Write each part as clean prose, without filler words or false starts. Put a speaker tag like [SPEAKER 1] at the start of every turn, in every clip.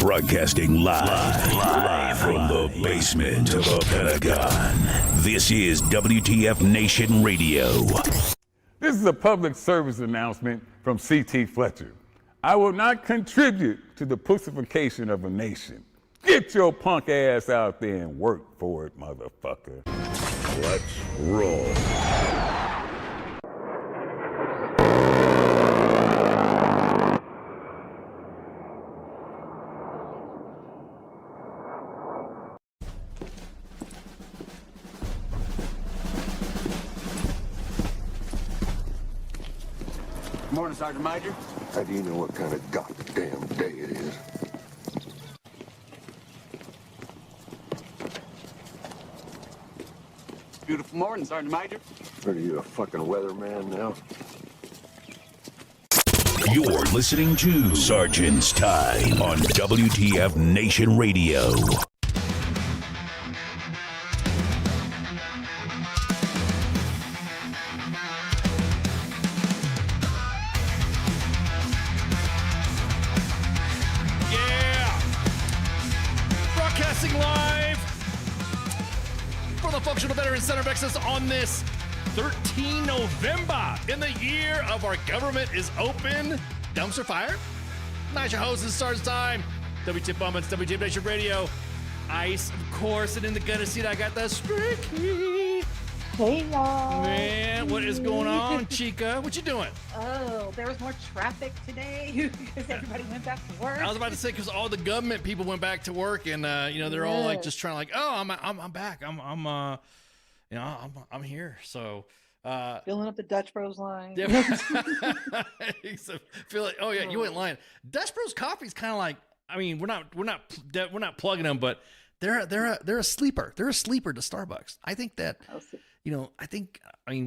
[SPEAKER 1] Broadcasting live from the basement of the Pentagon. This is WTF Nation Radio.
[SPEAKER 2] This is a public service announcement from C.T. Fletcher. I will not contribute to the pussification of a nation. Get your punk ass out there and work for it, motherfucker.
[SPEAKER 1] Let's roll.
[SPEAKER 3] Morning, Sergeant Major.
[SPEAKER 4] How do you know what kind of goddamn day it is?
[SPEAKER 3] Beautiful morning, Sergeant Major.
[SPEAKER 4] Are you a fucking weatherman now?
[SPEAKER 1] You're listening to Sergeant's Time on WTF Nation Radio.
[SPEAKER 5] Live for the Functional Veterans Center of Excellence on this 13 November in the year of our government is open. Dumpster fire. Nice your hosts, Sergeant's Time. WTF Moments, WTF Nation Radio. Ice, of course, and in the gutter seat I got the Spricky.
[SPEAKER 6] Hey y'all.
[SPEAKER 5] Man, what is going on, Chica? What you doing?
[SPEAKER 6] Oh, there was more traffic today because everybody went back to work.
[SPEAKER 5] I was about to say because all the government people went back to work, and they're all like just trying to I'm back. I'm here. So
[SPEAKER 6] filling up the Dutch Bros line.
[SPEAKER 5] Yeah. So, feel like you ain't lying. Dutch Bros Coffee is kind of like we're not plugging them, but they're a sleeper. They're a sleeper to Starbucks. I think that we're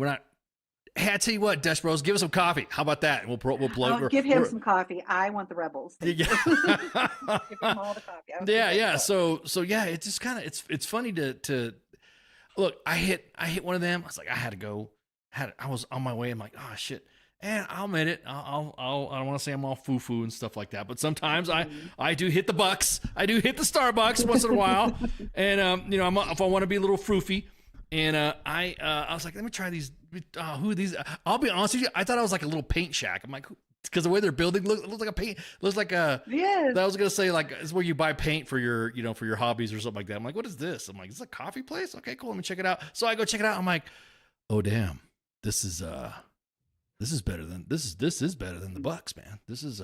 [SPEAKER 5] not. Hey, I tell you what, Dutch Bros, give us some coffee. How about that? We'll plug.
[SPEAKER 6] I'll give him some coffee. I want the Rebels.
[SPEAKER 5] Yeah.
[SPEAKER 6] Give him all the coffee.
[SPEAKER 5] Yeah. So yeah, it's just kind of it's funny to look. I hit one of them. I was like, I had to go. I was on my way. I'm like, oh shit. And I'll admit it. I don't want to say I'm all foo-foo and stuff like that, but sometimes I do hit the Bucks. I do hit the Starbucks once in a while, and if I want to be a little froofy, and I was like, let me try these. Who are these? I'll be honest with you. I thought I was like a little paint shack. I'm like, because the way they're building looks like a paint. Looks like a.
[SPEAKER 6] Yes.
[SPEAKER 5] I was gonna say like it's where you buy paint for your for your hobbies or something like that. I'm like, what is this? I'm like, is this a coffee place? Okay, cool. Let me check it out. So I go check it out. I'm like, oh damn, this is better than this is better than the Bucks, man. This is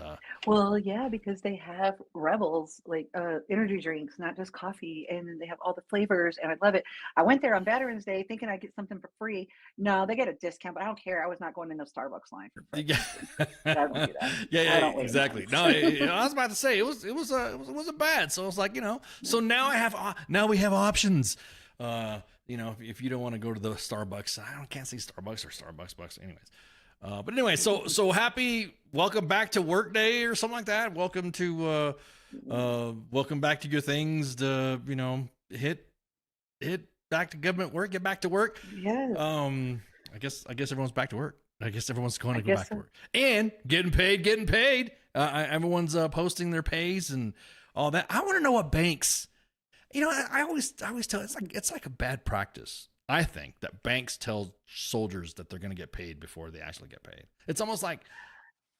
[SPEAKER 6] Well, yeah, because they have Rebels like energy drinks, not just coffee, and then they have all the flavors, and I love it. I went there on Veterans Day thinking I'd get something for free. No, they get a discount, but I don't care. I was not going in the Starbucks line for free.
[SPEAKER 5] Yeah.
[SPEAKER 6] I don't do that.
[SPEAKER 5] Yeah, exactly. No, I was about to say it wasn't bad. So I was like, so now we have options. If you don't want to go to the Starbucks, I can't say Starbucks or Starbucks Bucks, anyways. But anyway, so happy welcome back to work day or something like that. Welcome back to your things to, hit back to government work, get back to work.
[SPEAKER 6] Yes.
[SPEAKER 5] I guess everyone's back to work. I guess everyone's going to go back to work and getting paid. Everyone's posting their pays and all that. I want to know what banks, I always tell it's like a bad practice. I think that banks tell soldiers that they're going to get paid before they actually get paid. It's almost like,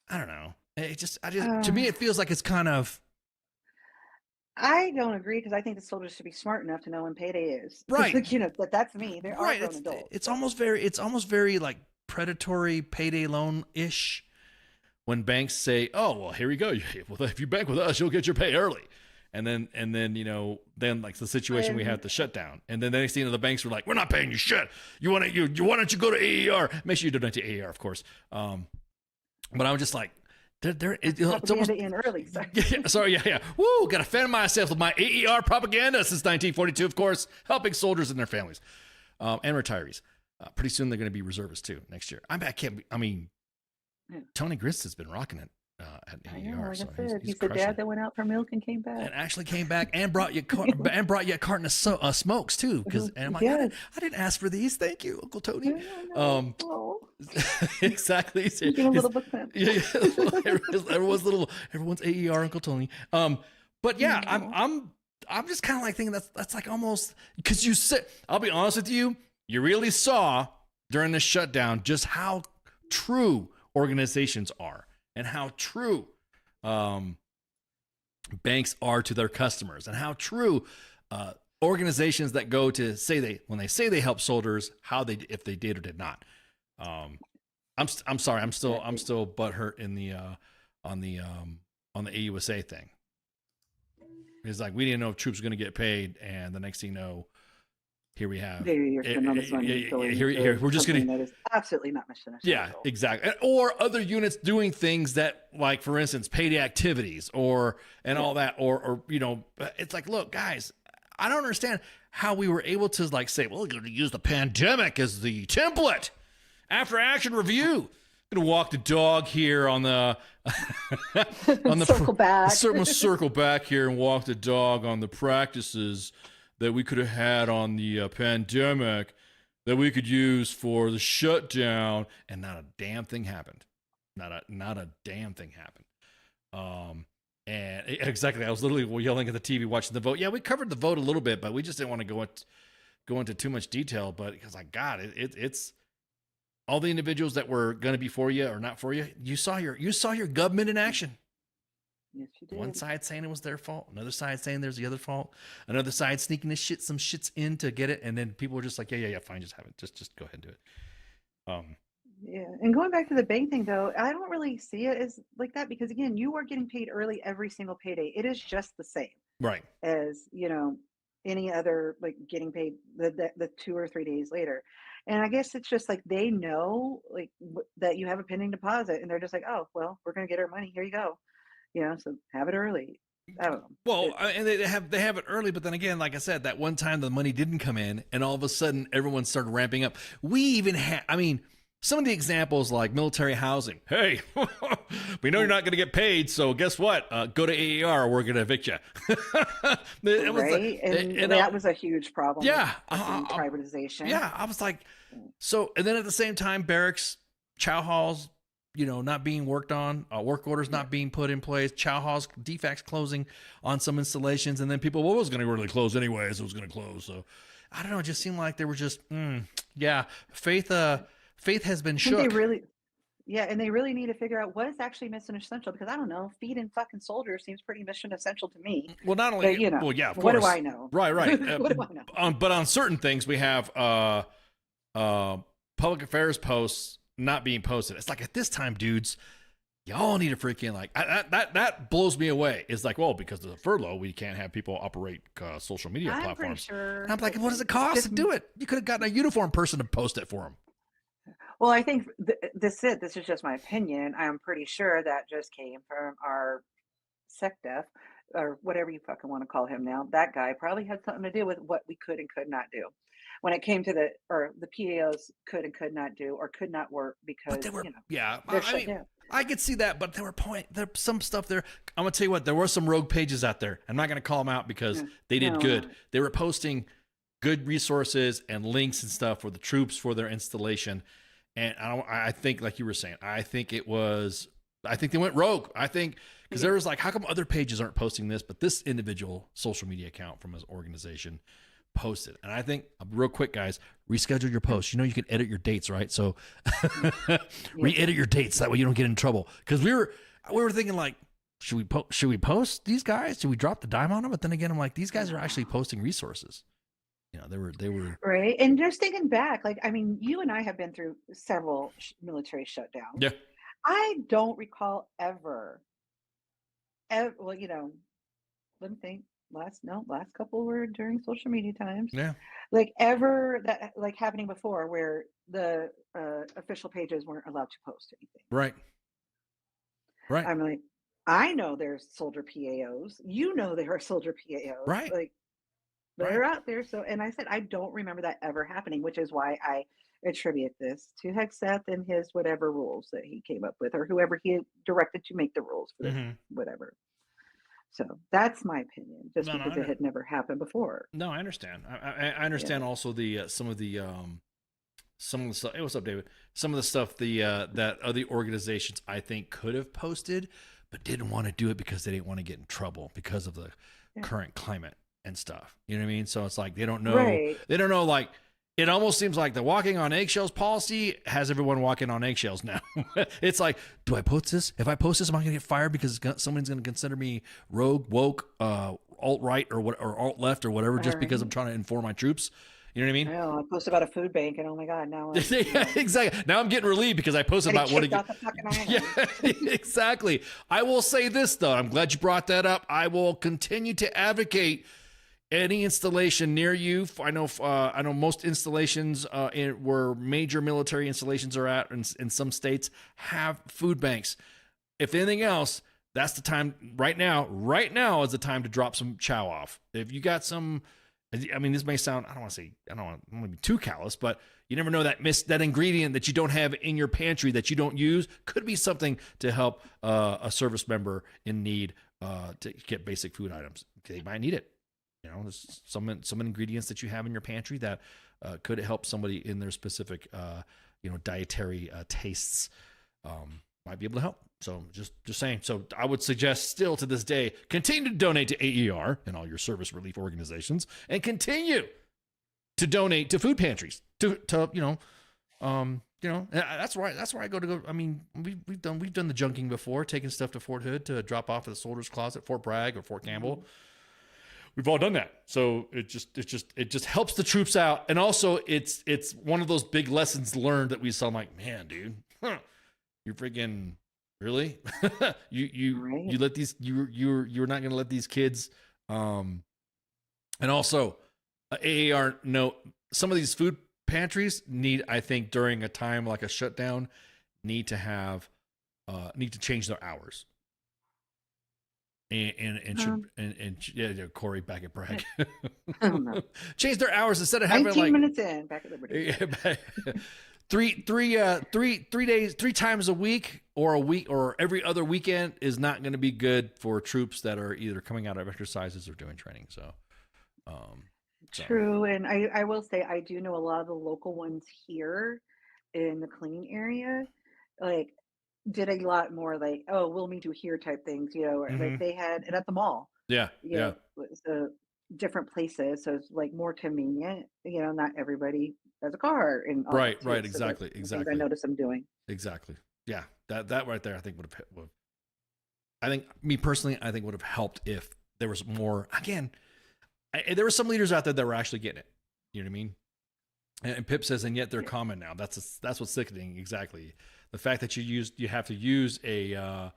[SPEAKER 5] I don't know. To me, it feels like it's kind of.
[SPEAKER 6] I don't agree because I think the soldiers should be smart enough to know when payday is.
[SPEAKER 5] Right.
[SPEAKER 6] That's me. They're
[SPEAKER 5] right.
[SPEAKER 6] grown adults.
[SPEAKER 5] It's almost very like predatory payday loan-ish when banks say, oh, well, here we go. Well, if you bank with us, you'll get your pay early. And then then like the situation we had the shutdown, and then the next thing the banks were like, we're not paying you shit. Why don't you go to AER? Make sure you donate to AER, of course. But I'm just like, it's almost
[SPEAKER 6] in early.
[SPEAKER 5] Sorry. Yeah. Woo! Got to fan myself with my AER propaganda since 1942, of course, helping soldiers and their families, and retirees. Pretty soon they're going to be reservists too next year. Tony Grist has been rocking it. At AER,
[SPEAKER 6] like
[SPEAKER 5] so
[SPEAKER 6] I said,
[SPEAKER 5] he's
[SPEAKER 6] he's the dad that went out for milk and came back.
[SPEAKER 5] And actually came back and brought you a carton of smokes too. And I'm like, yes. I didn't ask for these. Thank you, Uncle Tony. Exactly.
[SPEAKER 6] Give a little book then.
[SPEAKER 5] Yeah. Everyone's AER Uncle Tony. But yeah,
[SPEAKER 6] No.
[SPEAKER 5] I'm just kind of like thinking that's like almost because you said, I'll be honest with you, you really saw during the shutdown just how true organizations are and how true banks are to their customers and how true organizations that go to when they say they help soldiers, if they did or did not. I'm sorry, I'm still butthurt in the on the AUSA thing. It's like we didn't know if troops were going to get paid, and the next thing you know, here we have.
[SPEAKER 6] You're spending all this money going
[SPEAKER 5] Here we're just going
[SPEAKER 6] that is absolutely not mission essential.
[SPEAKER 5] Yeah, exactly. Or other units doing things that, like for instance, payday activities and all that, or it's like, look, guys, I don't understand how we were able to like say, well, we're going to use the pandemic as the template after action review. Gonna walk the dog here on the
[SPEAKER 6] circle back.
[SPEAKER 5] Circle back here and walk the dog on the practices that we could have had on the pandemic that we could use for the shutdown, and not a damn thing happened. Not a damn thing happened. And exactly, I was literally yelling at the TV watching the vote. Yeah, we covered the vote a little bit, but we just didn't want to go into too much detail. But because like God, it's all the individuals that were going to be for you or not for you. You saw your government in action.
[SPEAKER 6] Yes, you did.
[SPEAKER 5] One side saying it was their fault, another side saying there's the other fault, another side sneaking some shits in to get it, and then people were just like, yeah, fine, just have it, just go ahead and do it.
[SPEAKER 6] Yeah, and going back to the bank thing though, I don't really see it as like that because again, you are getting paid early every single payday. It is just the same,
[SPEAKER 5] right?
[SPEAKER 6] As any other like getting paid the 2 or 3 days later. And I guess it's just like they know like that you have a pending deposit, and they're just like, oh well, we're gonna get our money. Here you go. So have it early. I don't know.
[SPEAKER 5] Well, and they have it early, but then again, like I said, that one time the money didn't come in, and all of a sudden everyone started ramping up. We even some of the examples like military housing. Hey, we know you're not going to get paid, so guess what? Go to AAR, we're going to evict you.
[SPEAKER 6] Right, and that was a huge problem.
[SPEAKER 5] Yeah,
[SPEAKER 6] privatization.
[SPEAKER 5] Yeah, I was like, so, and then at the same time, barracks, chow halls, not being worked on, work orders not being put in place, chow halls, defects closing on some installations, and then people, well, it was going to really close anyways. It was going to close, so I don't know. It just seemed like they were just, faith has been shook.
[SPEAKER 6] And they really need to figure out what is actually mission essential, because I don't know, feeding fucking soldiers seems pretty mission essential to me.
[SPEAKER 5] Well, not only,
[SPEAKER 6] but,
[SPEAKER 5] well, yeah, of
[SPEAKER 6] what
[SPEAKER 5] course.
[SPEAKER 6] do I know?
[SPEAKER 5] Right.
[SPEAKER 6] What do I know?
[SPEAKER 5] But on certain things, we have public affairs posts not being posted. It's like at this time, dudes, y'all need to freaking that blows me away. It's like, well, because of the furlough, we can't have people operate social media platforms.
[SPEAKER 6] Pretty sure.
[SPEAKER 5] And I'm like, what does it cost to do it? You could have gotten a uniform person to post it for them.
[SPEAKER 6] Well, I think this is just my opinion. I'm pretty sure that just came from our SecDef, or whatever you fucking want to call him now. That guy probably had something to do with what we could and could not do when it came to the PAOs could and could not do or could not work because
[SPEAKER 5] they were, I could see that, but there's some stuff there. I'm gonna tell you what, there were some rogue pages out there. I'm not gonna call them out because they did good. They were posting good resources and links and stuff for the troops for their installation. And I think, like you were saying, I think they went rogue. I think because there was like, how come other pages aren't posting this, but this individual social media account from his organization posted? And I think, real quick, guys, reschedule your posts. You can edit your dates, right? So re-edit your dates. That way you don't get in trouble. Because we were thinking like, should we post these guys? Should we drop the dime on them? But then again, I'm like, these guys are actually posting resources. They were
[SPEAKER 6] right. And just thinking back, like, I mean, you and I have been through several military shutdowns.
[SPEAKER 5] Yeah.
[SPEAKER 6] I don't recall ever, well, let me think. Last couple were during social media times.
[SPEAKER 5] Yeah.
[SPEAKER 6] Like ever that like happening before where the official pages weren't allowed to post anything.
[SPEAKER 5] Right.
[SPEAKER 6] I'm like, I know there's soldier PAOs. There are soldier PAOs.
[SPEAKER 5] Right.
[SPEAKER 6] Like, they're out there. So, and I said, I don't remember that ever happening, which is why I attribute this to Hexeth and his whatever rules that he came up with, or whoever he directed to make the rules for this, whatever. So that's my opinion, just because it had never happened before.
[SPEAKER 5] No, I understand. I understand also the some of the stuff. Hey, what's up, David? Some of the stuff that other organizations I think could have posted, but didn't want to do it because they didn't want to get in trouble because of the current climate and stuff. You know what I mean? So it's like they don't know.
[SPEAKER 6] Right.
[SPEAKER 5] They don't know. Like it almost seems like the walking on eggshells policy has everyone walking on eggshells now. It's like, do I post this? If I post this, am I going to get fired because someone's going to consider me rogue, woke, alt right, or what, or alt left, or whatever, just because I'm trying to inform my troops? You know what I mean?
[SPEAKER 6] I posted about a food bank, and oh my god, now I'm,
[SPEAKER 5] yeah, exactly. Now I'm getting relieved because I posted about what. Yeah, exactly. I will say this though. I'm glad you brought that up. I will continue to advocate any installation near you. I know most installations where major military installations are at in some states have food banks. If anything else, that's the time right now. Right now is the time to drop some chow off. If you got some. I mean, this may sound, I don't want to be too callous, but you never know that ingredient that you don't have in your pantry that you don't use could be something to help a service member in need to get basic food items. They might need it. You know, there's some ingredients that you have in your pantry that could help somebody in their specific, dietary tastes. Might be able to help. So just saying. So I would suggest still to this day, continue to donate to AER and all your service relief organizations, and continue to donate to food pantries. That's where I go. I mean, we've done the junking before, taking stuff to Fort Hood to drop off at the Soldier's Closet, Fort Bragg or Fort Campbell. We've all done that. So it just helps the troops out, and also it's one of those big lessons learned that we saw. I'm like, man, dude, you're freaking. Really? you let these you're not gonna let these kids and also AAR note, some of these food pantries need, I think, during a time like a shutdown, need to change their hours. Corey back at Bragg.
[SPEAKER 6] no.
[SPEAKER 5] Change their hours instead of having
[SPEAKER 6] 19 minutes in back at Liberty.
[SPEAKER 5] Three times a week or every other weekend is not going to be good for troops that are either coming out of exercises or doing training. So,
[SPEAKER 6] True. And I will say, I do know a lot of the local ones here in the clean area, like did a lot more like, oh, we'll meet you here type things, like they had it at the mall.
[SPEAKER 5] Yeah.
[SPEAKER 6] So different places. So it's like more convenient, not everybody has a car and all
[SPEAKER 5] right.
[SPEAKER 6] that too.
[SPEAKER 5] Exactly.
[SPEAKER 6] So
[SPEAKER 5] Exactly.
[SPEAKER 6] I noticed them doing.
[SPEAKER 5] Exactly. Yeah. That right there, I think would I think me personally, I think would have helped if there was more, again, there were some leaders out there that were actually getting it. You know what I mean? And Pip says, and yet they're common now. That's what's sickening. Exactly. The fact that you have to use you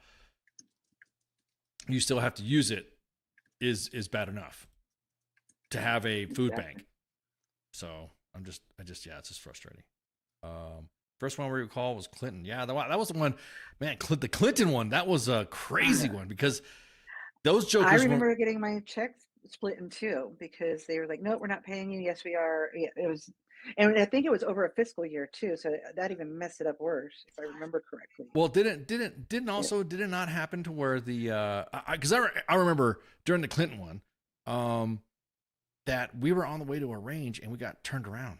[SPEAKER 5] still have to use it is bad enough to have a food bank. So it's just frustrating. First one we recall was Clinton. Yeah, that was the one, man, the Clinton one, that was a crazy one because those jokers.
[SPEAKER 6] I remember getting my checks split in two because they were like, no, we're not paying you. Yes, we are. Yeah, it was, and I think it was over a fiscal year too. So that even messed it up worse, if I remember correctly.
[SPEAKER 5] Well, did it not happen to where the, because I remember during the Clinton one, that we were on the way to a range and we got turned around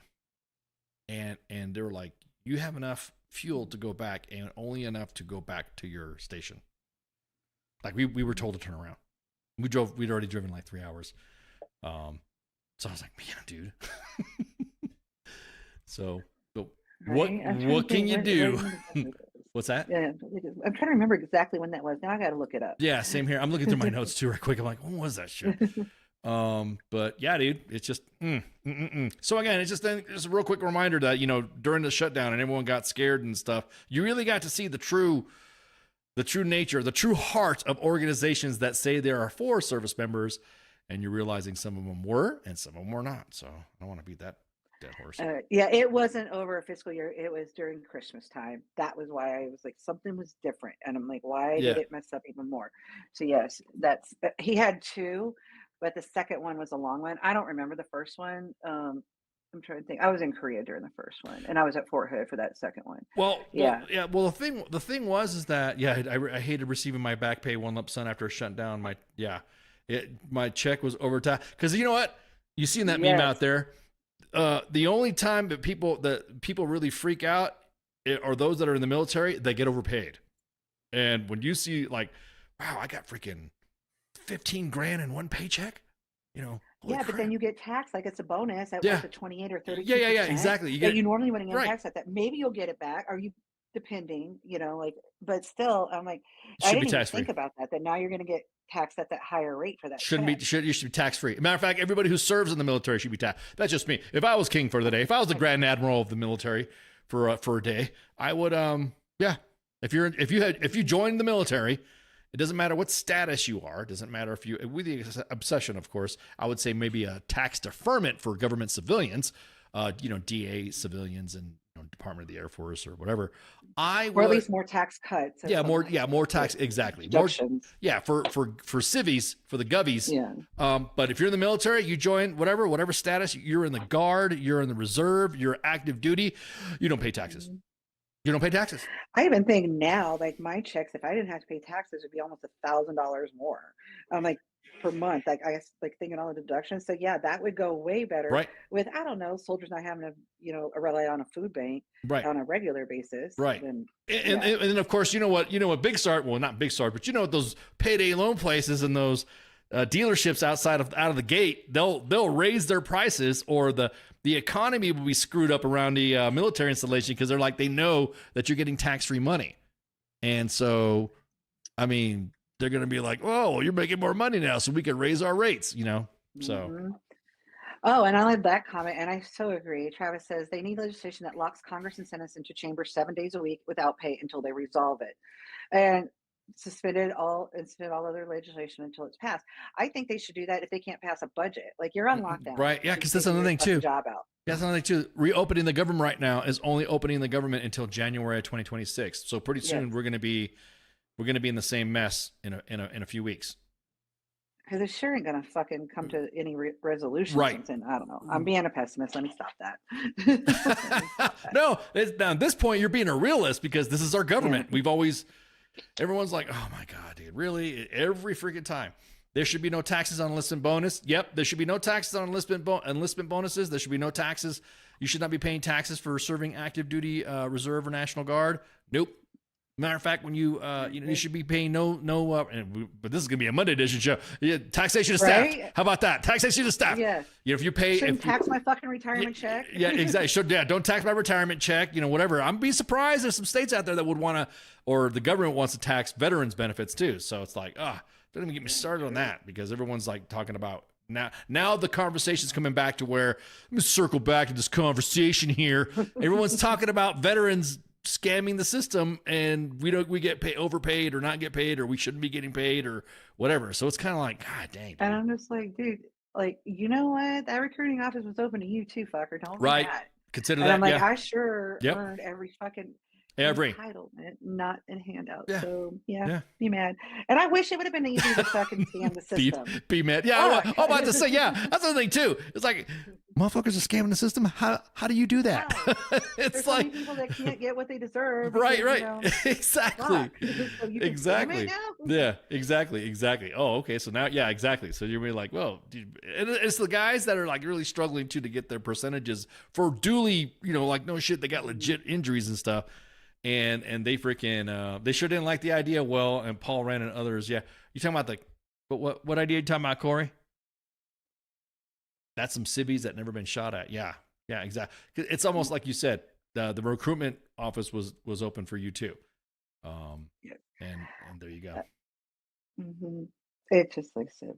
[SPEAKER 5] and they were like, you have enough fuel to go back and only enough to go back to your station. Like we were told to turn around. We'd already driven like 3 hours. So I was like, man, dude. So what can you do? What's that?
[SPEAKER 6] Yeah, I'm trying to remember exactly when that was. Now I got to look it up.
[SPEAKER 5] Yeah, same here. I'm looking through my notes too, right quick. I'm like, when was that shit? But yeah, dude, it's just, So again, it's just a real quick reminder that, during the shutdown and everyone got scared and stuff, you really got to see the true nature, the true heart of organizations that say there are for service members, and you're realizing some of them were and some of them were not. So I don't want to beat that dead horse.
[SPEAKER 6] Yeah, it wasn't over a fiscal year. It was during Christmas time. That was why I was like, something was different. And I'm like, why did it mess up even more? So yes, he had two, but the second one was a long one. I don't remember the first one. I'm trying to think. I was in Korea during the first one, and I was at Fort Hood for that second one.
[SPEAKER 5] Well, the thing was that I hated receiving my back pay one lump sum after a shutdown. My check was overtime because you know what you see in that meme out there. The only time that people really freak out are those that are in the military. They get overpaid, and when you see like wow, I got freaking 15 grand in one paycheck. You know, holy
[SPEAKER 6] Yeah, but
[SPEAKER 5] crap.
[SPEAKER 6] then you get taxed like it's a bonus at
[SPEAKER 5] Yeah.
[SPEAKER 6] like the 28 or 32%.
[SPEAKER 5] Yeah, exactly. You
[SPEAKER 6] that
[SPEAKER 5] get
[SPEAKER 6] you normally wouldn't get
[SPEAKER 5] right.
[SPEAKER 6] taxed at that. Maybe you'll get it back. Are you depending, like, but still, I'm like, I
[SPEAKER 5] Should be
[SPEAKER 6] didn't even
[SPEAKER 5] tax free.
[SPEAKER 6] think about that now you're going to get taxed at that higher rate for that
[SPEAKER 5] You should be tax free. Matter of fact, everybody who serves in the military should be taxed. That's just me. If I was king for the day, if I was the grand admiral of the military for a day, I would If you join the military, it doesn't matter what status you are. It doesn't matter if you, with the obsession, of course, I would say maybe a tax deferment for government civilians, DA civilians and Department of the Air Force or whatever.
[SPEAKER 6] or at least more tax cuts.
[SPEAKER 5] More tax. Exactly. For civvies, for the govies.
[SPEAKER 6] Yeah.
[SPEAKER 5] But if you're in the military, you join whatever status, you're in the guard, you're in the reserve, you're active duty, you don't pay taxes. You don't pay taxes.
[SPEAKER 6] I even think now, like my checks, if I didn't have to pay taxes, it'd be almost $1,000 more. I'm like per month, like I guess, like thinking all the deductions. So yeah, that would go way better.
[SPEAKER 5] Right.
[SPEAKER 6] With, I don't know, soldiers not having to, rely on a food bank on a regular basis.
[SPEAKER 5] Right.
[SPEAKER 6] Then,
[SPEAKER 5] and then of course, you know what Big Start, well, not Big Start, but what those payday loan places and those dealerships out of the gate, they'll raise their prices, or the economy will be screwed up around the military installation because they know that you're getting tax-free money. And so, I mean, they're going to be like, oh, you're making more money now, so we can raise our rates, so.
[SPEAKER 6] Mm-hmm. Oh, and I like that comment, and I so agree. Travis says they need legislation that locks Congress and Senate into chambers 7 days a week without pay until they resolve it. And suspend all other legislation until it's passed. I think they should do that if they can't pass a budget. Like, you're on lockdown.
[SPEAKER 5] Right. Yeah, because that's another thing too.
[SPEAKER 6] Job out.
[SPEAKER 5] That's another thing too. Reopening the government right now is only opening the government until January of 2026. So pretty soon we're going to be in the same mess in a few weeks.
[SPEAKER 6] Because it sure ain't gonna fucking come to any resolution.
[SPEAKER 5] Right.
[SPEAKER 6] And I don't know. I'm being a pessimist. Let me stop that.
[SPEAKER 5] No, now at this point you're being a realist because this is our government. Yeah. Everyone's like, oh my God, dude, really? Every freaking time. There should be no taxes on enlistment bonus. Yep, there should be no taxes on enlistment bonuses. There should be no taxes. You should not be paying taxes for serving active duty, reserve, or National Guard. Nope. Matter of fact, when you should be paying but this is gonna be a Monday edition show. Yeah, taxation of staff.
[SPEAKER 6] Right?
[SPEAKER 5] How about that? Taxation of staff.
[SPEAKER 6] Yeah.
[SPEAKER 5] If you pay,
[SPEAKER 6] shouldn't tax my fucking retirement check.
[SPEAKER 5] Yeah, exactly. Don't tax my retirement check. Whatever. I'm be surprised there's some states out there that would want to, or the government wants to tax veterans benefits too. So it's like, don't even get me started on that because everyone's like talking about. Now the conversation's coming back to where, let me circle back to this conversation here. Everyone's talking about veterans scamming the system and we get overpaid or not get paid or we shouldn't be getting paid or whatever. So it's kind of like, God dang. Dude.
[SPEAKER 6] And I'm just like, dude, like, you know what? That recruiting office was open to you too, fucker. Don't
[SPEAKER 5] right.
[SPEAKER 6] Do that.
[SPEAKER 5] Consider
[SPEAKER 6] and
[SPEAKER 5] that.
[SPEAKER 6] I'm like,
[SPEAKER 5] yeah.
[SPEAKER 6] I sure earned every fucking entitlement, not in handout.
[SPEAKER 5] Yeah.
[SPEAKER 6] So be mad. And I wish it would have been easy to fucking scam the system.
[SPEAKER 5] be mad. Yeah. I'm about to say, that's the thing too. It's like, motherfuckers are scamming the system. How do you do that? It's
[SPEAKER 6] There's
[SPEAKER 5] like
[SPEAKER 6] so many people that can't get what they deserve.
[SPEAKER 5] Right.
[SPEAKER 6] Because,
[SPEAKER 5] Exactly.
[SPEAKER 6] So
[SPEAKER 5] Exactly. Yeah. Exactly. Oh, okay. So now, exactly. So you're like, well, dude, and it's the guys that are like really struggling to get their percentages for duly, like no shit, they got legit injuries and stuff. And they freaking they sure didn't like the idea. Well, and Paul Rand and others, you talking about what idea you talking about, Corey? That's some civvies that never been shot at. Yeah, exactly. It's almost like you said, the recruitment office was open for you too. And there you go.
[SPEAKER 6] Mm-hmm. It just like so.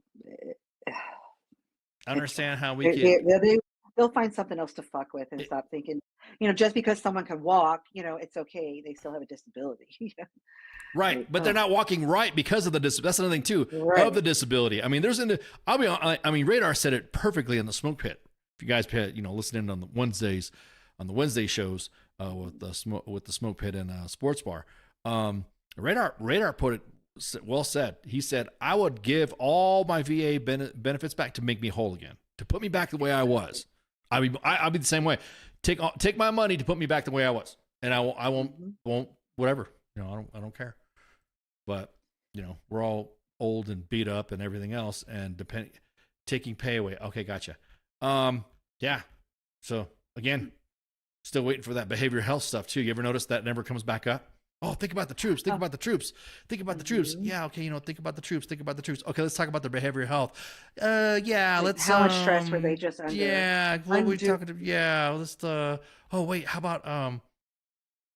[SPEAKER 5] I understand how we can.
[SPEAKER 6] They'll find something else to fuck with and stop thinking, just because someone can walk, it's okay. They still have a disability.
[SPEAKER 5] Right. But they're not walking right because of the disability. That's another thing too, of the disability. I mean, Radar said it perfectly in the Smoke Pit. If you guys listening on the Wednesday shows with the Smoke Pit and Sports Bar, Radar put it well said. He said, I would give all my VA benefits back to make me whole again, to put me back the way I was. I'll be the same way. Take my money to put me back the way I was, and I won't whatever. I don't care. But we're all old and beat up and everything else, and taking pay away. Okay, gotcha. Yeah. So again, still waiting for that behavioral health stuff too. You ever notice that never comes back up? Oh, think about the troops. Think about the troops. Think about the troops.
[SPEAKER 6] Mhm.
[SPEAKER 5] Yeah, okay, think about the troops. Think about the troops. Okay, let's talk about their behavioral health. Yeah,
[SPEAKER 6] Like,
[SPEAKER 5] let's
[SPEAKER 6] how much stress were they just under?
[SPEAKER 5] yeah, what were we
[SPEAKER 6] Undo.
[SPEAKER 5] talking to? Yeah, let's oh wait, how about how about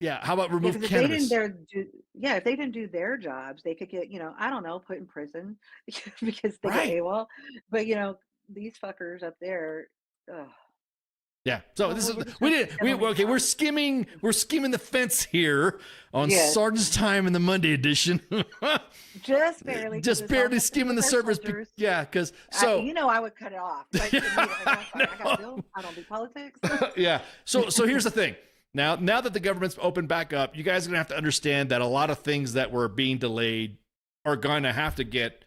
[SPEAKER 6] Yeah,
[SPEAKER 5] remove
[SPEAKER 6] because if they didn't
[SPEAKER 5] cannabis?
[SPEAKER 6] if they didn't do their jobs, they could get, I don't know, put in prison because they got
[SPEAKER 5] Right.
[SPEAKER 6] AWOL. But these fuckers up there, ugh.
[SPEAKER 5] Yeah. So
[SPEAKER 6] Oh,
[SPEAKER 5] this
[SPEAKER 6] well,
[SPEAKER 5] is
[SPEAKER 6] we're just
[SPEAKER 5] we
[SPEAKER 6] trying to
[SPEAKER 5] did
[SPEAKER 6] keep
[SPEAKER 5] we
[SPEAKER 6] everyone
[SPEAKER 5] okay,
[SPEAKER 6] calm.
[SPEAKER 5] we're skimming the fence here on
[SPEAKER 6] Yes,
[SPEAKER 5] Sergeant's Time in the Monday edition.
[SPEAKER 6] just barely, because
[SPEAKER 5] Just
[SPEAKER 6] it's all
[SPEAKER 5] barely
[SPEAKER 6] has to do
[SPEAKER 5] skimming
[SPEAKER 6] with
[SPEAKER 5] the
[SPEAKER 6] our
[SPEAKER 5] surface.
[SPEAKER 6] soldiers.
[SPEAKER 5] Yeah, because so
[SPEAKER 6] I would cut it off. Like, to me, like, I'm sorry, I got a bill. I don't do politics.
[SPEAKER 5] yeah. So here's the thing. Now that the government's opened back up, you guys are gonna have to understand that a lot of things that were being delayed are gonna have to get.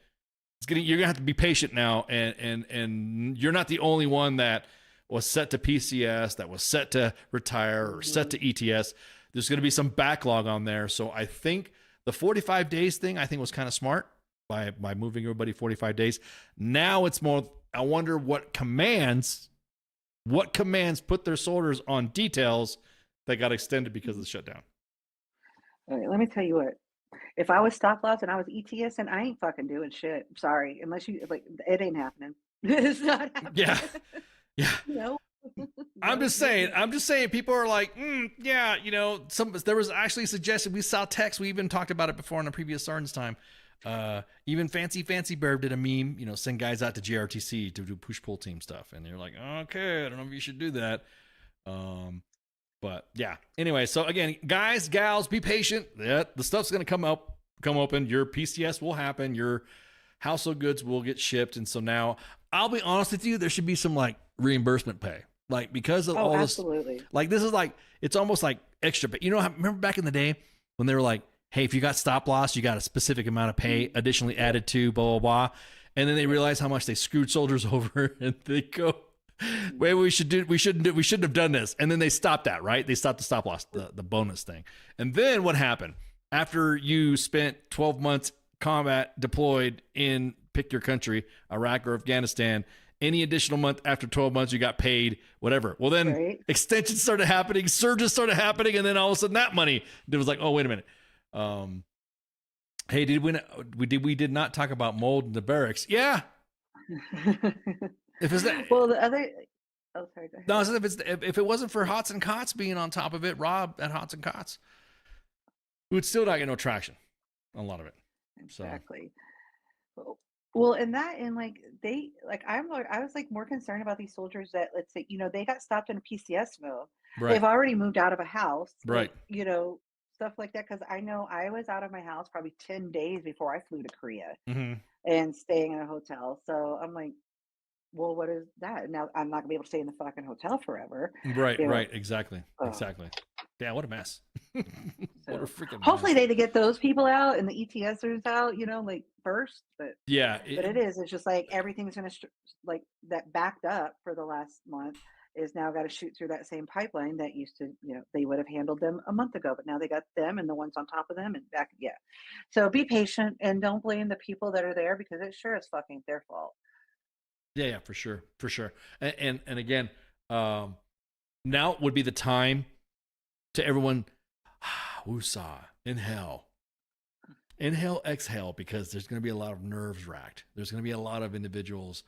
[SPEAKER 5] You're gonna have to be patient now, and you're not the only one that was set to PCS, that was set to retire, or set to ETS. There's gonna be some backlog on there. So I think the 45 days thing I think was kind of smart by moving everybody 45 days. Now it's more. I wonder what commands put their soldiers on details that got extended because of the shutdown.
[SPEAKER 6] All right, let me tell you what. If I was stop loss and I was ETS, and I ain't fucking doing shit. Sorry, unless you like, it ain't happening. It's not happening.
[SPEAKER 5] Yeah. Yeah.
[SPEAKER 6] No.
[SPEAKER 5] I'm
[SPEAKER 6] No,
[SPEAKER 5] just
[SPEAKER 6] no,
[SPEAKER 5] saying.
[SPEAKER 6] no.
[SPEAKER 5] I'm just saying. People are like, yeah, there was actually a suggestion. We saw text. We even talked about it before in a previous Sergeant's Time. Even Fancy Bear did a meme. Send guys out to GRTC to do push pull team stuff, and they're like, okay, I don't know if you should do that. But yeah. Anyway, so again, guys, gals, be patient. Yeah, the stuff's gonna come open. Your PCS will happen. Your household goods will get shipped, and so now I'll be honest with you. There should be some like reimbursement pay. Like, because of
[SPEAKER 6] Oh,
[SPEAKER 5] all this,
[SPEAKER 6] absolutely.
[SPEAKER 5] like this is like, it's almost like extra pay. Remember back in the day when they were like, hey, if you got stop loss, you got a specific amount of pay additionally added to blah, blah, blah. And then they realize how much they screwed soldiers over, and they go, wait, we shouldn't have done this. And then they stopped that, right? They stopped the stop loss, the bonus thing. And then what happened? After you spent 12 months combat deployed in, pick your country, Iraq or Afghanistan, any additional month after 12 months, you got paid, whatever. Well, then
[SPEAKER 6] Right.
[SPEAKER 5] extensions started happening, surges started happening, and then all of a sudden that money, it was like, oh, wait a minute. Hey, we did not talk about mold in the barracks? Yeah. If it's that,
[SPEAKER 6] Well, the other. Oh, sorry. Go ahead.
[SPEAKER 5] no, if it wasn't for Hots and Cots being on top of it, Rob at Hots and Cots, we would still not get no traction on a lot of it. So
[SPEAKER 6] Exactly. Well, and like I was like more concerned about these soldiers that, let's say, they got stopped in a PCS mill.
[SPEAKER 5] right,
[SPEAKER 6] They've already moved out of a house.
[SPEAKER 5] right.
[SPEAKER 6] Stuff like that. Because I know I was out of my house probably 10 days before I flew to Korea
[SPEAKER 5] Mm-hmm.
[SPEAKER 6] and staying in a hotel. So I'm like, well, what is that? Now I'm not gonna be able to stay in the fucking hotel forever.
[SPEAKER 5] Right,
[SPEAKER 6] You know,
[SPEAKER 5] right, exactly,
[SPEAKER 6] ugh.
[SPEAKER 5] exactly. Yeah, what a mess. What a
[SPEAKER 6] So
[SPEAKER 5] freaking
[SPEAKER 6] hopefully
[SPEAKER 5] mess.
[SPEAKER 6] they get those people out and the ETSers out, like first. But
[SPEAKER 5] Yeah,
[SPEAKER 6] it's just like everything's gonna like that backed up for the last month is now got to shoot through that same pipeline that used to, they would have handled them a month ago, but now they got them and the ones on top of them and back. Yeah. So be patient and don't blame the people that are there, because it sure is fucking their fault.
[SPEAKER 5] yeah, for sure, for sure. And again, now would be the time to everyone, woosah, inhale, exhale, because there's going to be a lot of nerves racked. There's going to be a lot of individuals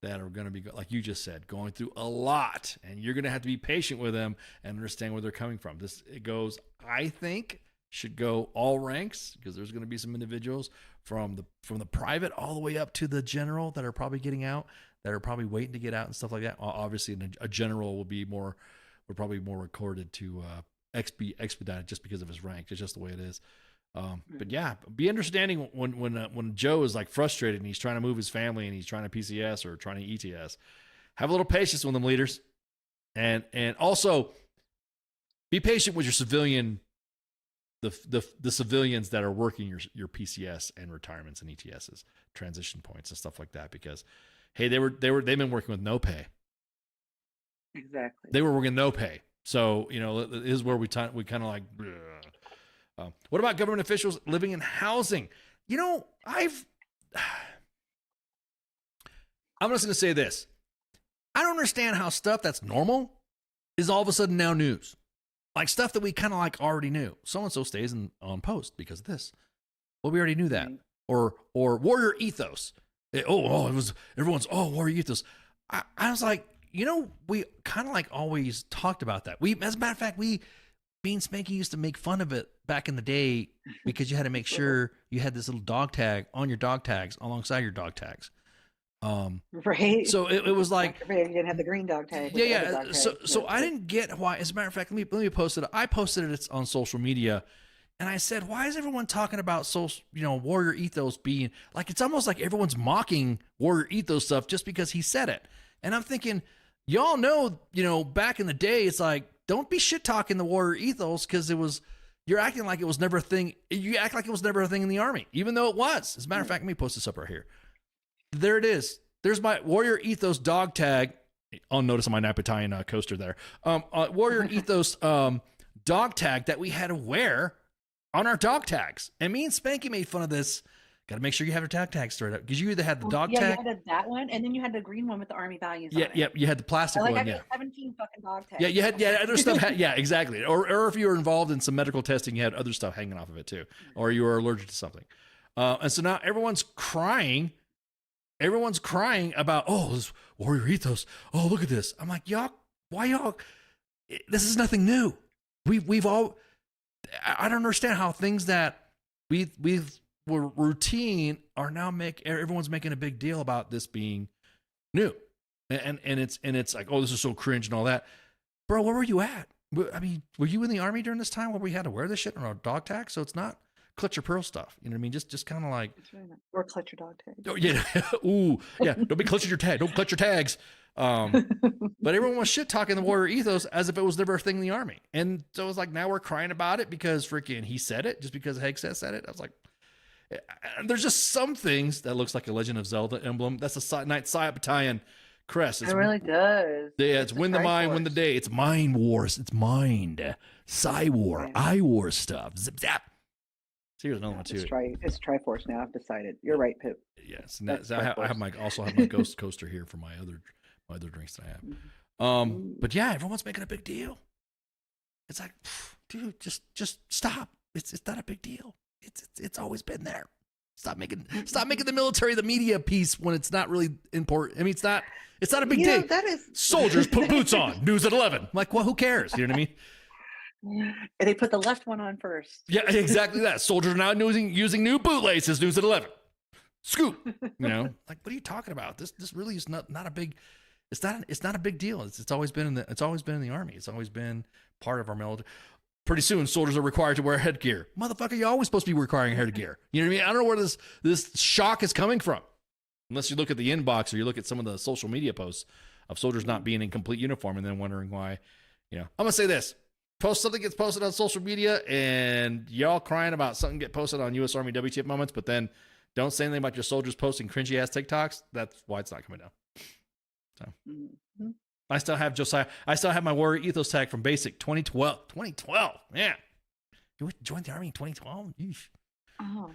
[SPEAKER 5] that are going to be, like you just said, going through a lot, and you're going to have to be patient with them and understand where they're coming from. I think, should go all ranks, because there's going to be some individuals from the private all the way up to the general that are probably getting out, that are probably waiting to get out and stuff like that. Obviously, a general would probably more recorded to be expedited just because of his rank. It's just the way it is. But yeah, be understanding when Joe is like frustrated and he's trying to move his family and he's trying to PCS or trying to ETS. Have a little patience with them, leaders, and also be patient with your civilian, the civilians that are working your PCS and retirements and ETSs, transition points and stuff like that, because hey, they've been working with no pay.
[SPEAKER 6] Exactly.
[SPEAKER 5] They were working no pay. So, this is where we kind of like, what about government officials living in housing? I'm just going to say this. I don't understand how stuff that's normal is all of a sudden now news. like stuff that we kind of like already knew. So and so stays on post because of this. Well, we already knew that.
[SPEAKER 6] Right.
[SPEAKER 5] Or warrior ethos. It was everyone's warrior ethos. I was like, we kind of like always talked about that. As a matter of fact, me and Spanky used to make fun of it back in the day because you had to make sure you had this little dog tag on your dog tags alongside your dog tags.
[SPEAKER 6] Right.
[SPEAKER 5] So it was like,
[SPEAKER 6] you didn't have the green dog tag. with the
[SPEAKER 5] yeah.
[SPEAKER 6] other dog tag.
[SPEAKER 5] So I didn't get why. As a matter of fact, let me post it. I posted it on social media, and I said, why is everyone talking about warrior ethos being like, it's almost like everyone's mocking warrior ethos stuff just because he said it. And I'm thinking, y'all know, back in the day, it's like, don't be shit talking the warrior ethos because you're acting like it was never a thing. You act like it was never a thing in the Army, even though it was. As a matter of fact, let me post this up right here. There it is. There's my warrior ethos dog tag. I'll notice on my Napatayan coaster there. Warrior ethos dog tag that we had to wear on our dog tags. And me and Spanky made fun of this. Got to make sure you have your tag straight up because you either had the dog tag.
[SPEAKER 6] You had that one, and then you had the green one with the Army values.
[SPEAKER 5] Yeah,
[SPEAKER 6] on it.
[SPEAKER 5] yeah, you had the plastic one.
[SPEAKER 6] I
[SPEAKER 5] Yeah,
[SPEAKER 6] got 17 fucking dog tags.
[SPEAKER 5] yeah, you had other stuff. Yeah, exactly. Or if you were involved in some medical testing, you had other stuff hanging off of it too, or you were allergic to something. And so now everyone's crying. Everyone's crying about this warrior ethos. Oh, look at this. I'm like, why y'all? This is nothing new. We've all. I don't understand how things that we've were routine are now everyone's making a big deal about this being new, and it's like, oh, this is so cringe and all that, bro. Where were you at? I mean, were you in the Army during this time where we had to wear this shit on our dog tag? So it's not clutch your pearl stuff. You know what I mean? Just kind of like,
[SPEAKER 6] or clutch your dog tag.
[SPEAKER 5] Oh yeah, ooh yeah. Don't be clutching your tag. Don't clutch your tags. But everyone was shit talking the warrior ethos as if it was never a thing in the Army, and so it's like now we're crying about it because freaking he said it just because Hegseth said it. I was like. There's just some things that looks like a Legend of Zelda emblem. That's a Knight Psyop Battalion crest.
[SPEAKER 6] It really does.
[SPEAKER 5] Yeah, it's win the mind, win the day. It's mind wars. It's mind. Psy war, I war stuff. Zip zap. So here's another one too.
[SPEAKER 6] It's Triforce now. I've decided. You're right, Pip.
[SPEAKER 5] Yes, I have my Ghost coaster here for my other drinks that I have. But yeah, everyone's making a big deal. It's like, dude, just stop. It's not a big deal. It's always been there. Stop making the military the media piece when it's not really important. I mean, it's not a big deal.
[SPEAKER 6] That is
[SPEAKER 5] soldiers put boots on. News at 11. I'm like, well, who cares? You know what I
[SPEAKER 6] mean? They put the left one on first.
[SPEAKER 5] Yeah, exactly that. Soldiers are now using new bootlaces. News at 11. Scoop. Like, what are you talking about? This really is not a big. It's not a big deal. It's always been in the Army. It's always been part of our military. Pretty soon, soldiers are required to wear headgear. Motherfucker, you're always supposed to be requiring headgear. You know what I mean? I don't know where this shock is coming from. Unless you look at the inbox or you look at some of the social media posts of soldiers not being in complete uniform and then wondering why. I'm going to say this. Something gets posted on social media and y'all crying about something get posted on U.S. Army WTF moments, but then don't say anything about your soldiers posting cringy-ass TikToks. That's why it's not coming down. So. Mm-hmm. I still have Josiah. I still have my warrior ethos tag from basic 2012. 2012. Yeah. You joined the Army in 2012? Yeesh.
[SPEAKER 6] Oh.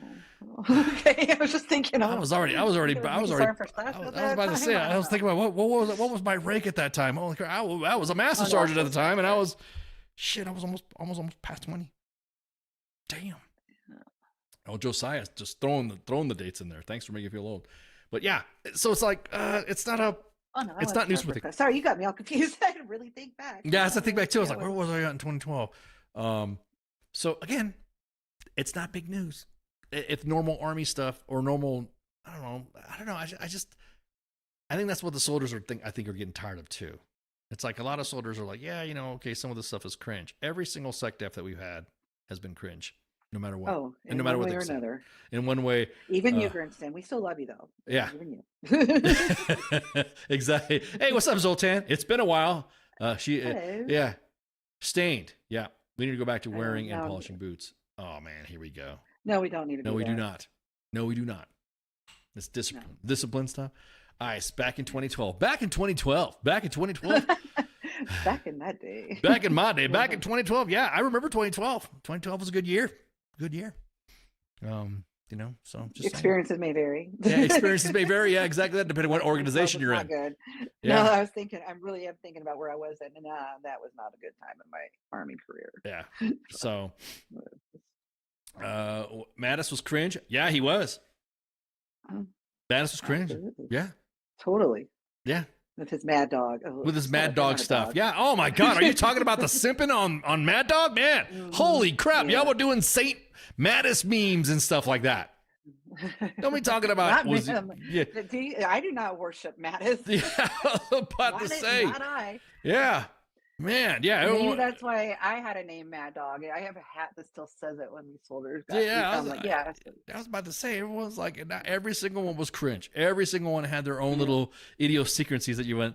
[SPEAKER 6] Okay. I was just thinking.
[SPEAKER 5] I was already. I was about to say. I was thinking about what was my rank at that time? Holy crap! I was a master sergeant at the time, and I was almost past 20. Damn. Oh, Josiah just throwing the dates in there. Thanks for making me feel old. But yeah, so it's like it's not a.
[SPEAKER 6] Oh, no,
[SPEAKER 5] it's not news for the.
[SPEAKER 6] Sorry, you got me all confused. I had to really think back.
[SPEAKER 5] Yeah, I had to think back too. I was like, where was I at in 2012? So again, it's not big news. If normal Army stuff or normal, I don't know. I think that's what the soldiers are getting tired of too. It's like a lot of soldiers are like, yeah, okay, some of this stuff is cringe. Every single SecDef that we've had has been cringe. No matter what.
[SPEAKER 6] Oh,
[SPEAKER 5] and no matter what
[SPEAKER 6] they say. Another.
[SPEAKER 5] In one way.
[SPEAKER 6] Even you, Grinston. We still love you, though.
[SPEAKER 5] Yeah.
[SPEAKER 6] Even you.
[SPEAKER 5] Exactly. Hey, what's up, Zoltan? It's been a while.
[SPEAKER 6] Hello.
[SPEAKER 5] Yeah. Stained. Yeah. We need to go back to wearing and polishing boots. Oh, man. Here we go.
[SPEAKER 6] No, we don't need to do that.
[SPEAKER 5] No, we do not. It's discipline. No. Discipline stuff. All right. Back in 2012. Back in 2012. Back in that day. Back in my day. Back in 2012. Yeah, I remember 2012. 2012 was a good year. Good year. you know, so just
[SPEAKER 6] experiences may vary.
[SPEAKER 5] yeah, experiences may vary. Yeah, exactly that, depending on what organization you're in.
[SPEAKER 6] Good.
[SPEAKER 5] Yeah.
[SPEAKER 6] No, I was thinking, I really am thinking about where I was, and that was not a good time in my Army career.
[SPEAKER 5] Yeah. So, Mattis was cringe. Yeah, he was. Mattis was cringe.
[SPEAKER 6] Absolutely.
[SPEAKER 5] Yeah.
[SPEAKER 6] Totally.
[SPEAKER 5] Yeah.
[SPEAKER 6] With his Mad Dog. Oh,
[SPEAKER 5] With his Mad
[SPEAKER 6] sorry,
[SPEAKER 5] Dog stuff. Yeah. Oh my God. Are you talking about the simping on Mad Dog? Man, holy crap.
[SPEAKER 6] Yeah.
[SPEAKER 5] Y'all were doing Saint Mattis memes and stuff like that. Don't be talking about
[SPEAKER 6] yeah. I do not worship Mattis.
[SPEAKER 5] Yeah, I was about to say.
[SPEAKER 6] Not I.
[SPEAKER 5] Yeah. Man, yeah.
[SPEAKER 6] Maybe that's why I had a name Mad Dog. I have a hat that still says it when these soldiers got
[SPEAKER 5] yeah,
[SPEAKER 6] I
[SPEAKER 5] was about to say, everyone's like, not every single one was cringe. Every single one had their own little idiosyncrasies that you went,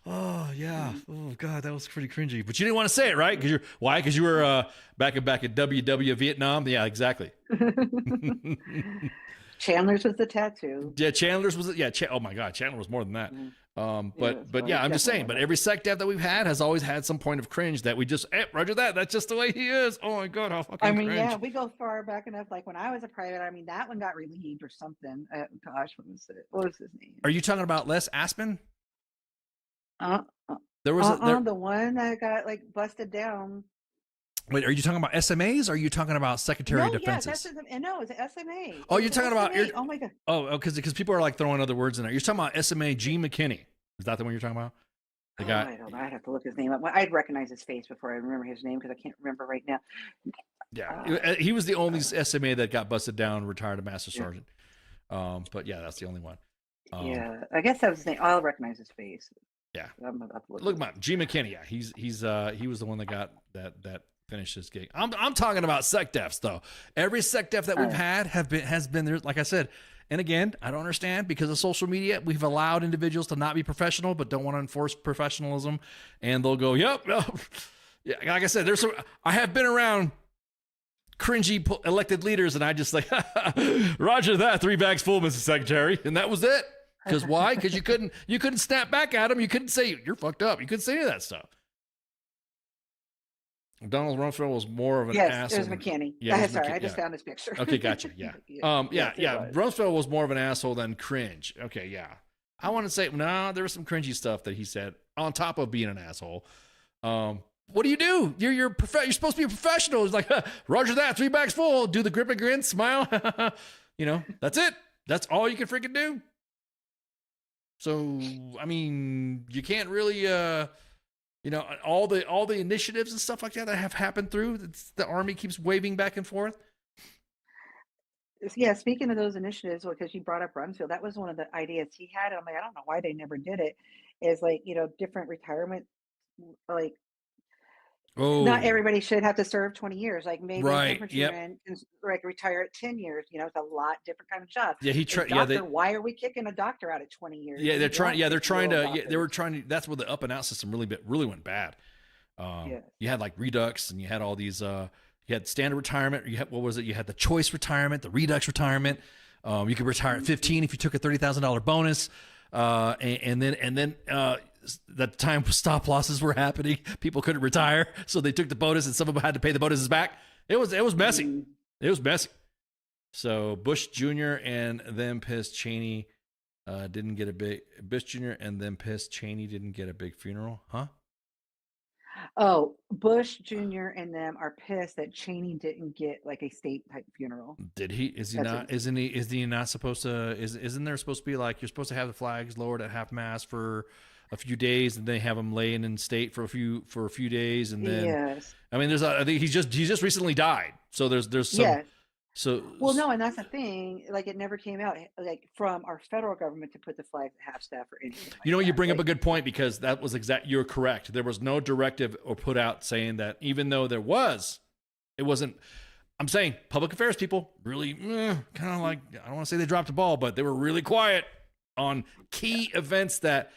[SPEAKER 5] oh yeah, oh God, that was pretty cringy. But you didn't want to say it, right? Why? Because you were back at WW Vietnam. Yeah, exactly.
[SPEAKER 6] Chandler's was the tattoo.
[SPEAKER 5] Yeah, Chandler's was oh my God, Chandler was more than that. But yeah, I'm just saying. But every sec dev that we've had has always had some point of cringe that we just Roger that. That's just the way he is. Oh my God, how fucking cringe.
[SPEAKER 6] Yeah, we go far back enough. Like when I was a private, that one got relieved or something. Gosh, what was his name?
[SPEAKER 5] Are you talking about Les Aspen?
[SPEAKER 6] There was the one that got like busted down.
[SPEAKER 5] Wait, are you talking about SMAs or are you talking about Secretary of Defenses?
[SPEAKER 6] No, it's SMA.
[SPEAKER 5] Oh, you're talking about...
[SPEAKER 6] Oh, my God.
[SPEAKER 5] Oh, because people are like throwing other words in there. You're talking about SMA G. McKinney. Is that the one you're talking about? The guy?
[SPEAKER 6] I don't know. I'd have to look his name up. I'd recognize his face before I remember his name because I can't remember right now.
[SPEAKER 5] Yeah, he was the only SMA that got busted down, retired a master sergeant. But yeah, that's the only one.
[SPEAKER 6] Yeah, I guess that was his name. I'll recognize his face.
[SPEAKER 5] Yeah.
[SPEAKER 6] I'm about to
[SPEAKER 5] look him up. G. McKinney. Yeah, he was the one that got that finished his gig. I'm talking about sec defs though. Every sec def that we've had has been there. Like I said, and again, I don't understand because of social media. We've allowed individuals to not be professional, but don't want to enforce professionalism, and they'll go, "Yep, yeah." Like I said, I have been around cringy elected leaders, and I just like, Roger that, 3 bags full, Mr. Secretary, and that was it. Because why? Because you couldn't snap back at him. You couldn't say you're fucked up. You couldn't say any of that stuff. Donald Rumsfeld was more of an asshole.
[SPEAKER 6] Yes, it was McKinney.
[SPEAKER 5] Yeah,
[SPEAKER 6] sorry, I just found his picture.
[SPEAKER 5] Okay, gotcha. Yeah. Rumsfeld was more of an asshole than cringe. Okay, yeah. I want to say, no, there was some cringy stuff that he said on top of being an asshole. What do? You're supposed to be a professional. It's like, Roger that, 3 bags full. Do the grip and grin, smile. That's it. That's all you can freaking do. So, I mean, you can't really, all the initiatives and stuff like that have happened through. The Army keeps waving back and forth.
[SPEAKER 6] Yeah, speaking of those initiatives, because you brought up Rumsfeld, that was one of the ideas he had. I'm like, I don't know why they never did it. Is like, different retirement, like. Oh. Not everybody should have to serve 20 years. Like maybe an infantryman can like retire at 10 years. It's a lot different kind of job.
[SPEAKER 5] Yeah, he tried.
[SPEAKER 6] Why are we kicking a doctor out at 20 years?
[SPEAKER 5] Yeah, they're trying. Yeah, they were trying to. That's where the up and out system really went bad. You had like Redux, and you had all these. You had standard retirement. You had You had the choice retirement, the Redux retirement. You could retire at 15 if you took a $30,000 bonus, and then. That the time stop losses were happening, people couldn't retire, so they took the bonus, and some of them had to pay the bonuses back. It was messy. It was messy. So Bush Jr. and then pissed Cheney didn't get a big Bush Jr. and then pissed Cheney didn't get a big funeral, huh?
[SPEAKER 6] Oh, Bush Jr. and them are pissed that Cheney didn't get like a state type funeral.
[SPEAKER 5] Did he? Is he not? Isn't he? Is he not supposed to? Isn't there supposed to be like you're supposed to have the flags lowered at half mast for a few days, and they have him laying in state for a few days, and then I mean, I think he's just recently died, so there's some. So
[SPEAKER 6] well, no, and that's the thing. Like, it never came out like from our federal government to put the flags at half staff or anything.
[SPEAKER 5] You bring up a good point because that was you're correct. There was no directive or put out saying that, even though it wasn't. I'm saying public affairs people really kind of like, I don't want to say they dropped the ball, but they were really quiet on key events that.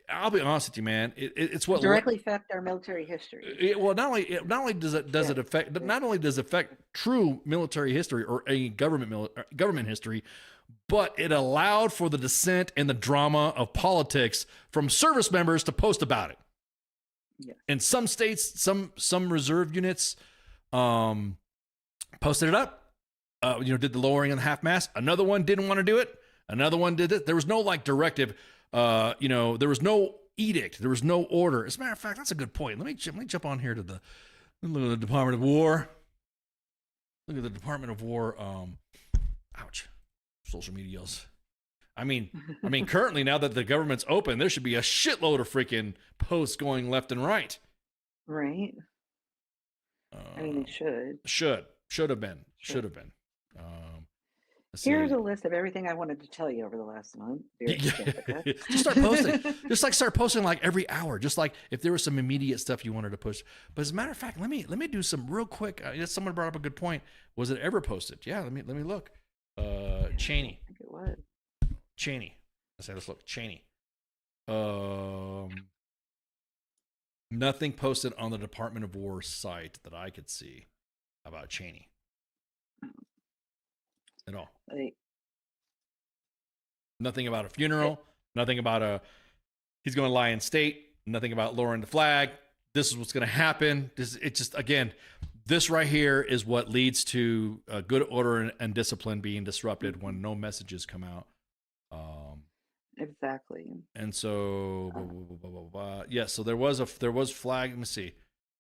[SPEAKER 5] I'll be honest with you, man. It's what
[SPEAKER 6] directly affect our military history.
[SPEAKER 5] Not only does it affect, not only does it affect true military history or a government history, but it allowed for the dissent and the drama of politics from service members to post about it.
[SPEAKER 6] Yes.
[SPEAKER 5] In some states, some reserve units posted it up. did the lowering on the half mast. Another one didn't want to do it. Another one did it. There was no like directive. There was no edict. There was no order. As a matter of fact, that's a good point. Let me jump on here to the Department of War. Look at the Department of War. Ouch. Social medias. I mean, currently now that the government's open, there should be a shitload of freaking posts going left and right.
[SPEAKER 6] Right. I mean, it should.
[SPEAKER 5] Should have been.
[SPEAKER 6] Here's a list of everything I wanted to tell you over the last month.
[SPEAKER 5] Just start posting. Start posting like every hour. Just like if there was some immediate stuff you wanted to push. But as a matter of fact, let me do some real quick. Someone brought up a good point. Was it ever posted? Yeah. Let me look. Cheney.
[SPEAKER 6] I think it was.
[SPEAKER 5] Cheney. Let's look. Cheney. Nothing posted on the Department of War site that I could see about Cheney. At all. Nothing about a funeral. Nothing about he's going to lie in state. Nothing about lowering the flag. This is what's going to happen. This right here is what leads to good order and discipline being disrupted when no messages come out.
[SPEAKER 6] Exactly.
[SPEAKER 5] And so, yeah. So there was flag. Let me see.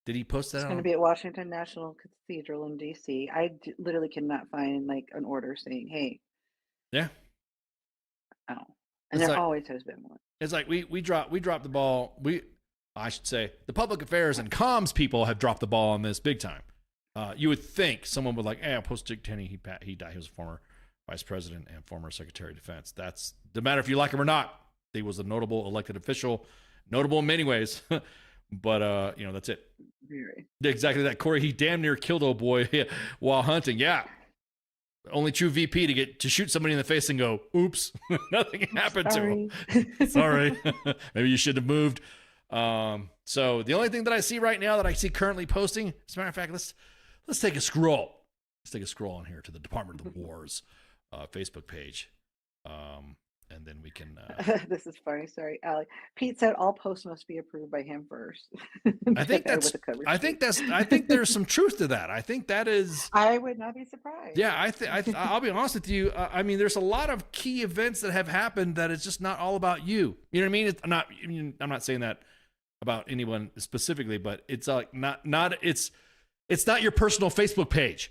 [SPEAKER 5] Did he post that?
[SPEAKER 6] It's going to be at Washington National Cathedral in D.C. I literally cannot find like an order saying, "Hey."
[SPEAKER 5] Yeah.
[SPEAKER 6] Oh, and there always has been one.
[SPEAKER 5] It's like we dropped the ball. I should say the public affairs and comms people have dropped the ball on this big time. You would think someone would like, "Hey, I'll post Dick Cheney. He died. He was a former vice president and former secretary of defense." That's no matter if you like him or not. He was a notable elected official, notable in many ways. But that's it.
[SPEAKER 6] Very.
[SPEAKER 5] Exactly that. Corey, he damn near killed old boy while hunting. Yeah. Only true VP to get to shoot somebody in the face and go, oops, nothing happened to him. Sorry. Maybe you should have moved. So the only thing that I see right now that I see currently posting, as a matter of fact, let's take a scroll. Let's take a scroll on here to the Department of the War's Facebook page. And then we can.
[SPEAKER 6] This is funny. Sorry, Allie. Pete said all posts must be approved by him first.
[SPEAKER 5] I think there's some truth to that. I think that is.
[SPEAKER 6] I would not be surprised.
[SPEAKER 5] Yeah, I'll be honest with you. I mean, there's a lot of key events that have happened that it's just not all about you. You know what I mean? I'm not saying that about anyone specifically, but it's like it's not your personal Facebook page.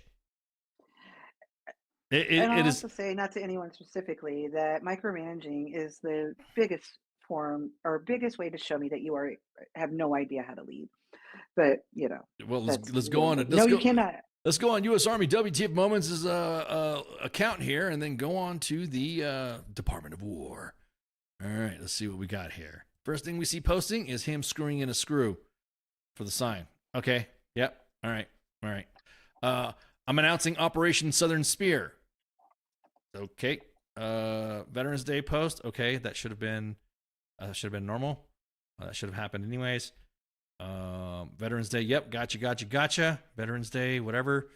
[SPEAKER 6] And I'll also say, not to anyone specifically, that micromanaging is the biggest form or biggest way to show me that you have no idea how to lead. But
[SPEAKER 5] well, let's go on.
[SPEAKER 6] You cannot.
[SPEAKER 5] Let's go on U.S. Army WTF Moments' account here, and then go on to the Department of War. All right, let's see what we got here. First thing we see posting is him screwing in a screw for the sign. Okay. Yep. All right. I'm announcing Operation Southern Spear. Okay. Veterans Day post. Okay, that should have been normal. That should have happened anyways. Veterans Day. Yep. Gotcha. Veterans Day, whatever.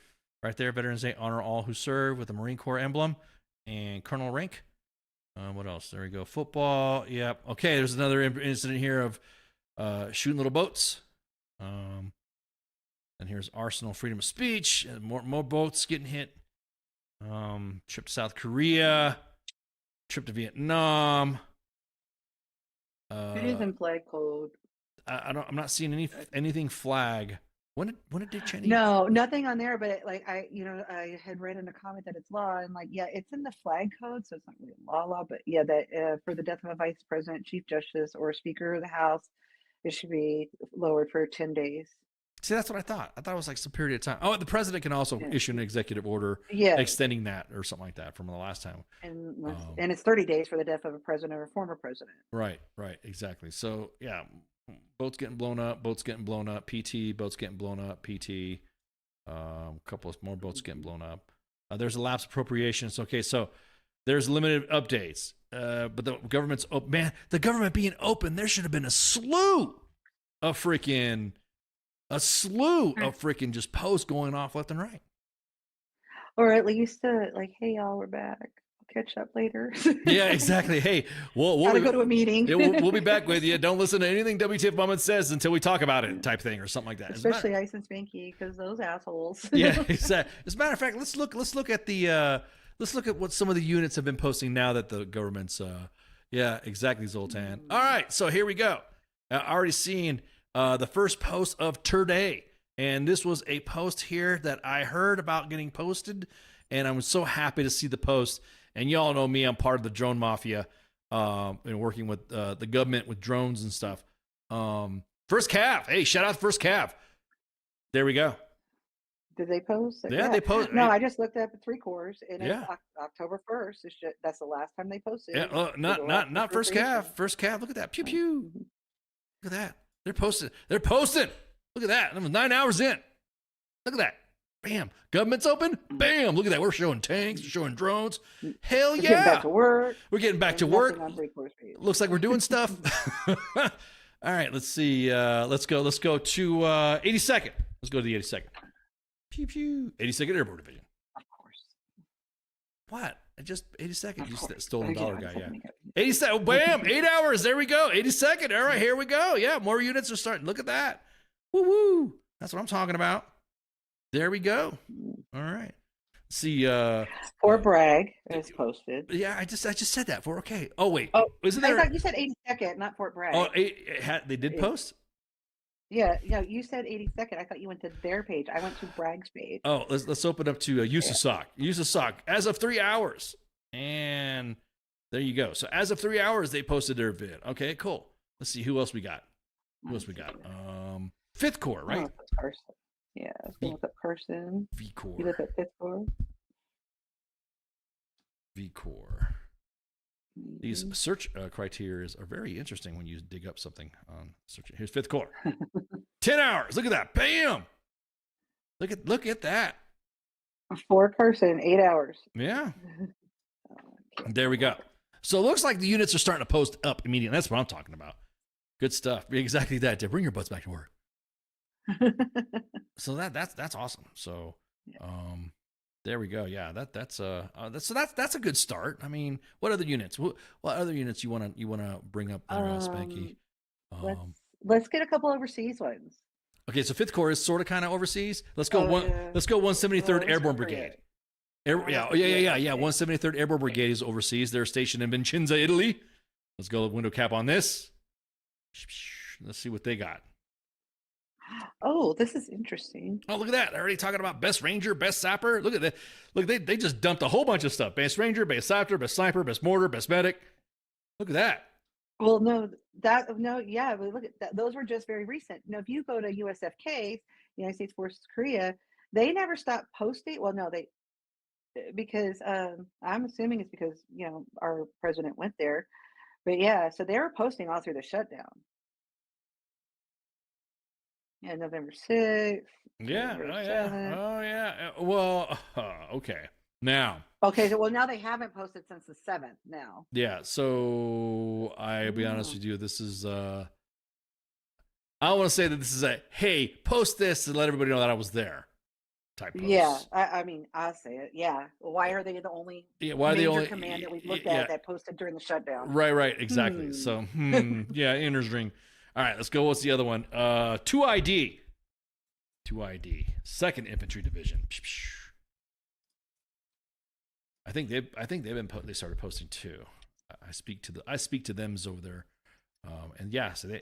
[SPEAKER 5] Right there. Veterans Day. Honor all who serve with a Marine Corps emblem and Colonel rank. What else? There we go. Football. Yep. Okay. There's another incident here of shooting little boats. And here's Arsenal freedom of speech. More boats getting hit. Trip to South Korea. Trip to Vietnam.
[SPEAKER 6] It is in flag code.
[SPEAKER 5] I'm not seeing anything flag. When did Dick Cheney?
[SPEAKER 6] No, nothing on there. But I had read in a comment that it's law, and it's in the flag code, so it's not really law. But yeah, that for the death of a vice president, chief justice, or speaker of the House, it should be lowered for 10 days.
[SPEAKER 5] See, that's what I thought. I thought it was like some period of time. Oh, the president can also issue an executive order extending that or something like that from the last time.
[SPEAKER 6] And it's 30 days for the death of a president or former president.
[SPEAKER 5] Right, exactly. So, yeah, boats getting blown up, PT, boats getting blown up, PT, a couple of more boats getting blown up. There's a lapse appropriations. Okay, so there's limited updates. But the government's open. Man, the government being open, there should have been a slew of freaking just posts going off left and right.
[SPEAKER 6] Or at least hey y'all, we're back. catch up later.
[SPEAKER 5] Yeah, exactly. Hey, we'll
[SPEAKER 6] Gotta go to a meeting.
[SPEAKER 5] Yeah, we'll be back with you. Don't listen to anything WTF Moment says until we talk about it, type thing, or something like that.
[SPEAKER 6] Especially Ice and Spanky, because those assholes.
[SPEAKER 5] Yeah, exactly. As a matter of fact, let's look at the let's look at what some of the units have been posting now that the government's yeah, exactly, Zoltan. All right, so here we go. Already seen the first post of today, and this was a post here that I heard about getting posted, and I'm so happy to see the post. And y'all know me, I'm part of the drone mafia, and working with the government with drones and stuff. First Cav, hey, shout out to First Cav. There we go.
[SPEAKER 6] Did they post?
[SPEAKER 5] Yeah, they post.
[SPEAKER 6] No, I just looked up at 3 cores, and
[SPEAKER 5] Yeah.
[SPEAKER 6] it's October 1st. That's the last time they posted.
[SPEAKER 5] Yeah, not First Cav. First Cav, look at that. Pew pew. Look at that. They're posting. They're posting. Look at that. That was 9 hours in. Look at that. Bam. Government's open. Bam. Look at that. We're showing tanks. We're showing drones. Hell yeah.
[SPEAKER 6] We're getting back to work.
[SPEAKER 5] We're getting back to
[SPEAKER 6] There's
[SPEAKER 5] work.
[SPEAKER 6] nothing on 3 cores page.
[SPEAKER 5] Looks like we're doing stuff. All right. Let's see. Let's go to 82nd. Let's go to the 82nd. Pew pew. 82nd Airborne Division.
[SPEAKER 6] Of course.
[SPEAKER 5] What? Just 82nd.
[SPEAKER 6] Of
[SPEAKER 5] You
[SPEAKER 6] course.
[SPEAKER 5] stolen dollar guy. Yeah.
[SPEAKER 6] Yeah.
[SPEAKER 5] 87. Bam. 8 hours. There we go. 82nd. All right. Here we go. Yeah. More units are starting. Look at that. Woo woo. That's what I'm talking about. There we go. All right. See.
[SPEAKER 6] Fort Bragg is posted.
[SPEAKER 5] Yeah. I just said that for okay. Oh wait.
[SPEAKER 6] Oh,
[SPEAKER 5] Isn't
[SPEAKER 6] I
[SPEAKER 5] there?
[SPEAKER 6] thought you said 82nd, not Fort Bragg.
[SPEAKER 5] Oh, they did post.
[SPEAKER 6] Yeah, you said 82nd. I thought you went to their page. I went to Bragg's page.
[SPEAKER 5] Oh, let's open up to USASOC. USASOC as of 3 hours, and there you go. So as of 3 hours, they posted their vid. Okay, cool. Let's see who else we got. Who else we got? 5th Corps, right?
[SPEAKER 6] Oh, Carson. Yeah, look up Carson.
[SPEAKER 5] V Corps.
[SPEAKER 6] You look at 5th Corps.
[SPEAKER 5] V Corps. These search criteria are very interesting when you dig up something on search. Here's 5th Corps. 10 hours. Look at that. Bam. Look at that.
[SPEAKER 6] For Carson, 8 hours.
[SPEAKER 5] Yeah. There we go. So it looks like the units are starting to post up immediately. That's what I'm talking about. Good stuff. Exactly that. To bring your butts back to work. So that's awesome. So there we go. Yeah, that's a good start. I mean, what other units? What other units you wanna bring up there, Spanky?
[SPEAKER 6] Let's get a couple overseas ones.
[SPEAKER 5] Okay, so 5th Corps is sort of kind of overseas. Let's go Let's go 173rd Airborne Brigade. Yeah. 173rd Airborne Brigade is overseas. They're stationed in Vicenza, Italy. Let's go window cap on this. Let's see what they got.
[SPEAKER 6] Oh, this is interesting.
[SPEAKER 5] Oh, look at that. They're already talking about best ranger, best sapper. Look at that. Look, they just dumped a whole bunch of stuff. Best ranger, best sapper, best sniper, best mortar, best medic. Look at that.
[SPEAKER 6] Well, yeah, but look at that. Those were just very recent. Now, if you go to USFK, United States Forces Korea, they never stopped posting. Well, no, because I'm assuming it's because, our president went there. But yeah, so they were posting all through the shutdown. Yeah, November 6th.
[SPEAKER 5] Yeah.
[SPEAKER 6] November 7th.
[SPEAKER 5] Oh, yeah. Well, okay. Now.
[SPEAKER 6] Okay, so now they haven't posted since the 7th now.
[SPEAKER 5] Yeah, so I'll be honest with you. This is, I want to say that this is a, hey, post this and let everybody know that I was there type post.
[SPEAKER 6] Yeah, I mean, I'll say it. Yeah. Why are they the only major command that we've looked at that posted during the shutdown?
[SPEAKER 5] Right, exactly. So, yeah, Inner's ring. All right, let's go. What's the other one? 2ID. 2nd Infantry Division. I think they started posting too. I speak to them over there, and yeah, so they're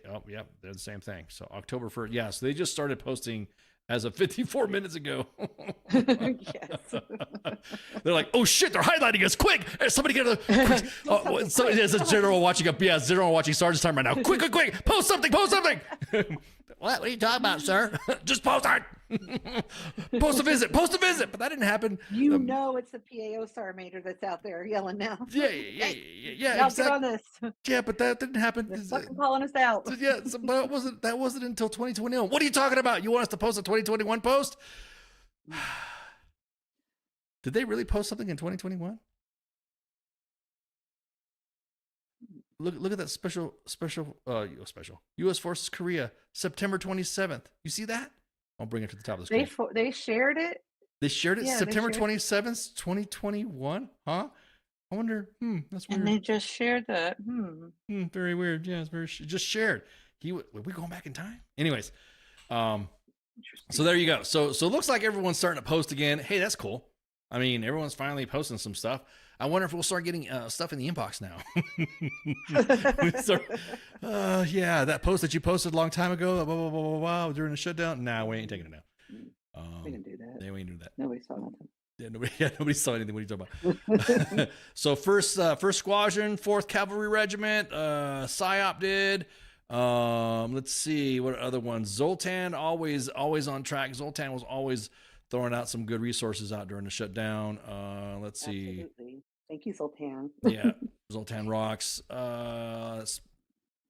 [SPEAKER 5] the same thing. So October 1st, yeah, so they just started posting as of 54 minutes ago.
[SPEAKER 6] Yes.
[SPEAKER 5] They're like, oh shit, they're highlighting us. Quick, somebody get a. So there's a general watching Sergeant's time right now. Quick, post something. What are you talking about, sir? Just post it. Post a visit. But that didn't happen.
[SPEAKER 6] It's the PAO sergeant major that's out there yelling now.
[SPEAKER 5] Yeah.
[SPEAKER 6] Now get on this.
[SPEAKER 5] Yeah, but that didn't happen.
[SPEAKER 6] They're fucking calling us out.
[SPEAKER 5] Yeah, but that wasn't until 2021. What are you talking about? You want us to post a 2021 post? Did they really post something in 2021? Look at that special U.S. Forces Korea, September 27th. You see that? I'll bring it to the top of the screen.
[SPEAKER 6] They shared it.
[SPEAKER 5] They shared it September 27th, 2021. Huh? I wonder. That's weird.
[SPEAKER 6] And they just shared that.
[SPEAKER 5] Very weird. Yeah, it's very just shared. Were we going back in time? Anyways, so there you go. So it looks like everyone's starting to post again. Hey, that's cool. I mean, everyone's finally posting some stuff. I wonder if we'll start getting stuff in the inbox now. Yeah, that post that you posted a long time ago, blah, blah, blah, blah, blah, during the shutdown. Nah, we ain't taking it now.
[SPEAKER 6] We didn't do that.
[SPEAKER 5] Yeah, we ain't do that.
[SPEAKER 6] Nobody saw nothing.
[SPEAKER 5] Yeah, nobody saw anything. What are you talking about? So first squadron, 4th Cavalry Regiment, PSYOP did. Let's see what other ones. Zoltan always on track. Zoltan was always throwing out some good resources out during the shutdown. Let's see.
[SPEAKER 6] Absolutely. Thank you, Zoltan.
[SPEAKER 5] Yeah, Zoltan rocks.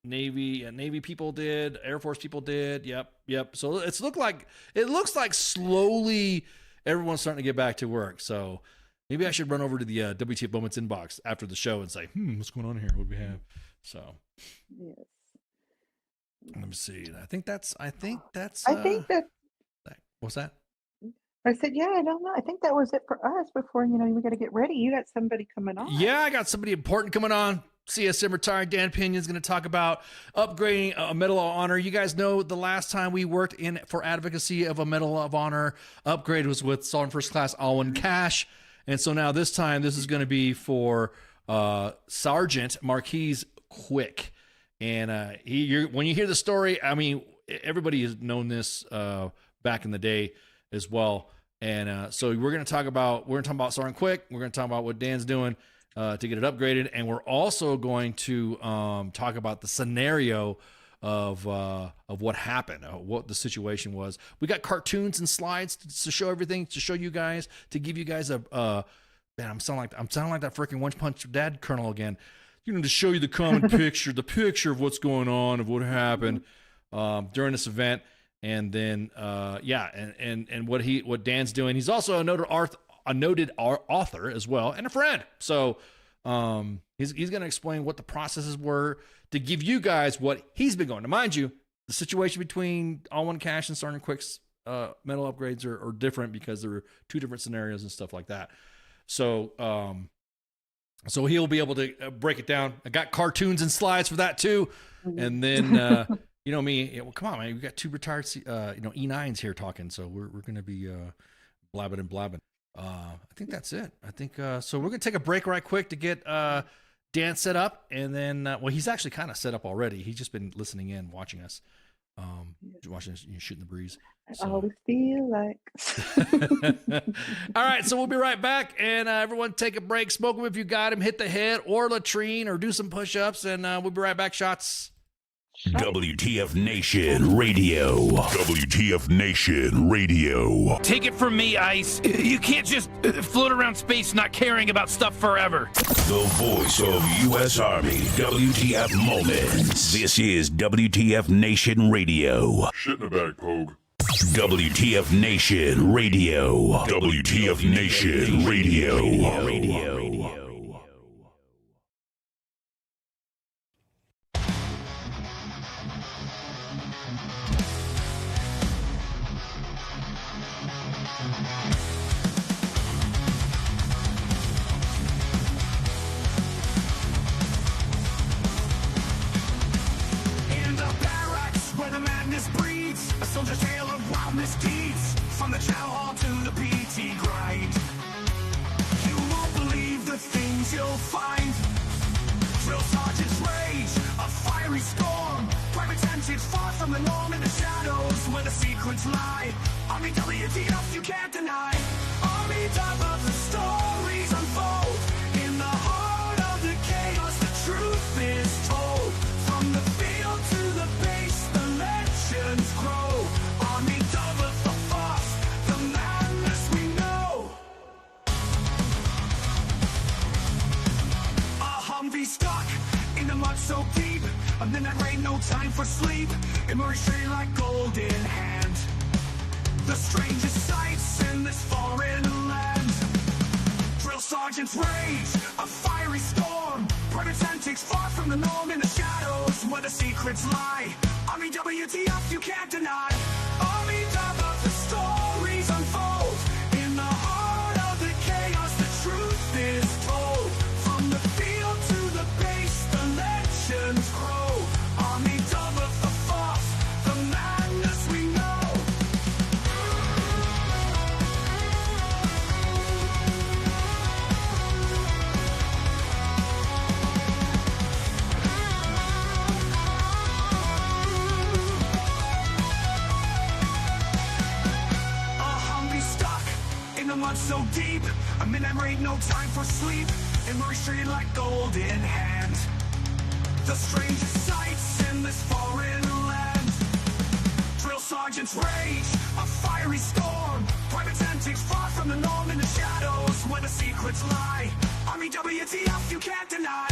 [SPEAKER 5] Navy people did. Air Force people did. Yep. So it looks like slowly everyone's starting to get back to work. So maybe I should run over to the WTF Moments inbox after the show and say, what's going on here? What do we have? So
[SPEAKER 6] Yes.
[SPEAKER 5] let me see. I think that's.
[SPEAKER 6] I think that.
[SPEAKER 5] What's that?
[SPEAKER 6] I said, yeah, I don't know. I think that was it for us before, we got to get ready. You got somebody coming on.
[SPEAKER 5] Yeah, I got somebody important coming on. CSM retired Dan Pinion is going to talk about upgrading a Medal of Honor. You guys know the last time we worked in for advocacy of a Medal of Honor upgrade was with Sergeant First Class Alwyn Cash. And so now this time, this is going to be for Sergeant Marquees Quick. And when you hear the story, I mean, everybody has known this back in the day as well. And so we're going to talk about Sergeant Quick. We're going to talk about what Dan's doing to get it upgraded. And we're also going to talk about the scenario of what happened, what the situation was. We got cartoons and slides to show everything, to show you guys, to give you guys man, I'm sounding like that freaking One Punch Dad Colonel again. To show you the common picture, the picture of what's going on, of what happened during this event. And then, and what Dan's doing. He's also a noted author as well, and a friend. So he's going to explain what the processes were to give you guys what he's been going. Now, mind you, the situation between Alwyn Cash and Sergeant Quick's medal upgrades are different because there were 2 different scenarios and stuff like that. So he'll be able to break it down. I got cartoons and slides for that too, and then. You know me. Well, come on, man. We got 2 retired, E9s here talking, so we're going to be blabbing and blabbing. I think that's it. I think so. We're going to take a break right quick to get Dan set up, and then he's actually kind of set up already. He's just been listening in, watching us, watching us shooting the breeze.
[SPEAKER 6] I always feel like.
[SPEAKER 5] All right, so we'll be right back, and everyone take a break, smoke them if you got him, hit the head or latrine, or do some push-ups, and we'll be right back. Shots.
[SPEAKER 1] WTF Nation Radio. WTF Nation Radio.
[SPEAKER 7] Take it from me, Ice. You can't just float around space not caring about stuff forever.
[SPEAKER 1] The voice of U.S. Army. WTF Moments. This is WTF Nation Radio.
[SPEAKER 4] Shit in the bag, Pogue.
[SPEAKER 1] WTF Nation Radio. WTF Nation Radio.
[SPEAKER 8] Soldier's tale of wild misdeeds, from the chow hall to the PT grind. You won't believe the things you'll find. Drill sergeant's rage, a fiery storm. Private tension far from the norm, in the shadows where the secrets lie. Army WTF you can't deny. Army top of the stories unfold. In the heart of the chaos, the truth is told. From the field to the base, the legends grow. Stuck in the mud so deep, and then there ain't no time for sleep. Emerge straight like golden hand. The strangest sights in this foreign land. Drill sergeant's rage, a fiery storm. Private antics far from the norm, in the shadows where the secrets lie. Army WTF you can't deny. Army top of the stories unfold. In the heart of the chaos, the truth is told. much so deep. I'm in that raid, no time for sleep. And we're treated like gold in hand. The strangest sights in this foreign land. Drill sergeants rage, a fiery storm. Private antics far from the norm in the shadows where the secrets lie. Army WTF, you can't deny.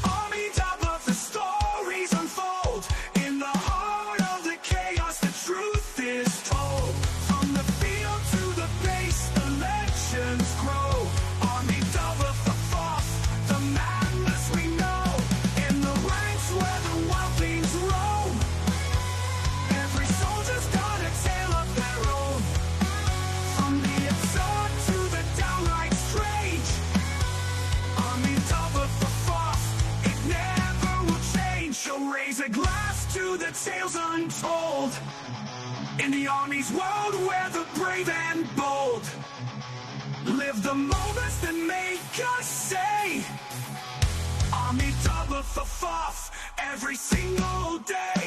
[SPEAKER 8] Army double, the stories unfold. In the heart of the chaos, the truth is told. From the field to the base, the legends grow. Army double, the fourth, the madness we know. In the ranks where the wildlings roam. Every soldier's got a tale of their own. From the absurd to the downright strange. Army double, the fourth, it never will change. So raise a glass to the tales untold. In the Army's world where the brave and bold live the moments that make us say Army double for fourth every single day.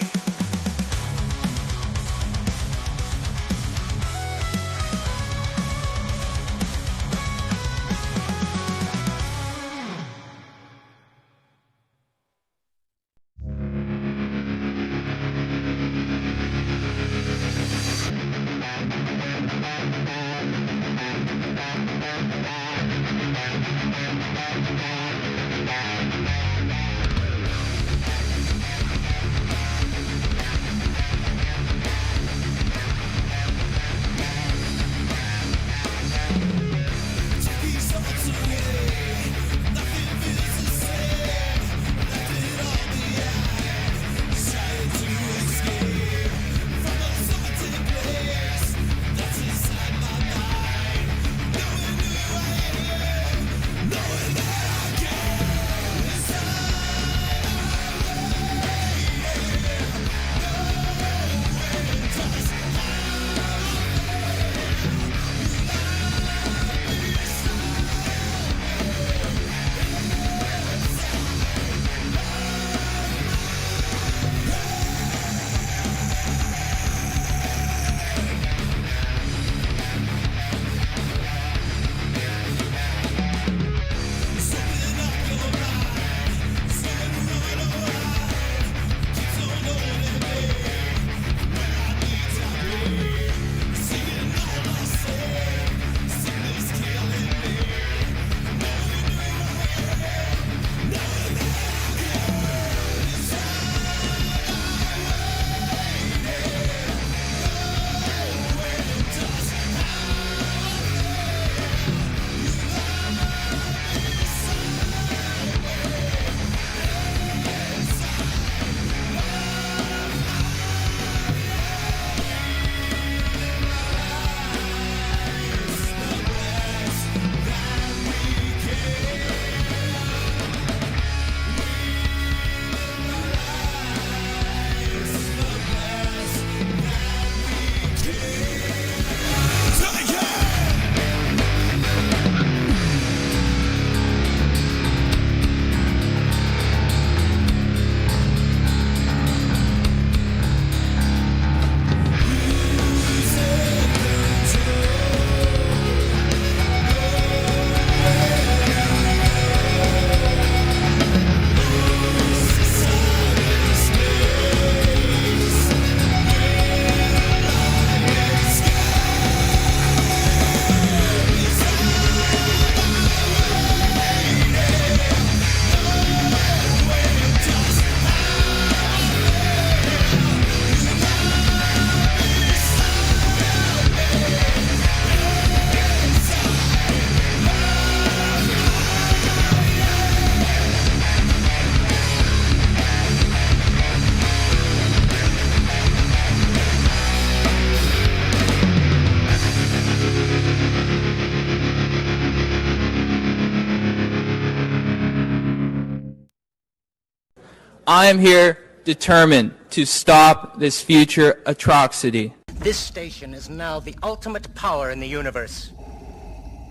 [SPEAKER 9] I am here determined to stop this future atrocity.
[SPEAKER 10] This station is now the ultimate power in the universe.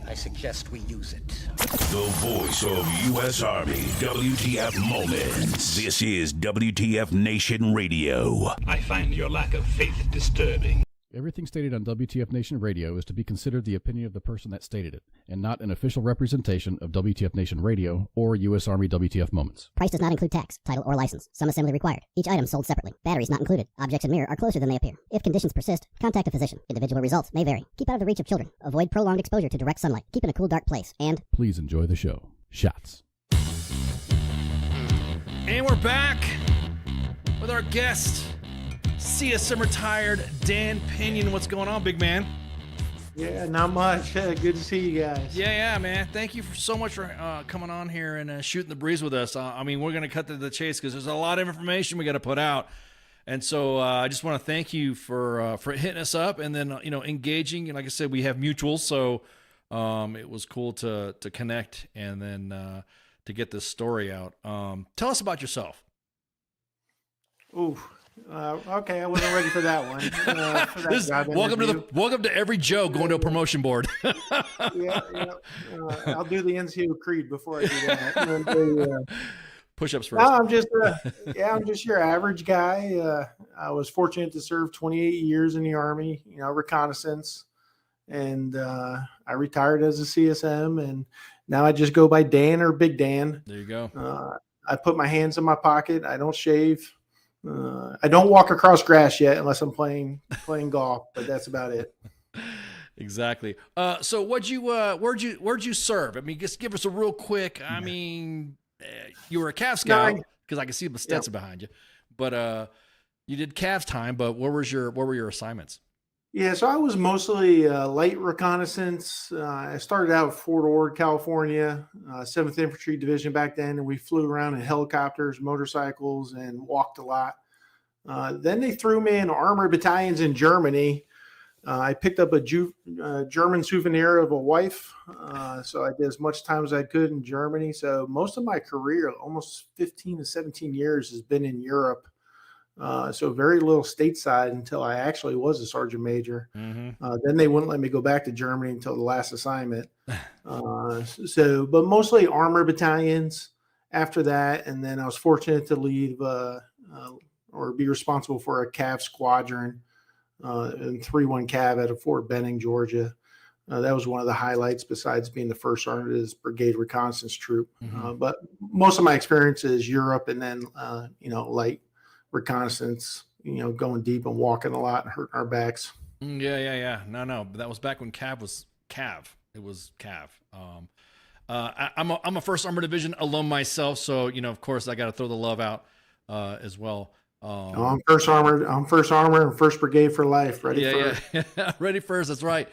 [SPEAKER 10] I suggest we use it.
[SPEAKER 1] The voice of U.S. Army, WTF Moments. This is WTF Nation Radio.
[SPEAKER 11] I find your lack of faith disturbing. Everything stated on WTF Nation Radio is to be considered the opinion of the person that stated it, and not an official representation of WTF Nation Radio or U.S. Army WTF Moments.
[SPEAKER 12] Price does not include tax, title, or license. Some assembly required. Each item sold separately. Batteries not included. Objects in mirror are closer than they appear. If conditions persist, contact a physician. Individual results may vary. Keep out of the reach of children. Avoid prolonged exposure to direct sunlight. Keep in a cool, dark place. And
[SPEAKER 11] please enjoy the show. Shots.
[SPEAKER 5] And we're back with our guest, CSM retired Dan Pinion. What's going on, big man?
[SPEAKER 13] Yeah, not much. Good to see you guys.
[SPEAKER 5] Yeah, man. Thank you so much for coming on here and shooting the breeze with us. I mean, we're going to cut to the chase because there's a lot of information we got to put out. And so I just want to thank you for hitting us up and then, engaging. And like I said, we have mutuals. So it was cool to connect and then to get this story out. Tell us about yourself.
[SPEAKER 13] Ooh. Okay, I wasn't ready for that one.
[SPEAKER 5] Welcome to every Joe going to a promotion board.
[SPEAKER 13] yeah. I'll do the NCO Creed before I do that.
[SPEAKER 5] Push-ups first.
[SPEAKER 13] No, I'm just your average guy. I was fortunate to serve 28 years in the Army, reconnaissance, and I retired as a CSM, and now I just go by Dan or Big Dan.
[SPEAKER 5] There you go.
[SPEAKER 13] I put my hands in my pocket. I don't shave. I don't walk across grass yet unless I'm playing golf, but that's about it.
[SPEAKER 5] Exactly. So where'd you serve? I mean, just give us a real quick. I mean, you were a Cav Scout because I can see the Stetson behind you, but you did Cavs time. But what were your assignments?
[SPEAKER 13] Yeah, so I was mostly light reconnaissance. I started out at Fort Ord, California, 7th Infantry Division back then, and we flew around in helicopters, motorcycles, and walked a lot. Then they threw me in armored battalions in Germany. I picked up a German souvenir of a wife, so I did as much time as I could in Germany. So most of my career, almost 15 to 17 years, has been in Europe. So very little stateside until I actually was a sergeant major.
[SPEAKER 5] Mm-hmm.
[SPEAKER 13] Then they wouldn't let me go back to Germany until the last assignment. But mostly armor battalions after that. And then I was fortunate to lead or be responsible for a Cav squadron in 3-1 Cav out of Fort Benning, Georgia. That was one of the highlights besides being the first Armored Brigade reconnaissance troop.
[SPEAKER 5] Mm-hmm.
[SPEAKER 13] But most of my experience is Europe and then, light reconnaissance, going deep and walking a lot and hurting our backs.
[SPEAKER 5] Yeah. No. But that was back when Cav was Cav. It was Cav. I'm a First Armored Division alum myself, so of course I got to throw the love out as well.
[SPEAKER 13] I'm First Armor and First Brigade for life. Ready first.
[SPEAKER 5] Yeah. Ready first. That's right.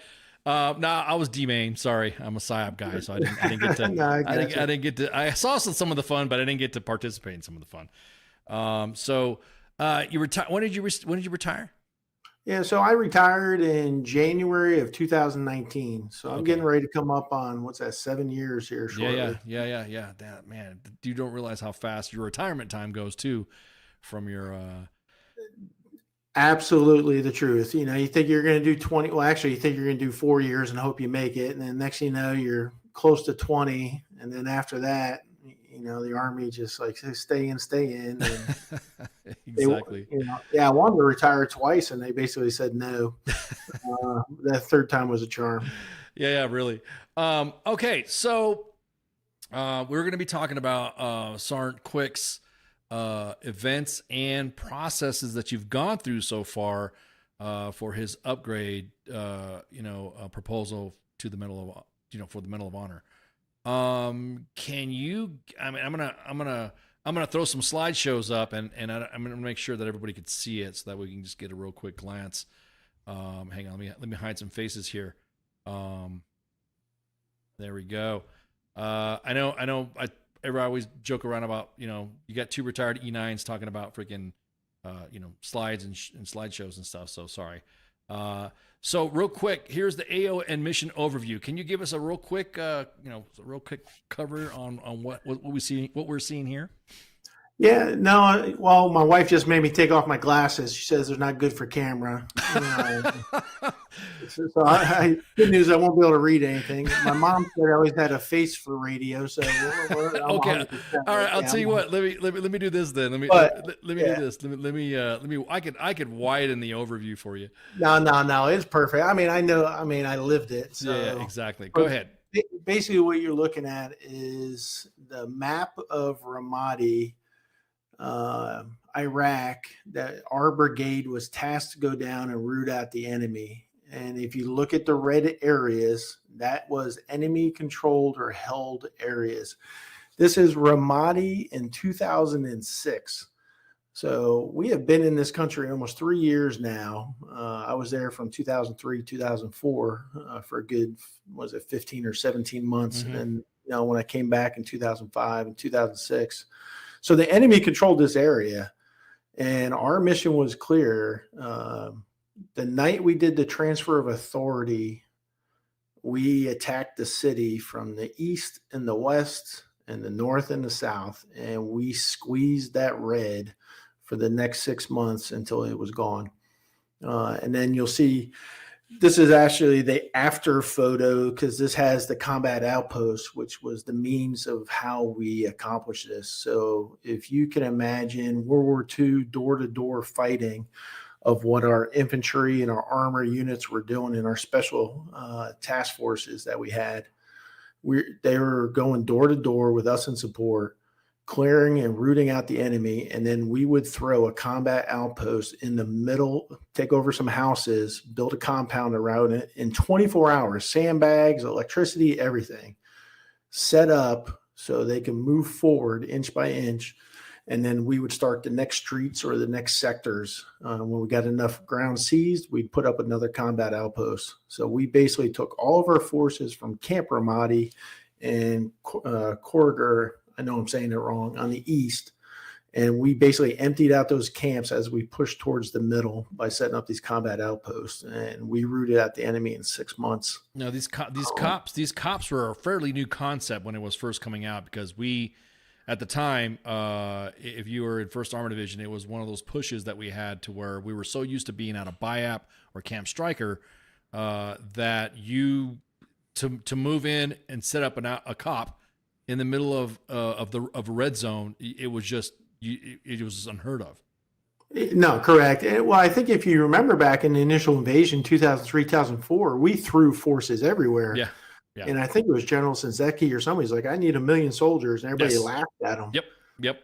[SPEAKER 5] I was D-main. Sorry, I'm a PSYOP guy, so I didn't get to. I didn't get to. I saw some of the fun, but I didn't get to participate in some of the fun. You retired. When did you retire?
[SPEAKER 13] Yeah, so I retired in January of 2019. So I'm getting ready to come up on 7 years here shortly.
[SPEAKER 5] Yeah. That, man, you don't realize how fast your retirement time goes too, from your.
[SPEAKER 13] Absolutely the truth. You think you're going to do 20. Well, actually, you think you're going to do 4 years and hope you make it, and then next thing you know, you're close to 20, and then after that. The Army just like stay in. And
[SPEAKER 5] exactly.
[SPEAKER 13] I wanted to retire twice, and they basically said no. That third time was a charm.
[SPEAKER 5] Yeah, really. Okay, so we're going to be talking about Sergeant Quick's events and processes that you've gone through so far for his upgrade. Proposal to the Medal of for the Medal of Honor. Can you? I'm gonna throw some slideshows up, and I'm gonna make sure that everybody can see it, so that we can just get a real quick glance. Hang on, let me hide some faces here. There we go. I know. I always joke around about you got 2 retired E9s talking about freaking slides and slideshows and stuff. So sorry. So real quick, here's the AO and mission overview. Can you give us a real quick, cover on what we're seeing here?
[SPEAKER 13] Yeah, no. Well, my wife just made me take off my glasses. She says they're not good for camera. So good news, I won't be able to read anything. My mom said I always had a face for radio, so I'm
[SPEAKER 5] Okay.
[SPEAKER 13] 100%.
[SPEAKER 5] All right. I'll
[SPEAKER 13] Yeah,
[SPEAKER 5] tell you what. Let me do this then. Let me
[SPEAKER 13] yeah.
[SPEAKER 5] do this. Let me. I could widen the overview for you.
[SPEAKER 13] No. It's perfect. I mean, I know. I mean, I lived it. So.
[SPEAKER 5] Yeah. Exactly. Go ahead.
[SPEAKER 13] Basically, what you're looking at is the map of Ramadi, Iraq, that our brigade was tasked to go down and root out the enemy. And if you look at the red areas, that was enemy controlled or held areas. This is Ramadi in 2006. So we have been in this country almost 3 years now. I was there from 2003, 2004 for a good, was it 15 or 17 months.
[SPEAKER 5] Mm-hmm.
[SPEAKER 13] And when I came back in 2005 and 2006, so the enemy controlled this area, and our mission was clear. The night we did the transfer of authority, we attacked the city from the east and the west and the north and the south, and we squeezed that red for the next 6 months until it was gone. And then you'll see, this is actually the after photo, because this has the combat outpost, which was the means of how we accomplished this. So if you can imagine World War II door-to-door fighting of what our infantry and our armor units were doing in our special task forces that we had, they were going door to door with us in support, clearing and rooting out the enemy. And then we would throw a combat outpost in the middle, take over some houses, build a compound around it in 24 hours, sandbags, electricity, everything set up so they can move forward inch by inch. And then we would start the next streets or the next sectors. When we got enough ground seized, we'd put up another combat outpost. So we basically took all of our forces from Camp Ramadi and Corridor, I know I'm saying it wrong, on the east. And we basically emptied out those camps as we pushed towards the middle by setting up these combat outposts. And we rooted out the enemy in 6 months.
[SPEAKER 5] No, these cops were a fairly new concept when it was first coming out, because we, at the time, if you were in 1st Armor Division, it was one of those pushes that we had to where we were so used to being out of BIAP or Camp Stryker that to move in and set up a cop in the middle of a red zone, it was just it was unheard of.
[SPEAKER 13] No, correct. Well, I think if you remember back in the initial invasion, 2003, 2004, we threw forces everywhere.
[SPEAKER 5] Yeah. Yeah.
[SPEAKER 13] And I think it was General Senzeki or somebody's like, I need 1 million soldiers. And everybody laughed at him.
[SPEAKER 5] Yep.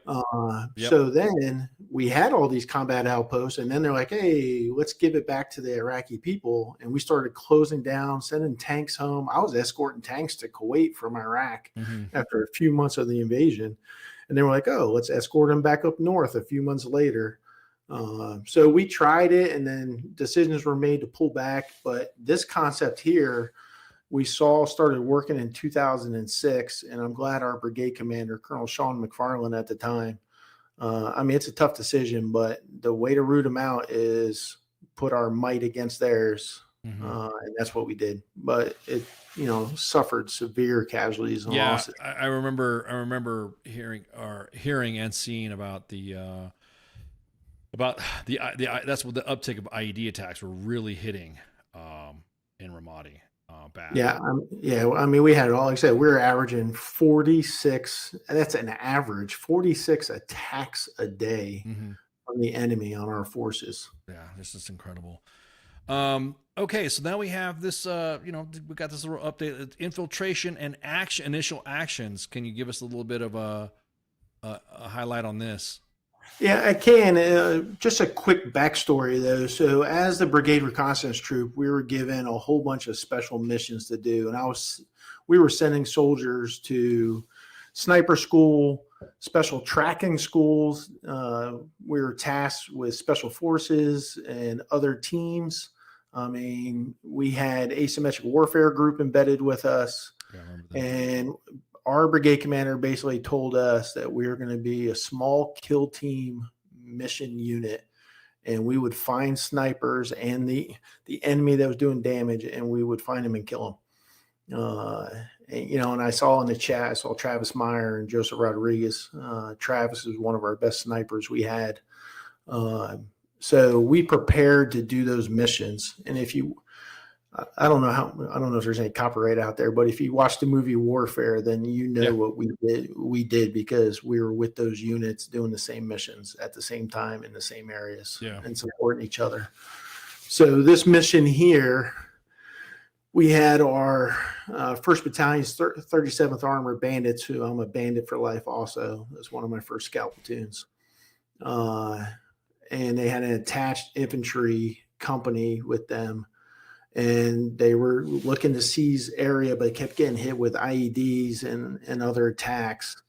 [SPEAKER 13] So then we had all these combat outposts, and then they're like, hey, let's give it back to the Iraqi people. And we started closing down, sending tanks home. I was escorting tanks to Kuwait from Iraq after a few months of the invasion. And they were like, oh, let's escort them back up north a few months later. So we tried it, and then decisions were made to pull back. But this concept here, we started working in 2006, and I'm glad our brigade commander, Colonel Sean McFarland at the time, I mean, it's a tough decision, but the way to root them out is put our might against theirs. And that's what we did. But it, suffered severe casualties and losses.
[SPEAKER 5] I remember hearing and seeing about the that's what the uptick of IED attacks were really hitting in Ramadi. Bad.
[SPEAKER 13] Yeah. I mean, we had it all. Like I said, we were averaging 46. That's an average 46 attacks a day from the enemy on our forces.
[SPEAKER 5] Yeah, this is incredible. Okay, so now we have this. We got this little update: infiltration and initial actions. Can you give us a little bit of a highlight on this?
[SPEAKER 13] Yeah, I can. Just a quick backstory, though. So as the Brigade Reconnaissance Troop, we were given a whole bunch of special missions to do. And we were sending soldiers to sniper school, special tracking schools. We were tasked with special forces and other teams. I mean, we had asymmetric warfare group embedded with us.
[SPEAKER 5] Yeah, I remember that.
[SPEAKER 13] And our brigade commander basically told us that we were going to be a small kill team mission unit, and we would find snipers and the enemy that was doing damage, and we would find them and kill And I saw in the chat, I saw Travis Meyer and Joseph Rodriguez. Travis is one of our best snipers we had. So we prepared to do those missions. And I don't know if there's any copyright out there, but if you watch the movie Warfare, then what we did because we were with those units doing the same missions at the same time in the same areas and supporting each other. So this mission here, we had our 1st Battalion's 37th Armored Bandits, who I'm a bandit for life also. That's one of my first scout platoons. And they had an attached infantry company with them. And they were looking to seize area, but kept getting hit with IEDs and other attacks.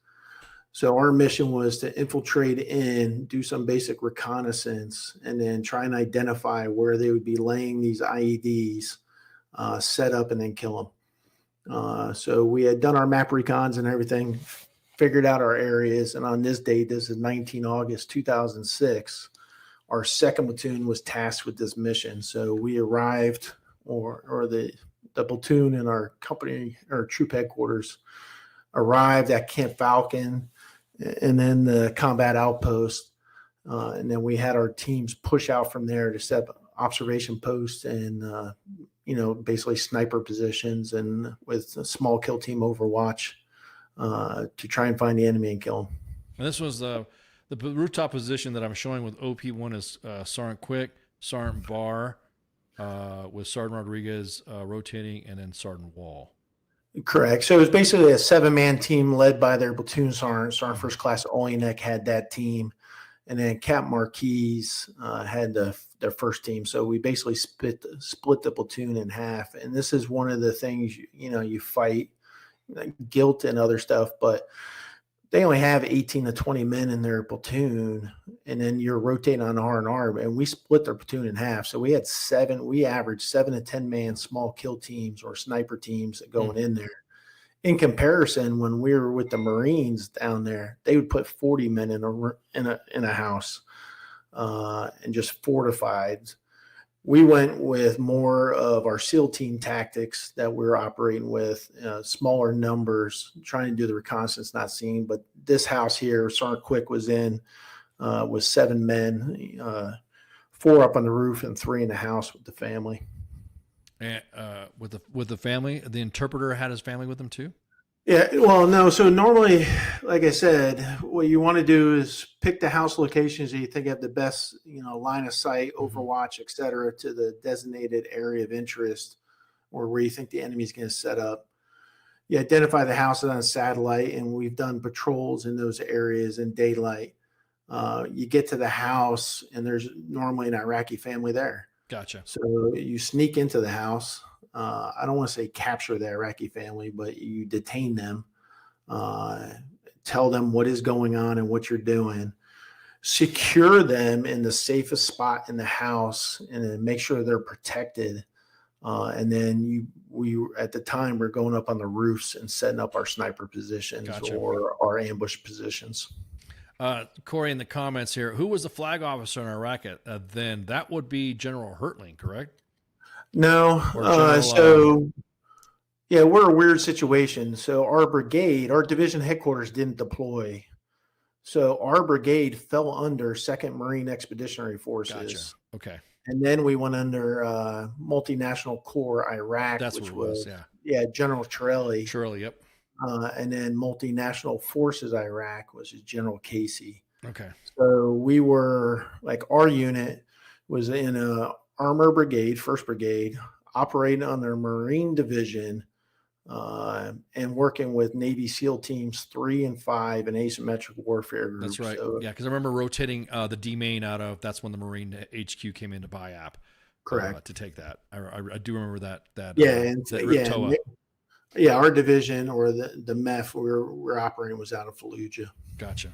[SPEAKER 13] So our mission was to infiltrate in, do some basic reconnaissance, and then try and identify where they would be laying these IEDs, set up, and then kill them. So we had done our map recons and everything, figured out our areas. And on this date, this is 19 August 2006, our 2nd platoon was tasked with this mission. So we arrived, or the platoon in our company or troop headquarters arrived at Camp Falcon and then the combat outpost. And then we had our teams push out from there to set up observation posts and, basically sniper positions and with a small kill team overwatch to try and find the enemy and kill them.
[SPEAKER 5] And this was the rooftop position that I'm showing with OP1 is Sergeant Quick, Sergeant Barr, with Sergeant Rodriguez rotating, and then Sergeant Wall.
[SPEAKER 13] Correct. So it was basically a 7-man team led by their platoon sergeant. Sergeant First Class Olenek had that team, and then Cap Marquees had their first team. So we basically split the platoon in half. And this is one of the things you fight, like guilt and other stuff, but they only have 18 to 20 men in their platoon, and then you're rotating on R&R, and we split their platoon in half. So we had we averaged 7 to 10 man small kill teams or sniper teams going in there. In comparison, when we were with the Marines down there, they would put 40 men in a house and just fortified. We went with more of our SEAL team tactics that we were operating with, smaller numbers, trying to do the reconnaissance, not seeing. But this house here, Sergeant Quick was in with 7 men, 4 up on the roof and 3 in the house with the family.
[SPEAKER 5] And with the family, the interpreter had his family with him too?
[SPEAKER 13] Yeah, well, no. So normally, like I said, what you want to do is pick the house locations that you think have the best, line of sight, overwatch, et cetera, to the designated area of interest or where you think the enemy is going to set up. You identify the houses on satellite, and we've done patrols in those areas in daylight. You get to the house, and there's normally an Iraqi family there.
[SPEAKER 5] Gotcha.
[SPEAKER 13] So you sneak into the house. I don't want to say capture the Iraqi family, but you detain them, tell them what is going on and what you're doing, secure them in the safest spot in the house, and then make sure they're protected. And then we at the time we're going up on the roofs and setting up our sniper positions or our ambush positions.
[SPEAKER 5] Corey, in the comments here, who was the flag officer in Iraq then? That would be General Hertling, correct?
[SPEAKER 13] No. We're a weird situation. So our brigade, our division headquarters didn't deploy. So our brigade fell under 2nd Marine Expeditionary Forces.
[SPEAKER 5] Gotcha. Okay.
[SPEAKER 13] And then we went under Multinational Corps Iraq, which was General Torelli.
[SPEAKER 5] Torelli, yep.
[SPEAKER 13] And then Multinational Forces Iraq was General Casey.
[SPEAKER 5] Okay.
[SPEAKER 13] So we were our unit was in a Armor Brigade, 1st Brigade, operating on their Marine Division and working with Navy SEAL teams 3 and 5 and asymmetric warfare groups.
[SPEAKER 5] That's right.
[SPEAKER 13] So,
[SPEAKER 5] because I remember rotating the D main that's when the Marine HQ came into BIAP.
[SPEAKER 13] Correct.
[SPEAKER 5] To take that. I do remember that.
[SPEAKER 13] Our division or the MEF we're operating was out of Fallujah.
[SPEAKER 5] Gotcha.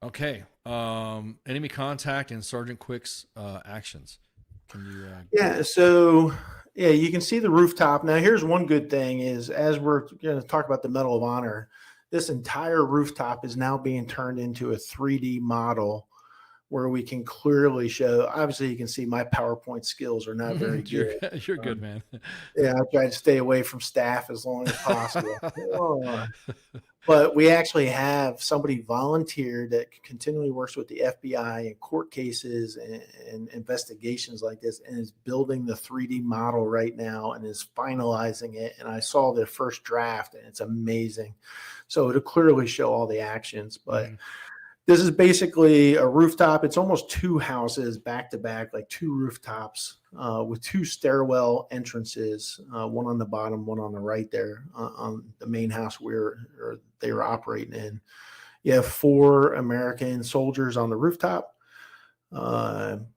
[SPEAKER 5] Okay. Enemy contact and Sergeant Quick's actions. Can you?
[SPEAKER 13] So you can see the rooftop. Now, here's one good thing is as we're going to talk about the Medal of Honor, this entire rooftop is now being turned into a 3D model where we can clearly show. Obviously, you can see my PowerPoint skills are not very good.
[SPEAKER 5] You're good, man.
[SPEAKER 13] Yeah, I try to stay away from staff as long as possible. But we actually have somebody volunteered that continually works with the FBI in court cases and investigations like this, and is building the 3D model right now and is finalizing it. And I saw the first draft, and it's amazing. So it'll clearly show all the actions. But this is basically a rooftop. It's almost two houses back to back, like two rooftops with two stairwell entrances, one on the bottom, one on the right there on the main house they were operating in. You have 4 American soldiers on the rooftop.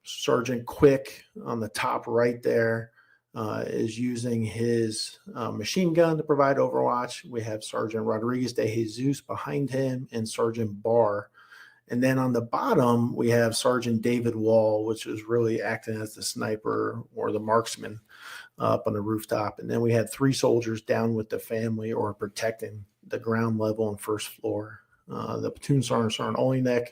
[SPEAKER 13] Sergeant Quick on the top right there is using his machine gun to provide overwatch. We have Sergeant Rodriguez de Jesus behind him and Sergeant Barr. And then on the bottom, we have Sergeant David Wall, which is really acting as the sniper or the marksman up on the rooftop. And then we had 3 soldiers down with the family or protecting the ground level and first floor. The platoon sergeant, Sergeant Olenek,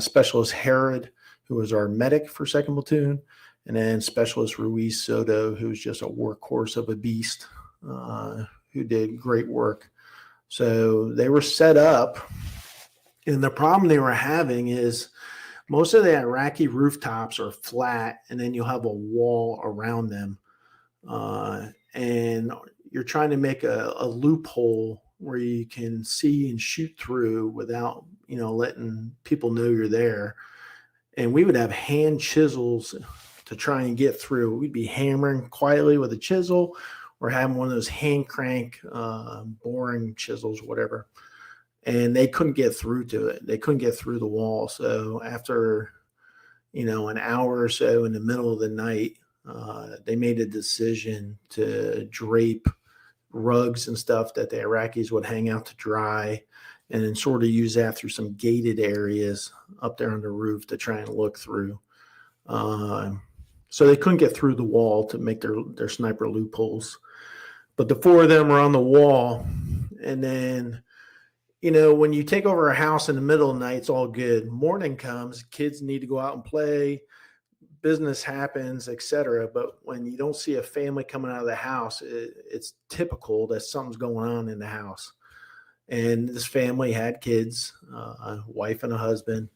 [SPEAKER 13] Specialist Herod, who was our medic for 2nd Platoon, and then Specialist Ruiz Soto, who's just a workhorse of a beast, who did great work. So they were set up. And the problem they were having is most of the Iraqi rooftops are flat, and then you'll have a wall around them. And you're trying to make a loophole where you can see and shoot through without, letting people know you're there. And we would have hand chisels to try and get through. We'd be hammering quietly with a chisel or having one of those hand crank boring chisels, whatever. And they couldn't get through to it. They couldn't get through the wall. So after, an hour or so in the middle of the night, they made a decision to drape rugs and stuff that the Iraqis would hang out to dry, and then sort of use that through some gated areas up there on the roof to try and look through. So they couldn't get through the wall to make their sniper loopholes. But the 4 of them were on the wall, and then when you take over a house in the middle of the night, it's all good. Morning comes, kids need to go out and play, business happens, etc. But when you don't see a family coming out of the house, it's typical that something's going on in the house. And this family had kids, a wife and a husband,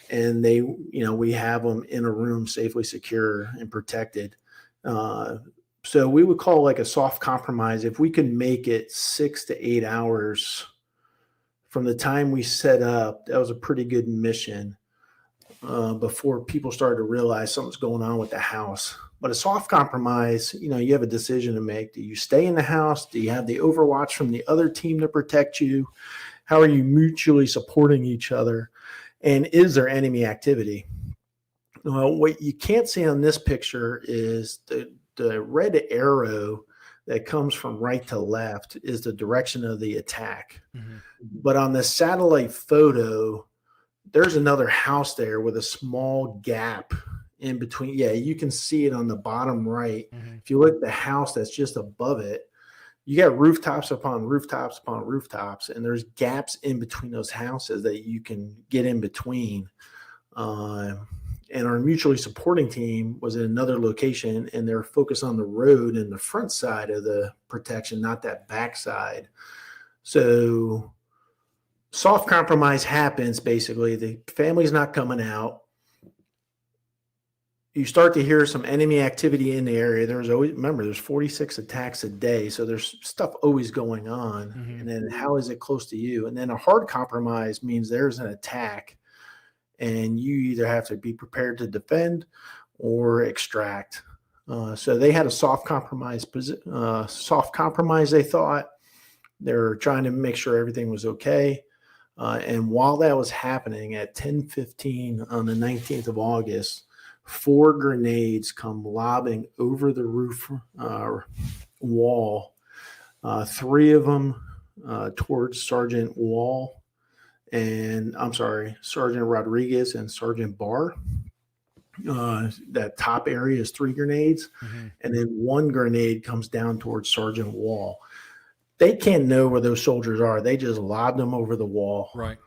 [SPEAKER 13] and we have them in a room safely secure and protected. So we would call like a soft compromise. If we could make it 6 to 8 hours from the time we set up, that was a pretty good mission before people started to realize something's going on with the house. But a soft compromise, you have a decision to make. Do you stay in the house? Do you have the overwatch from the other team to protect you? How are you mutually supporting each other? And is there enemy activity? Well, what you can't see on this picture is the red arrow that comes from right to left is the direction of the attack. Mm-hmm. But on the satellite photo, there's another house there with a small gap in between. Yeah, you can see it on the bottom right. Mm-hmm. If you look at the house that's just above it, you got rooftops upon rooftops upon rooftops, and there's gaps in between those houses that you can get in between. And our mutually supporting team was in another location, and they're focused on the road and the front side of the protection, not that back side. So soft compromise happens. Basically, the family's not coming out. You start to hear some enemy activity in the area. There's 46 attacks a day. So there's stuff always going on. Mm-hmm. And then how is it close to you? And then a hard compromise means there's an attack, and you either have to be prepared to defend or extract. So they had a soft compromise. They thought they were trying to make sure everything was okay. And while that was happening at 10:15 on the 19th of August, 4 grenades come lobbing over the roof wall. 3 of them towards Sergeant Sergeant Rodriguez and Sergeant Barr. That top area is 3 grenades. Mm-hmm. And then 1 grenade comes down towards Sergeant Wall. They can't know where those soldiers are. They just lobbed them over the wall.
[SPEAKER 5] Right.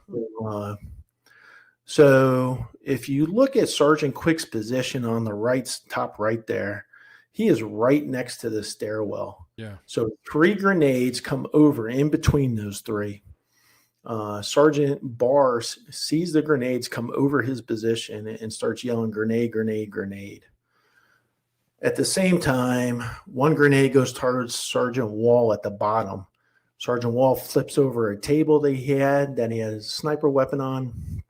[SPEAKER 13] So if you look at Sergeant Quick's position on the right, top right there, he is right next to the stairwell.
[SPEAKER 5] Yeah.
[SPEAKER 13] So 3 grenades come over in between those 3. Sergeant Barr sees the grenades come over his position and starts yelling, "Grenade, grenade, grenade." At the same time, 1 grenade goes towards Sergeant Wall at the bottom. Sergeant Wall flips over a table that he had a sniper weapon on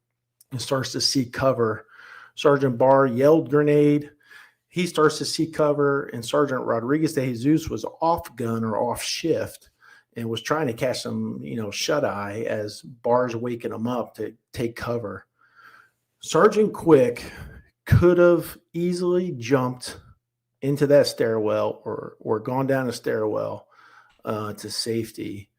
[SPEAKER 13] and starts to seek cover. Sergeant Barr yelled, "Grenade." He starts to seek cover, and Sergeant Rodriguez de Jesus was off gun or off shift and was trying to catch some, shut eye as Barr's waking him up to take cover. Sergeant Quick could have easily jumped into that stairwell or gone down a stairwell to safety,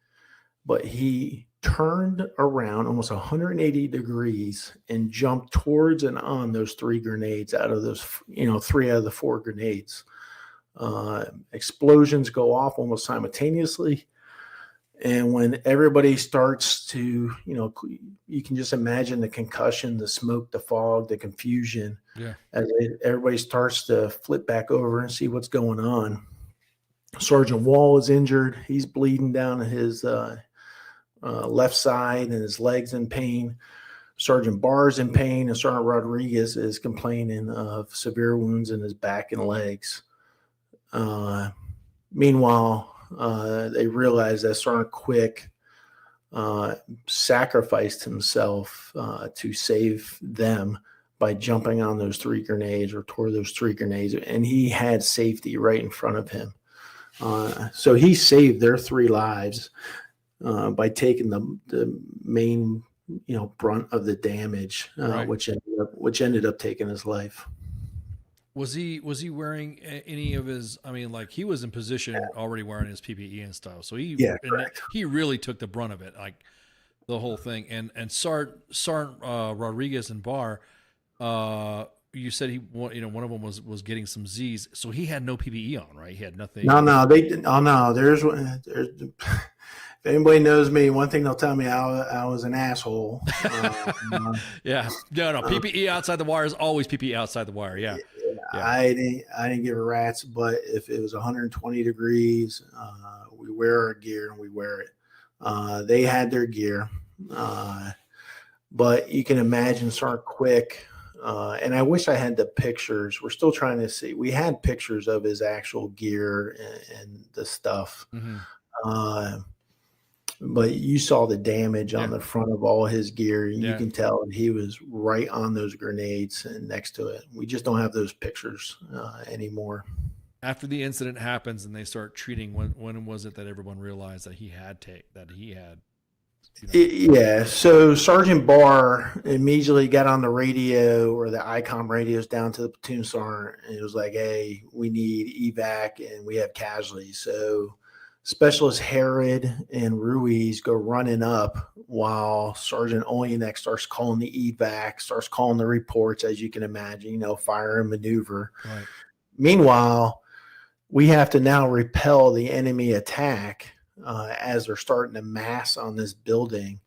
[SPEAKER 13] but he turned around almost 180 degrees and jumped towards and on those 3 grenades out of those, 3 out of the 4 grenades. Explosions go off almost simultaneously. And when everybody starts to, you can just imagine the concussion, the smoke, the fog, the confusion.
[SPEAKER 5] Yeah.
[SPEAKER 13] As everybody starts to flip back over and see what's going on. Sergeant Wall is injured. He's bleeding down his left side and his legs in pain. Sergeant Barr's in pain, and Sergeant Rodriguez is complaining of severe wounds in his back and legs. Meanwhile, they realize that Sergeant Quick sacrificed himself to save them by jumping on those 3 grenades or toward those 3 grenades, and he had safety right in front of him. So he saved their 3 lives by taking the main, brunt of the damage,
[SPEAKER 5] Right.
[SPEAKER 13] which ended up taking his life.
[SPEAKER 5] Was he wearing any of his? I mean, like he was in position already wearing his PPE and stuff. So he really took the brunt of it, like the whole thing. And Sergeant Rodriguez and Barr, you said one of them was getting some Z's, so he had no PPE on, right? He had nothing.
[SPEAKER 13] No, they didn't. Oh no, there's if anybody knows me, one thing they'll tell me I was an asshole.
[SPEAKER 5] Yeah, no, PPE outside the wire is always PPE outside the wire. Yeah.
[SPEAKER 13] I didn't give a rat's, but if it was 120 degrees, we wear our gear and we wear it. They had their gear, but you can imagine Sergeant Quick. And I wish I had the pictures. We're still trying to see. We had pictures of his actual gear and the stuff.
[SPEAKER 5] Mm-hmm.
[SPEAKER 13] But you saw the damage on the front of all his gear. And
[SPEAKER 5] Yeah.
[SPEAKER 13] you can tell he was right on those grenades and next to it. We just don't have those pictures anymore.
[SPEAKER 5] After the incident happens and they start treating, when was it that everyone realized that he had
[SPEAKER 13] Yeah, so Sergeant Barr immediately got on the radio or the ICOM radios down to the platoon sergeant, and it was like, "Hey, we need evac and we have casualties." So Specialist Herod and Ruiz go running up while Sergeant Olenek starts calling the evac, starts calling the reports, as you can imagine, fire and maneuver.
[SPEAKER 5] Right.
[SPEAKER 13] Meanwhile, we have to now repel the enemy attack as they're starting to mass on this building.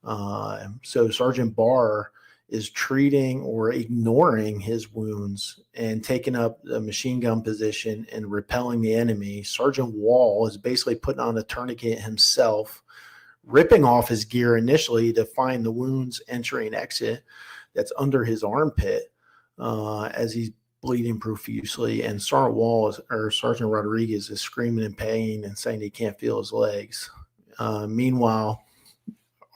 [SPEAKER 13] So Sergeant Barr is treating or ignoring his wounds and taking up the machine gun position and repelling the enemy. Sergeant Wall is basically putting on a tourniquet himself, ripping off his gear initially to find the wounds entry and exit that's under his armpit as he's bleeding profusely. And Sergeant Rodriguez is screaming in pain and saying he can't feel his legs. Meanwhile,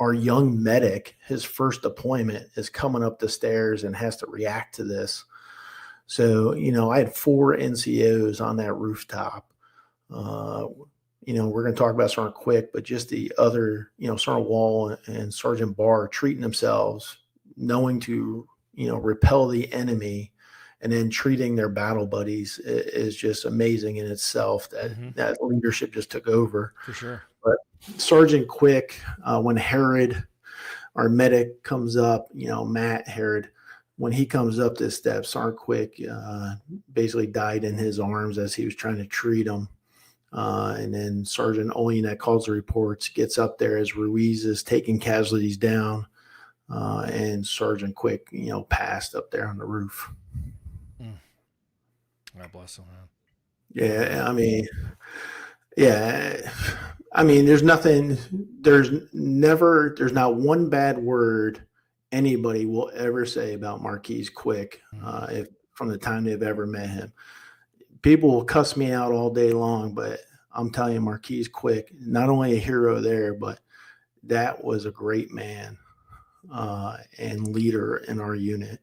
[SPEAKER 13] our young medic, his first deployment, is coming up the stairs and has to react to this. So, I had 4 NCOs on that rooftop. We're going to talk about Sergeant Quick, but just the other, Sergeant Wall and Sergeant Barr treating themselves, knowing to, repel the enemy and then treating their battle buddies is just amazing in itself. That leadership just took over.
[SPEAKER 5] For sure.
[SPEAKER 13] But Sergeant Quick, when Herod, our medic, comes up, Matt Herod, when he comes up the steps, Sergeant Quick basically died in his arms as he was trying to treat him. And then Sergeant Olenek calls the reports, gets up there as Ruiz is taking casualties down. and Sergeant Quick, passed up there on the roof.
[SPEAKER 5] God bless him, man.
[SPEAKER 13] Yeah, there's not one bad word anybody will ever say about Marquees Quick, if from the time they've ever met him. People will cuss me out all day long, but I'm telling you, Marquees Quick, not only a hero there, but that was a great man and leader in our unit.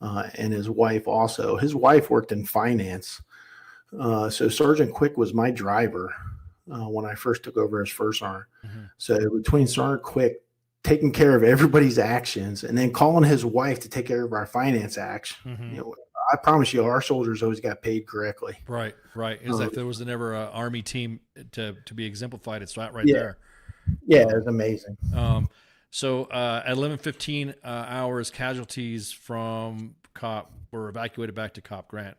[SPEAKER 13] And his wife also. His wife worked in finance. So Sergeant Quick was my driver when I first took over as first sergeant. So between Sergeant Quick taking care of everybody's actions and then calling his wife to take care of our finance action, I promise you, our soldiers always got paid correctly.
[SPEAKER 5] Right. It's like there was never an Army team to be exemplified. It's right
[SPEAKER 13] Yeah.
[SPEAKER 5] there.
[SPEAKER 13] Yeah, it was amazing.
[SPEAKER 5] So at 11:15 hours, casualties from COP were evacuated back to COP Grant.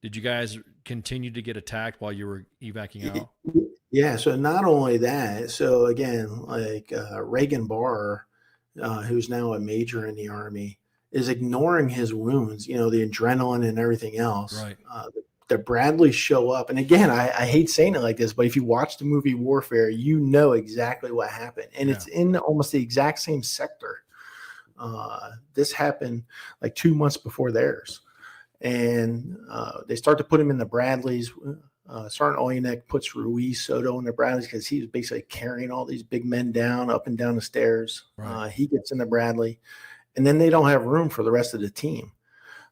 [SPEAKER 5] Did you guys continue to get attacked while you were evacuating out?
[SPEAKER 13] Yeah. So not only that, so again, like Reagan Barr, who's now a major in the Army, is ignoring his wounds, the adrenaline and everything else.
[SPEAKER 5] Right.
[SPEAKER 13] The Bradleys show up. And again, I hate saying it like this, but if you watch the movie Warfare, you know exactly what happened. And it's in almost the exact same sector. This happened like 2 months before theirs. And they start to put him in the Bradleys. Sergeant Oynek puts Ruiz Soto in the Bradleys because he was basically carrying all these big men down, up and down the stairs.
[SPEAKER 5] Right.
[SPEAKER 13] He gets in the Bradley. And then they don't have room for the rest of the team.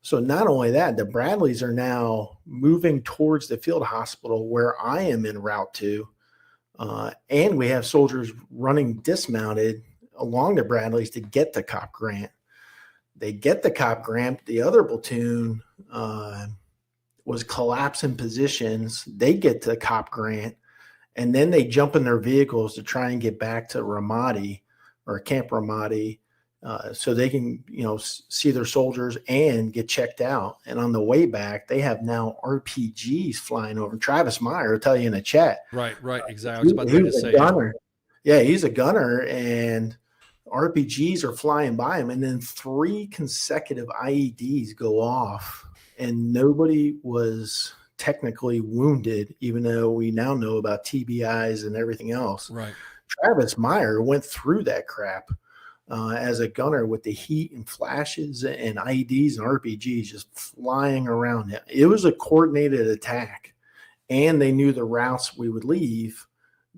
[SPEAKER 13] So not only that, the Bradleys are now moving towards the field hospital where I am en route to. And we have soldiers running dismounted along the Bradleys to get to Cop Grant. They get the Cop Grant. The other platoon was collapsing positions. They get to Cop Grant, and then they jump in their vehicles to try and get back to Ramadi or Camp Ramadi. So they can, see their soldiers and get checked out. And on the way back, they have now RPGs flying over. Travis Meyer will tell you in the chat.
[SPEAKER 5] Right, exactly. I was about to say.
[SPEAKER 13] Gunner. Yeah, he's a gunner, and RPGs are flying by him. And then 3 consecutive IEDs go off, and nobody was technically wounded, even though we now know about TBIs and everything else.
[SPEAKER 5] Right.
[SPEAKER 13] Travis Meyer went through that crap. As a gunner with the heat and flashes and IEDs and RPGs just flying around him. It was a coordinated attack, and they knew the routes we would leave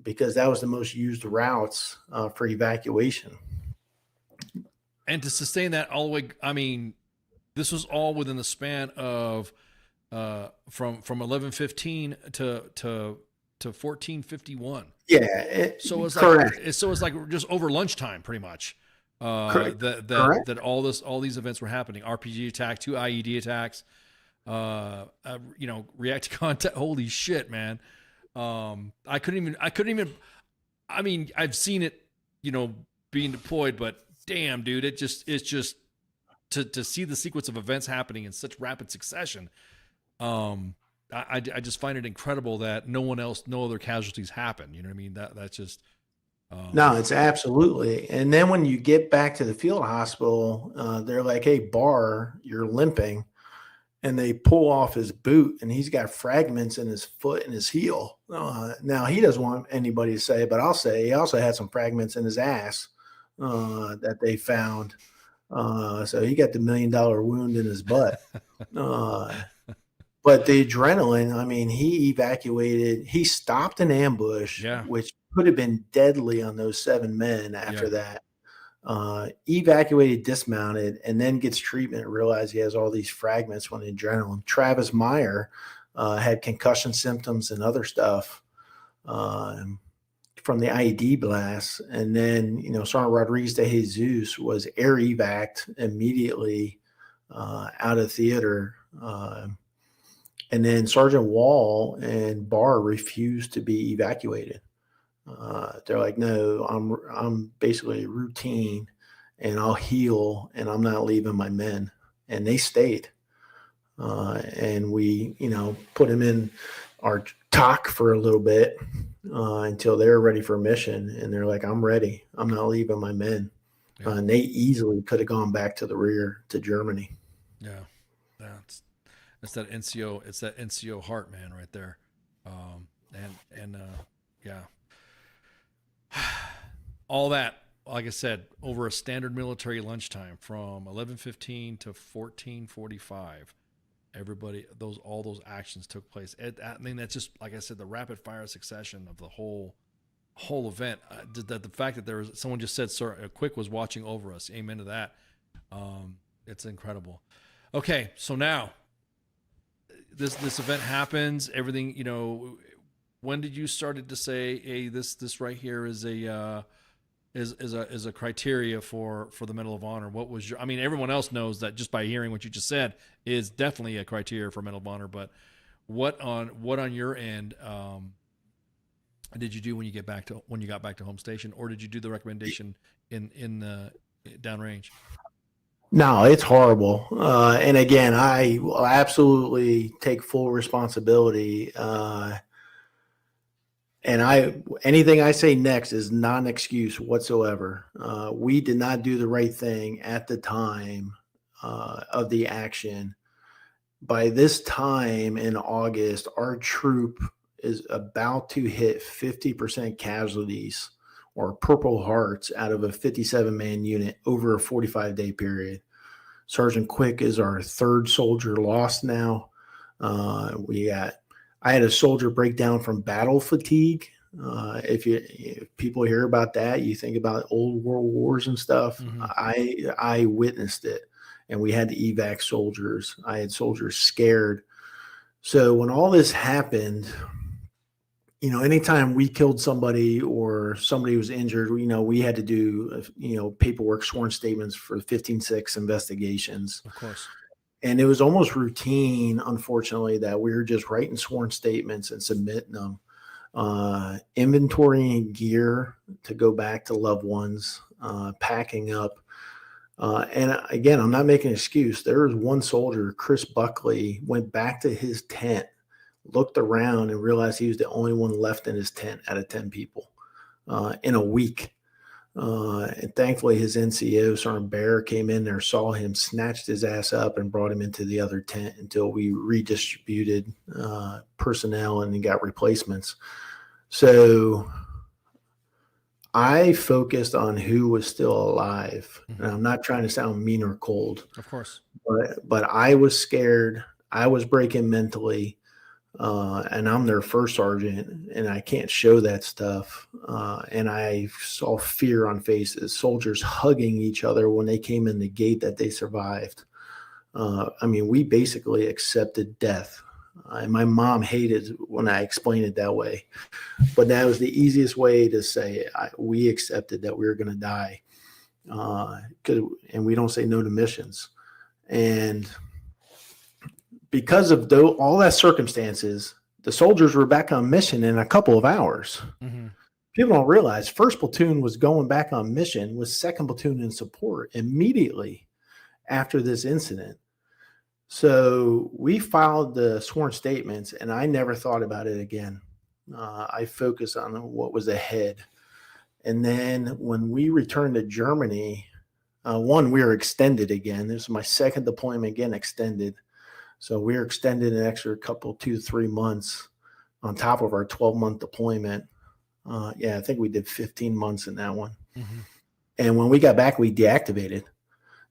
[SPEAKER 13] because that was the most used routes for evacuation.
[SPEAKER 5] And to sustain that all the way, this was all within the span of from 11:15 to 14:51.
[SPEAKER 13] Yeah.
[SPEAKER 5] So it's
[SPEAKER 13] correct.
[SPEAKER 5] like just over lunchtime, pretty much.
[SPEAKER 13] Correct.
[SPEAKER 5] That all these events were happening. RPG attack, 2 IED attacks, react to contact. Holy shit, man. I couldn't even, I've seen it, being deployed, but damn, dude, it's just to see the sequence of events happening in such rapid succession. I just find it incredible that no other casualties happen. You know what I mean? That's just,
[SPEAKER 13] no, it's absolutely. And then when you get back to the field hospital, they're like, "Hey, Barr, you're limping." And they pull off his boot, and he's got fragments in his foot and his heel. Now, he doesn't want anybody to say, but I'll say he also had some fragments in his ass that they found. So he got the $1 million wound in his butt. But the adrenaline, he evacuated. He stopped an ambush, which could have been deadly on those 7 men after that. Evacuated, dismounted, and then gets treatment, realized he has all these fragments from the adrenaline. Travis Meyer had concussion symptoms and other stuff from the IED blast. And then, Sergeant Rodriguez de Jesus was air evac'd immediately out of theater. And then Sergeant Wall and Barr refused to be evacuated. They're like, "No, I'm basically routine, and I'll heal, and I'm not leaving my men." And they stayed. And we, put them in our TOC for a little bit until they were ready for mission. And they're like, "I'm ready. I'm not leaving my men." And they easily could have gone back to the rear to Germany.
[SPEAKER 5] Yeah, it's that NCO. It's that NCO heart, man, right there. Yeah, all that. Like I said, over a standard military lunchtime from 11:15 to 14:45, everybody, all those actions took place. I mean, that's just, like I said, the rapid fire succession of the whole event. The fact that there was someone just said, "Sir, Quick was watching over us." Amen to that. It's incredible. Okay, so now this event happens. Everything, when did you started to say, "Hey, this right here is a is a criteria for the Medal of Honor"? What was your? I mean, everyone else knows that just by hearing what you just said is definitely a criteria for Medal of Honor. But what on your end did you do when you got back to home station, or did you do the recommendation in the downrange?
[SPEAKER 13] No, it's horrible. And again, I will absolutely take full responsibility. And anything I say next is not an excuse whatsoever. We did not do the right thing at the time of the action. By this time in August, our troop is about to hit 50% casualties or Purple Hearts out of a 57-man unit over a 45-day period. Sergeant Quick is our third soldier lost now. I had a soldier break down from battle fatigue. If people hear about that, you think about old world wars and stuff. Mm-hmm. I witnessed it, and we had to evac soldiers. I had soldiers scared. So when all this happened, anytime we killed somebody or somebody was injured, we had to do, paperwork, sworn statements for 15-6 investigations.
[SPEAKER 5] Of course.
[SPEAKER 13] And it was almost routine, unfortunately, that we were just writing sworn statements and submitting them. Inventorying gear to go back to loved ones, packing up. And again, I'm not making an excuse. There was one soldier, Chris Buckley, went back to his tent, looked around, and realized he was the only one left in his tent out of 10 people in a week. And thankfully, his NCO, Sergeant Bear, came in there, saw him, snatched his ass up, and brought him into the other tent until we redistributed personnel and got replacements. So I focused on who was still alive. Mm-hmm. And I'm not trying to sound mean or cold.
[SPEAKER 5] Of course.
[SPEAKER 13] But I was scared. I was breaking mentally. And I'm their first sergeant, and I can't show that stuff. And I saw fear on faces, soldiers hugging each other when they came in the gate that they survived. We basically accepted death. And my mom hated when I explained it that way. But that was the easiest way to say it. We accepted that we were going to die. And we don't say no to missions. And because of all that circumstances, the soldiers were back on mission in a couple of hours. Mm-hmm. People don't realize 1st Platoon was going back on mission with 2nd Platoon in support immediately after this incident. So we filed the sworn statements, and I never thought about it again. I focused on what was ahead. And then when we returned to Germany, we were extended again. This is my 2nd deployment, again extended. So we were extended an extra 2 to 3 months on top of our 12-month deployment. I think we did 15 months in that one. Mm-hmm. And when we got back, we deactivated.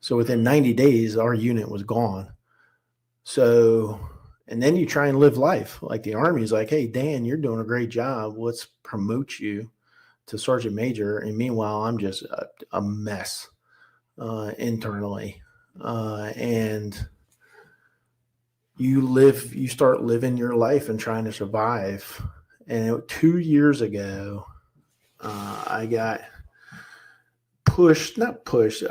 [SPEAKER 13] So within 90 days, our unit was gone. So, and then you try and live life. Like the Army's like, hey, Dan, you're doing a great job. Let's promote you to Sergeant Major. And meanwhile, I'm just a mess internally. And you start living your life and trying to survive. And 2 years ago, I got not pushed.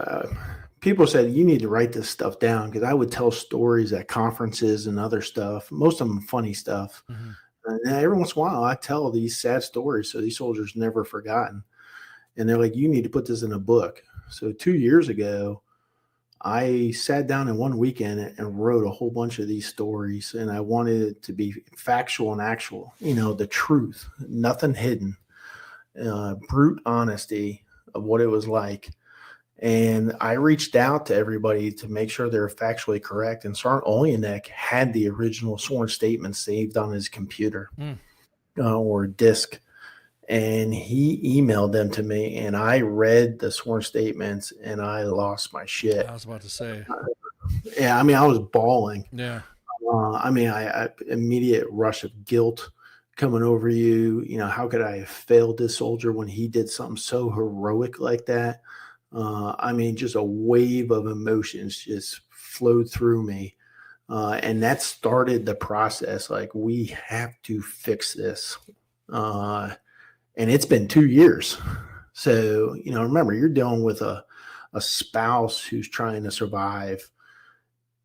[SPEAKER 13] People said, you need to write this stuff down, because I would tell stories at conferences and other stuff, most of them funny stuff. Mm-hmm. And every once in a while, I tell these sad stories, so these soldiers never forgotten. And they're like, you need to put this in a book. So 2 years ago, I sat down in one weekend and wrote a whole bunch of these stories, and I wanted it to be factual and actual, the truth, nothing hidden, brute honesty of what it was like. And I reached out to everybody to make sure they're factually correct. And Sergeant Olenek had the original sworn statement saved on his computer or disk. And he emailed them to me, and I read the sworn statements, and I lost my shit.
[SPEAKER 5] I was about to say.
[SPEAKER 13] Yeah, I mean, I was bawling.
[SPEAKER 5] Yeah.
[SPEAKER 13] I mean, I immediate rush of guilt coming over you. You know, how could I have failed this soldier when he did something so heroic like that? I mean, just a wave of emotions just flowed through me. And that started the process. Like, we have to fix this. And it's been 2 years. So, you know, remember, you're dealing with a spouse who's trying to survive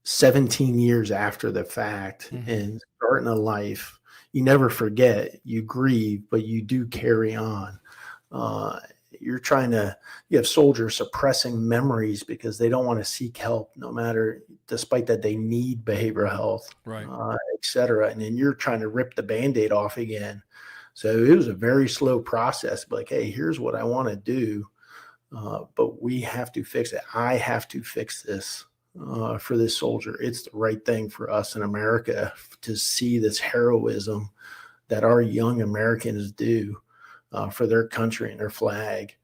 [SPEAKER 13] 17 years after the fact and starting a life. You never forget, you grieve, but you do carry on. You have soldiers suppressing memories because they don't want to seek help, despite that they need behavioral health,
[SPEAKER 5] right,
[SPEAKER 13] et cetera. And then you're trying to rip the Band-Aid off again. So it was a very slow process. Like, hey, here's what I want to do, but we have to fix it. I have to fix this for this soldier. It's the right thing for us in America to see this heroism that our young Americans do for their country and their flag.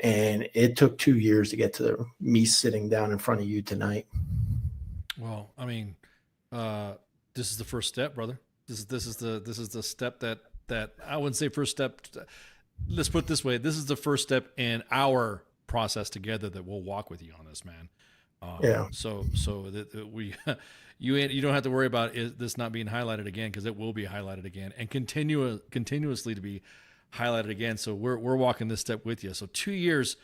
[SPEAKER 13] And it took 2 years to get to me sitting down in front of you tonight.
[SPEAKER 5] Well, I mean, this is the first step, brother. This is the step that I wouldn't say first step. Let's put it this way. This is the first step in our process together that we'll walk with you on this, man.
[SPEAKER 13] Yeah.
[SPEAKER 5] So that we, you don't have to worry about this not being highlighted again, because it will be highlighted again and continuously to be highlighted again. So we're walking this step with you. So 2 years.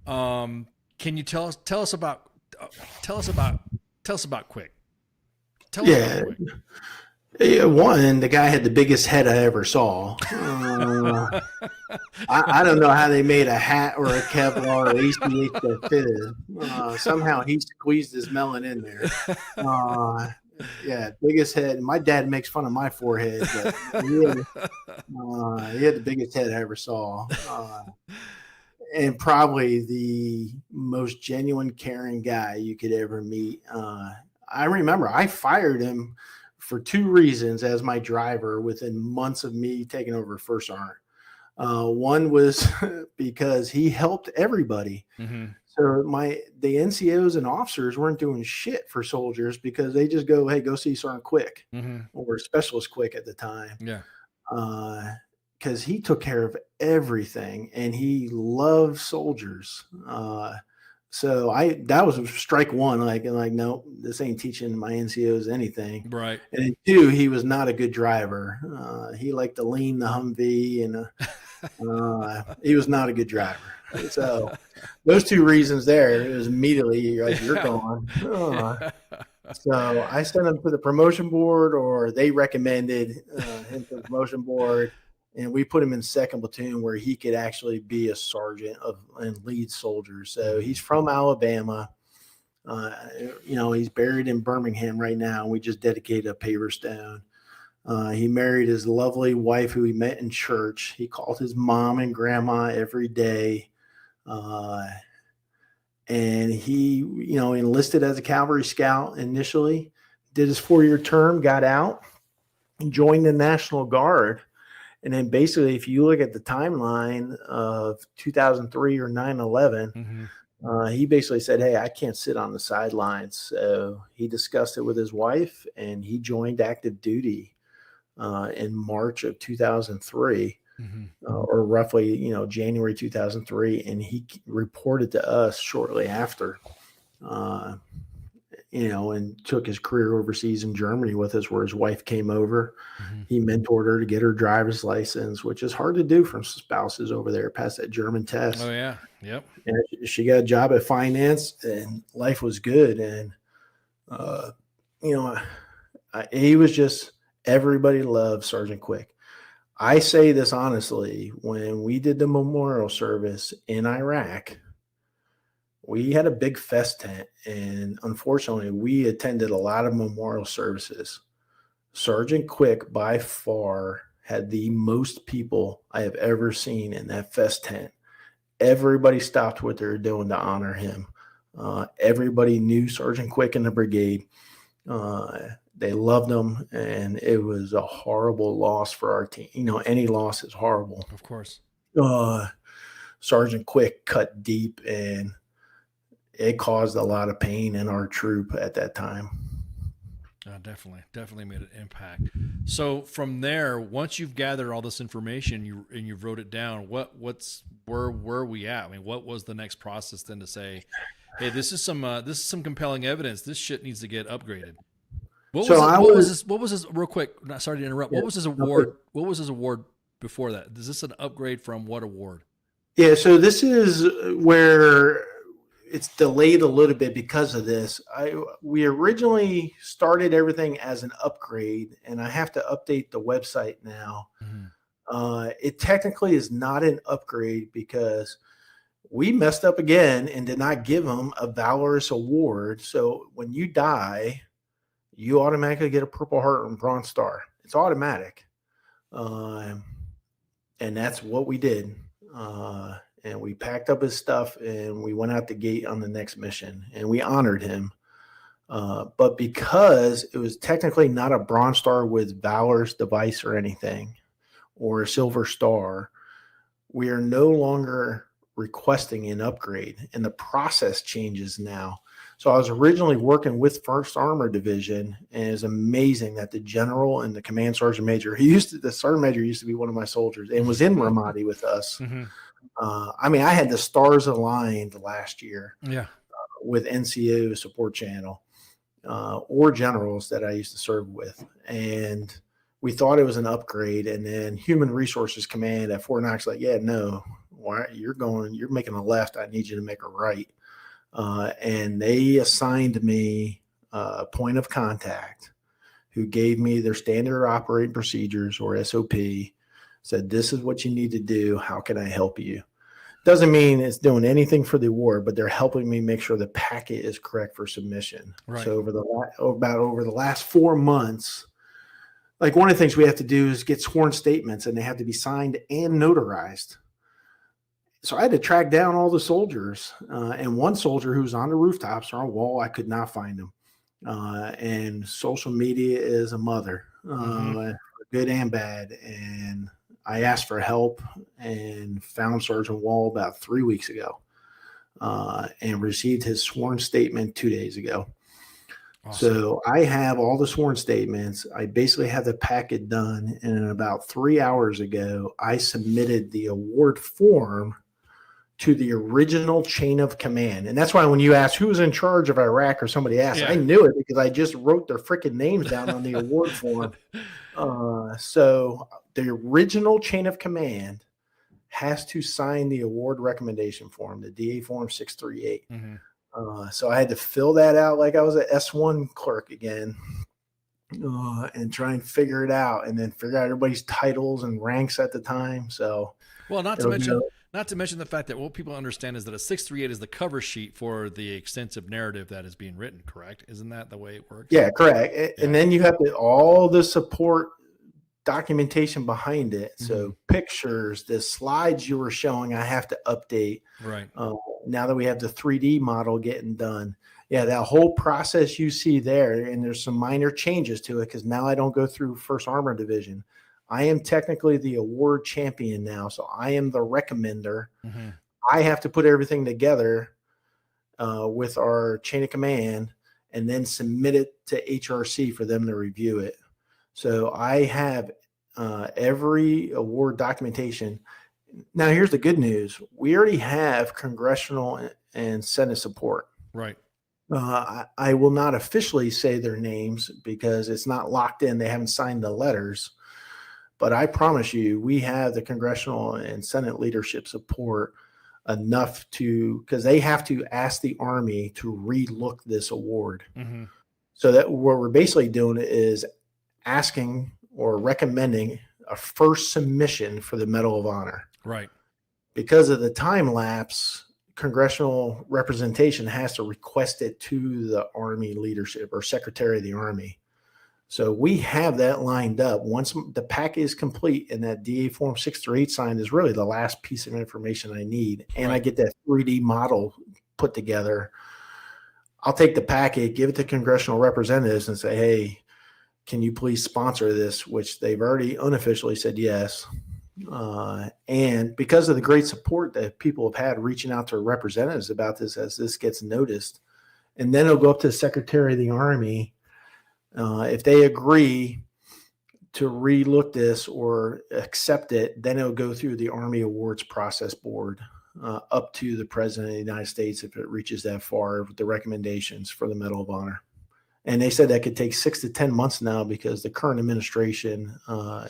[SPEAKER 5] Can you tell us about Quick? Tell us about Quick.
[SPEAKER 13] Yeah, one, the guy had the biggest head I ever saw. I don't know how they made a hat or a Kevlar or ACH that fitted. Somehow he squeezed his melon in there. Yeah, biggest head. My dad makes fun of my forehead, but he had the biggest head I ever saw. And probably the most genuine, caring guy you could ever meet. I remember I fired him for 2 reasons as my driver within months of me taking over First Sergeant. One was because he helped everybody. So the NCOs and officers weren't doing shit for soldiers because they just go, hey, go see Sergeant Quick or Specialist Quick at the time.
[SPEAKER 5] Yeah.
[SPEAKER 13] Because he took care of everything and he loved soldiers. So that was strike one. Like, no, this ain't teaching my NCOs anything.
[SPEAKER 5] Right.
[SPEAKER 13] And then 2, he was not a good driver. He liked to lean the Humvee, and he was not a good driver. So those 2 reasons there, it was immediately you're gone. So I sent him to the promotion board, or they recommended him to the promotion board. And we put him in 2nd platoon where he could actually be a sergeant and lead soldiers. So he's from Alabama. He's buried in Birmingham right now. We just dedicated a paver stone. He married his lovely wife who he met in church. He called his mom and grandma every day. And he, enlisted as a cavalry scout initially, did his 4-year term, got out, joined the National Guard. And then basically, if you look at the timeline of 2003 or 9/11, he basically said, hey, I can't sit on the sidelines. So he discussed it with his wife, and he joined active duty in March of 2003, or roughly, January 2003. And he reported to us shortly after, and took his career overseas in Germany with us, where his wife came over. He mentored her to get her driver's license, which is hard to do from spouses over there, pass that German test.
[SPEAKER 5] Oh, yeah. Yep.
[SPEAKER 13] And she got a job at finance, and life was good. And, he was just, everybody loved Sergeant Quick. I say this honestly, when we did the memorial service in Iraq, we had a big fest tent, and unfortunately, we attended a lot of memorial services. Sergeant Quick, by far, had the most people I have ever seen in that fest tent. everybody stopped what they were doing to honor him. Everybody knew Sergeant Quick in the brigade. They loved him, and it was a horrible loss for our team. You know, any loss is horrible.
[SPEAKER 5] Of course.
[SPEAKER 13] Sergeant Quick cut deep, and it caused a lot of pain in our troop at that time.
[SPEAKER 5] Definitely made an impact. So from there, once you've gathered all this information, you wrote it down, where were we at? I mean, what was the next process then to say, hey, this is some compelling evidence. This shit needs to get upgraded. What was this real quick? Sorry to interrupt. What was his award? What was his award before that? Is this an upgrade from what award?
[SPEAKER 13] Yeah. So this is where it's delayed a little bit because of this. We originally started everything as an upgrade, and I have to update the website now. It technically is not an upgrade because we messed up again and did not give them a Valorous award. So when you die, you automatically get a Purple Heart and Bronze Star. It's automatic. And that's what we did. And we packed up his stuff and we went out the gate on the next mission, and we honored him. But because it was technically not a Bronze Star with Valorous device or anything, or a Silver Star, we are no longer requesting an upgrade, and the process changes now. So I was originally working with 1st Armor Division, and it's amazing that the general and the command sergeant major, the sergeant major used to be one of my soldiers and was in Ramadi with us. I mean, I had the stars aligned last year with NCO support channel or generals that I used to serve with. And we thought it was an upgrade. And then Human Resources Command at Fort Knox, like, yeah, no, why you're making a left. I need you to make a right. And they assigned me a point of contact who gave me their standard operating procedures, or SOP, said, this is what you need to do. How can I help you? Doesn't mean it's doing anything for the award, but they're helping me make sure the packet is correct for submission.
[SPEAKER 5] Right.
[SPEAKER 13] So over the last 4 months, like, one of the things we have to do is get sworn statements, and they have to be signed and notarized. So I had to track down all the soldiers, and one soldier who's on the rooftops or on a wall, I could not find him. And social media is a mother, good and bad. And I asked for help and found Sergeant Wall about 3 weeks ago, and received his sworn statement 2 days ago. Awesome. So I have all the sworn statements. I basically have the packet done. And about 3 hours ago, I submitted the award form to the original chain of command. And that's why when you ask who was in charge of Iraq, or somebody asked, I knew it because I just wrote their freaking names down on the award form. So the original chain of command has to sign the award recommendation form, the DA form 638. So I had to fill that out like I was an S1 clerk again, and try and figure it out, and then figure out everybody's titles and ranks at the time. So,
[SPEAKER 5] well, not to mention the fact that what people understand is that a 638 is the cover sheet for the extensive narrative that is being written, correct? Isn't that the way it works?
[SPEAKER 13] Yeah, correct. And then you have all the support documentation behind it. So pictures, the slides you were showing, I have to update.
[SPEAKER 5] Right.
[SPEAKER 13] Now that we have the 3D model getting done. Yeah, that whole process you see there, and there's some minor changes to it because now I don't go through 1st Armor Division. I am technically the award champion now, so I am the recommender. I have to put everything together with our chain of command and then submit it to HRC for them to review it. So I have every award documentation. Now, here's the good news. We already have congressional and Senate support.
[SPEAKER 5] Right.
[SPEAKER 13] I will not officially say their names because it's not locked in. They haven't signed the letters. But I promise you, we have the congressional and Senate leadership support enough because they have to ask the Army to relook this award. So that what we're basically doing is asking or recommending a first submission for the Medal of Honor.
[SPEAKER 5] Right.
[SPEAKER 13] Because of the time lapse, congressional representation has to request it to the Army leadership or Secretary of the Army. So we have that lined up. Once the packet is complete and that DA Form 638 signed is really the last piece of information I need, and I get that 3D model put together, I'll take the packet, give it to congressional representatives and say, hey, can you please sponsor this? Which they've already unofficially said yes. And because of the great support that people have had reaching out to representatives about this as this gets noticed, and then it'll go up to the Secretary of the Army. If they agree to relook this or accept it, then it'll go through the Army Awards Process Board up to the President of the United States if it reaches that far with the recommendations for the Medal of Honor. And they said that could take 6 to 10 months now because the current administration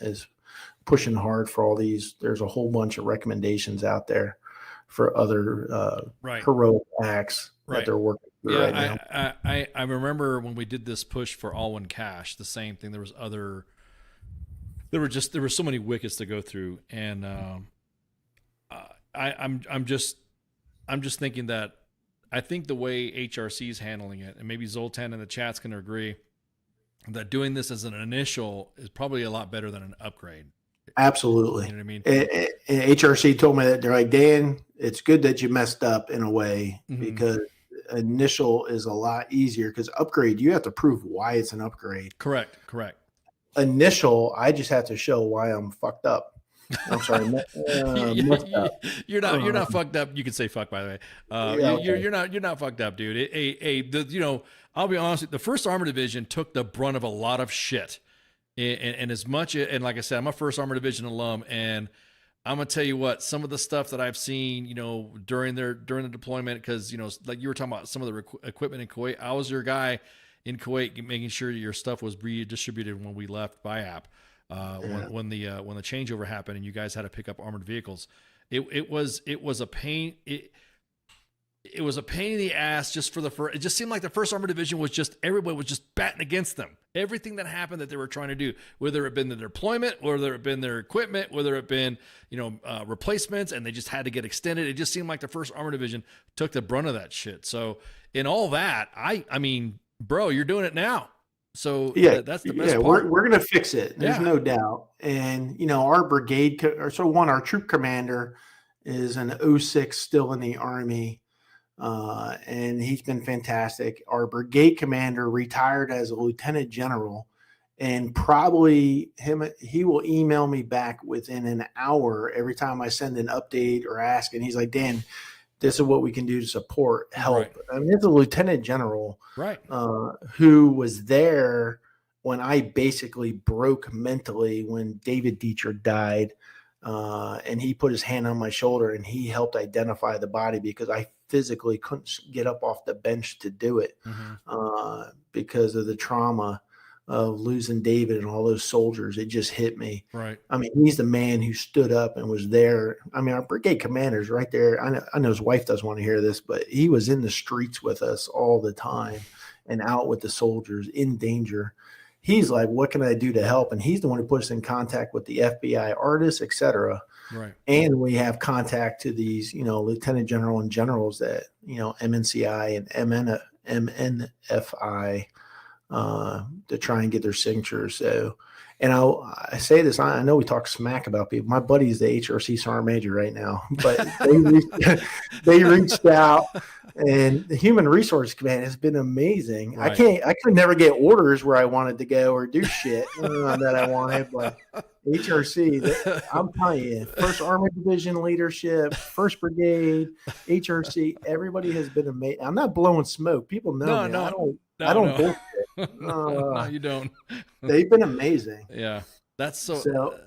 [SPEAKER 13] is pushing hard for all these. There's a whole bunch of recommendations out there for other heroic acts that they're working through right now.
[SPEAKER 5] I remember when we did this push for All One Cash, the same thing. There were so many wickets to go through, and I'm just thinking that I think the way HRC is handling it, and maybe Zoltan in the chat's going to agree, that doing this as an initial is probably a lot better than an upgrade.
[SPEAKER 13] Absolutely.
[SPEAKER 5] You know what I mean?
[SPEAKER 13] And HRC told me that they're like, Dan, it's good that you messed up in a way because initial is a lot easier because upgrade, you have to prove why it's an upgrade.
[SPEAKER 5] Correct.
[SPEAKER 13] Initial, I just have to show why I'm fucked up. I'm sorry. Messed up.
[SPEAKER 5] You're not fucked up. You can say fuck, by the way. You're not fucked up, dude. I'll be honest, the 1st Armor Division took the brunt of a lot of shit. And as much, and like I said, I'm a 1st Armor Division alum, and I'm gonna tell you what, some of the stuff that I've seen, during the deployment, because like you were talking about some of the equipment in Kuwait, I was your guy in Kuwait making sure your stuff was redistributed when we left BIAP, when the changeover happened, and you guys had to pick up armored vehicles. It was a pain. It was a pain in the ass just for the first. It just seemed like the 1st Armored Division was just, everybody was just batting against them. Everything that happened that they were trying to do, whether it been the deployment, whether it been their equipment, whether it been replacements, and they just had to get extended. It just seemed like the 1st Armored Division took the brunt of that shit. So in all that, I mean, bro, you're doing it now. So that's the best part.
[SPEAKER 13] We're gonna fix it. There's no doubt. And our brigade, our troop commander is an 06 still in the Army. And he's been fantastic. Our brigade commander retired as a lieutenant general, and probably he will email me back within an hour every time I send an update or ask. And he's like, Dan, this is what we can do to support, help. Right. I mean, it's a lieutenant general, who was there when I basically broke mentally when David Dietrich died. And he put his hand on my shoulder and he helped identify the body because I physically couldn't get up off the bench to do it because of the trauma of losing David and all those soldiers. It just hit me.
[SPEAKER 5] Right.
[SPEAKER 13] I mean, he's the man who stood up and was there. I mean, our brigade commander's right there. I know his wife doesn't want to hear this, but he was in the streets with us all the time and out with the soldiers in danger. He's like, what can I do to help? And he's the one who puts us in contact with the FBI artists, et cetera.
[SPEAKER 5] Right.
[SPEAKER 13] And we have contact to these, lieutenant general and generals that, MNCI and MNFI to try and get their signatures. So, and I say this, I know we talk smack about people. My buddy's the HRC Sergeant Major right now, but they reached out, and the Human Resource Command has been amazing. Right. I could never get orders where I wanted to go or do shit that I wanted, but HRC, I'm telling you, 1st Armored Division leadership, 1st Brigade, HRC, everybody has been amazing. I'm not blowing smoke. People know me. I don't bullshit.
[SPEAKER 5] No, you don't.
[SPEAKER 13] They've been amazing.
[SPEAKER 5] Yeah, that's
[SPEAKER 13] so.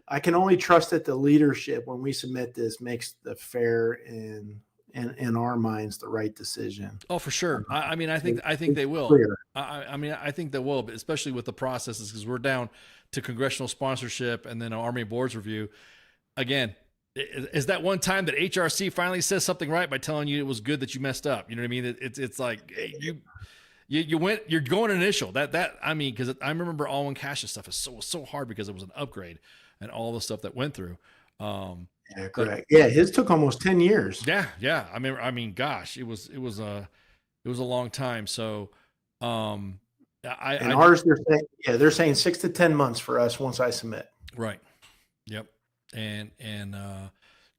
[SPEAKER 13] I can only trust that the leadership, when we submit this, makes the fair and in our minds the right decision.
[SPEAKER 5] Oh, for sure. I mean, I think they will.
[SPEAKER 13] Clear.
[SPEAKER 5] I think they will, but especially with the processes, because we're down to congressional sponsorship and then Army boards review. Again, is that one time that HRC finally says something right by telling you it was good that you messed up? You know what I mean? It's like you're going initial I mean, because I remember All One Cash's stuff is so hard because it was an upgrade and all the stuff that went through.
[SPEAKER 13] Yeah, correct. His took almost 10 years.
[SPEAKER 5] Yeah. I mean, gosh, it was a long time. So,
[SPEAKER 13] Ours, they're saying 6 to 10 months for us once I submit.
[SPEAKER 5] Right. Yep. And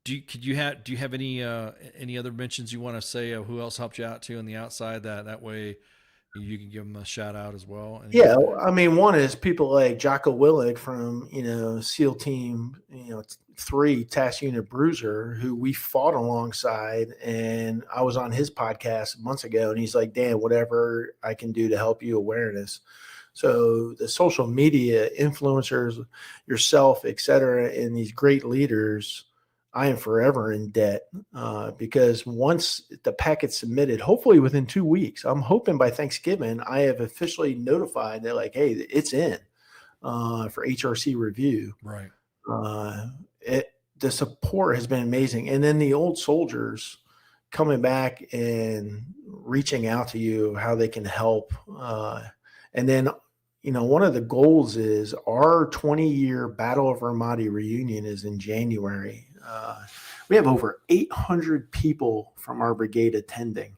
[SPEAKER 5] do you have any other mentions you want to say of who else helped you out too on the outside, that way you can give them a shout out as well?
[SPEAKER 13] Yeah, I mean, one is people like Jocko Willick from SEAL Team 3 Task Unit Bruiser, who we fought alongside, and I was on his podcast months ago, and he's like, Dan, whatever I can do to help you, awareness. So the social media influencers, yourself, et cetera, and these great leaders, I am forever in debt because once the packet's submitted, hopefully within 2 weeks, I'm hoping by Thanksgiving, I have officially notified that like, hey, it's in for HRC review.
[SPEAKER 5] Right.
[SPEAKER 13] The support has been amazing. And then the old soldiers coming back and reaching out to you, how they can help. And then, one of the goals is our 20-year Battle of Ramadi reunion is in January. We have over 800 people from our brigade attending.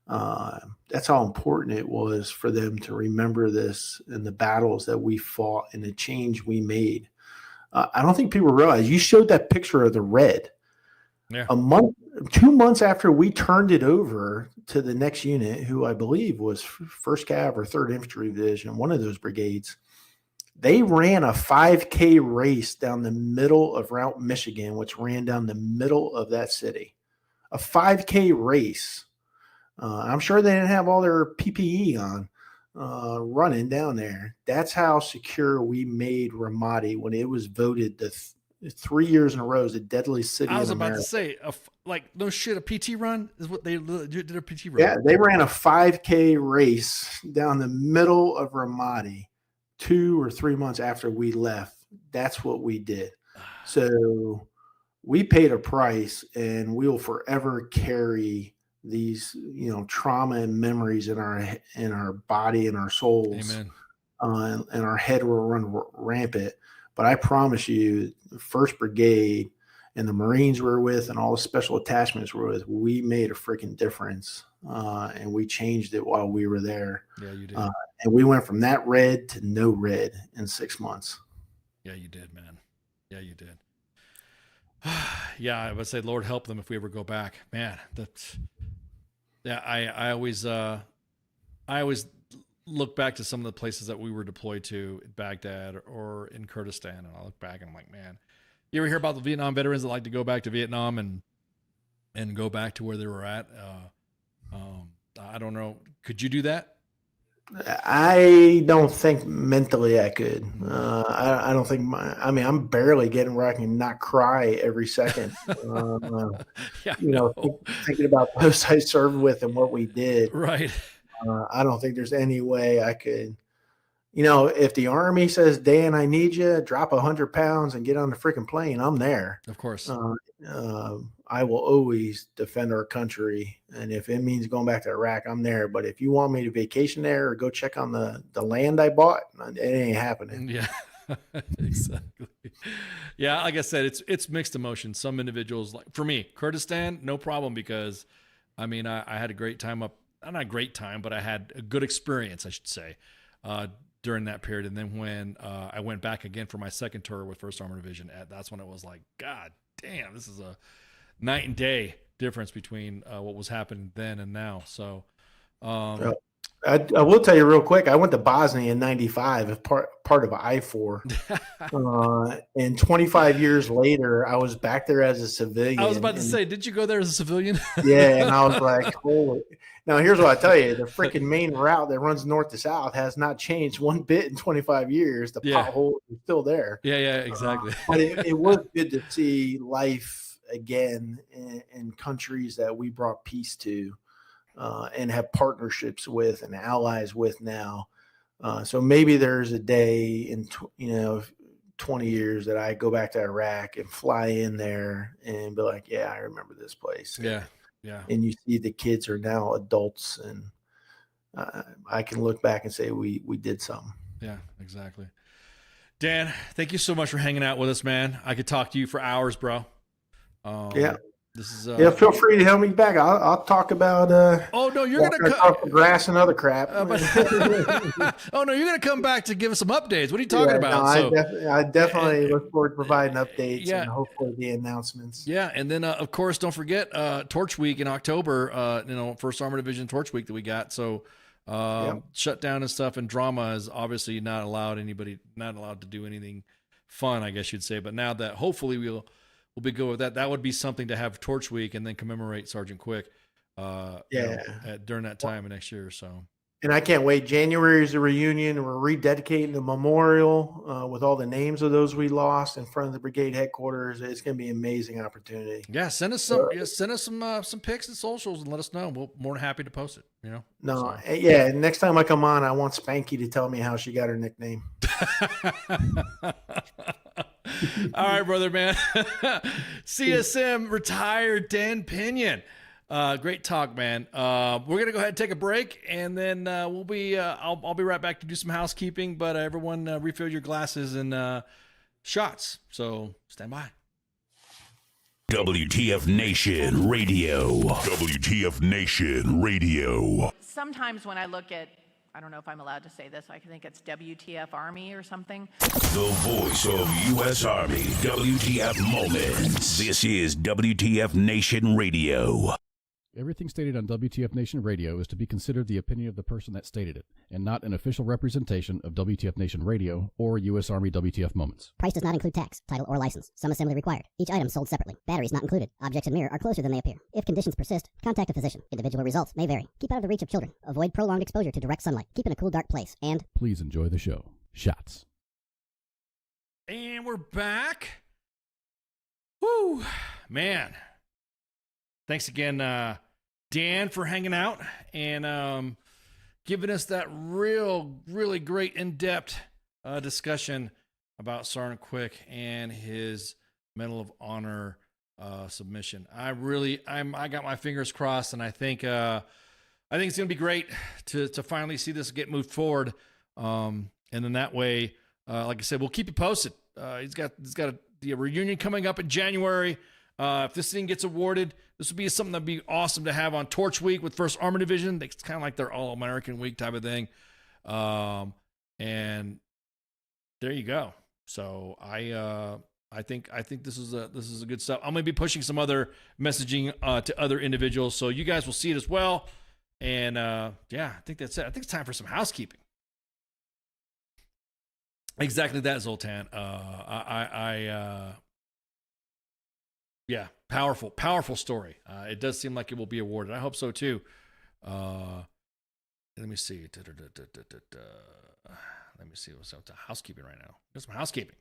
[SPEAKER 13] That's how important it was for them to remember this and the battles that we fought and the change we made. I don't think people realize you showed that picture of the red.
[SPEAKER 5] Yeah.
[SPEAKER 13] 2 months after we turned it over to the next unit, who I believe was 1st Cav or 3rd Infantry Division, one of those brigades, they ran a 5K race down the middle of Route Michigan, which ran down the middle of that city. A 5K race. I'm sure they didn't have all their PPE on running down there. That's how secure we made Ramadi when it was voted the 3 years in a row as the deadliest city in America.
[SPEAKER 5] I was about to say, no shit, a PT run is what they did, a PT run.
[SPEAKER 13] Yeah, they ran a 5K race down the middle of Ramadi 2 or 3 months after we left. That's what we did. So we paid a price, and we'll forever carry these, trauma and memories in our body and our souls.
[SPEAKER 5] Amen.
[SPEAKER 13] And our head will run rampant. But I promise you, the 1st Brigade and the Marines we're with and all the special attachments we're with, we made a freaking difference. And we changed it while we were there.
[SPEAKER 5] Yeah, you did.
[SPEAKER 13] And we went from that red to no red in 6 months.
[SPEAKER 5] Yeah, you did, man. Yeah, you did. Yeah, I would say, Lord help them if we ever go back, man. That's, yeah. I always look back to some of the places that we were deployed to in Baghdad or in Kurdistan, and I look back and I'm like, man, you ever hear about the Vietnam veterans that like to go back to Vietnam and go back to where they were at? I don't know. Could you do that?
[SPEAKER 13] I don't think mentally I could. I don't think I'm barely getting where I can not cry every second.
[SPEAKER 5] Yeah,
[SPEAKER 13] thinking about those I served with and what we did.
[SPEAKER 5] Right.
[SPEAKER 13] I don't think there's any way I could, if the Army says, Dan, I need you, drop 100 pounds and get on the freaking plane, I'm there.
[SPEAKER 5] Of course.
[SPEAKER 13] I will always defend our country. And if it means going back to Iraq, I'm there. But if you want me to vacation there or go check on the land I bought, it ain't happening.
[SPEAKER 5] Yeah, exactly. Yeah. Like I said, it's mixed emotions. Some individuals, like for me, Kurdistan, no problem, because I had a great time up, not a great time, but I had a good experience, I should say, during that period. And then when I went back again for my second tour with 1st Armored Division, that's when it was like, God damn, this is a night and day difference between what was happening then and now. So
[SPEAKER 13] I will tell you real quick, I went to Bosnia in 95 as part of I-4. And 25 years later, I was back there as a civilian.
[SPEAKER 5] I was about to say, did you go there as a civilian?
[SPEAKER 13] Yeah, and I was like, holy. Now, here's what I tell you. The freaking main route that runs north to south has not changed one bit in 25 years. The potholes are still there.
[SPEAKER 5] Yeah, exactly.
[SPEAKER 13] But it was good to see life again in countries that we brought peace to. And have partnerships with and allies with now. So maybe there's a day in 20 years that I go back to Iraq and fly in there and be like, yeah, I remember this place.
[SPEAKER 5] Yeah.
[SPEAKER 13] And you see the kids are now adults, and I can look back and say we did something.
[SPEAKER 5] Yeah, exactly. Dan, thank you so much for hanging out with us, man. I could talk to you for hours, bro.
[SPEAKER 13] Yeah.
[SPEAKER 5] This is
[SPEAKER 13] yeah. Feel free to help me back. I'll talk about.
[SPEAKER 5] Oh no, you're
[SPEAKER 13] gonna talk grass and other crap.
[SPEAKER 5] Oh no, you're gonna come back to give us some updates. What are you talking about?
[SPEAKER 13] No, I definitely look forward to providing updates and hopefully the announcements.
[SPEAKER 5] Yeah, and then of course, don't forget Torch Week in October. First Armor Division Torch Week that we got. So shutdown and stuff and drama is obviously not allowed. Not allowed to do anything fun, I guess you'd say. But now that hopefully we'll be good with that. That would be something to have Torch Week and then commemorate Sergeant Quick. During that time of next year. So.
[SPEAKER 13] And I can't wait. January is a reunion. We're rededicating the memorial with all the names of those we lost in front of the brigade headquarters. It's going to be an amazing opportunity.
[SPEAKER 5] Yeah, send us some pics and socials and let us know. We're more than happy to post it.
[SPEAKER 13] Next time I come on, I want Spanky to tell me how she got her nickname.
[SPEAKER 5] All right, brother, man. CSM retired Dan Pinion. Great talk, man. We're gonna go ahead and take a break, and then we'll be. I'll be right back to do some housekeeping. But everyone, refill your glasses and shots. So stand by.
[SPEAKER 1] WTF Nation Radio. WTF Nation Radio.
[SPEAKER 14] Sometimes when I look at, I don't know if I'm allowed to say this, I think it's WTF Army or something.
[SPEAKER 1] The voice of U.S. Army. WTF Moments. This is WTF Nation Radio.
[SPEAKER 11] Everything stated on WTF Nation Radio is to be considered the opinion of the person that stated it, and not an official representation of WTF Nation Radio or U.S. Army WTF Moments.
[SPEAKER 12] Price does not include tax, title, or license. Some assembly required. Each item sold separately. Batteries not included. Objects in mirror are closer than they appear. If conditions persist, contact a physician. Individual results may vary. Keep out of the reach of children. Avoid prolonged exposure to direct sunlight. Keep in a cool, dark place. And
[SPEAKER 11] please enjoy the show. Shots.
[SPEAKER 5] And we're back. Woo, man. Thanks again, Dan, for hanging out and giving us that really great in-depth discussion about Sergeant Quick and his Medal of Honor submission. I got my fingers crossed, and I think it's going to be great to finally see this get moved forward. And then that way, like I said, we'll keep you posted. He's got the reunion coming up in January. If this thing gets awarded, this would be something that'd be awesome to have on Torch Week with 1st Armor Division. It's kind of like their All-American Week type of thing. And there you go. So I think this is a good stuff. I'm going to be pushing some other messaging to other individuals, so you guys will see it as well. And I think that's it. I think it's time for some housekeeping. Exactly that, Zoltan. Powerful story. It does seem like it will be awarded. I hope so too. Let me see. Let me see what's up to housekeeping right now. There's some housekeeping.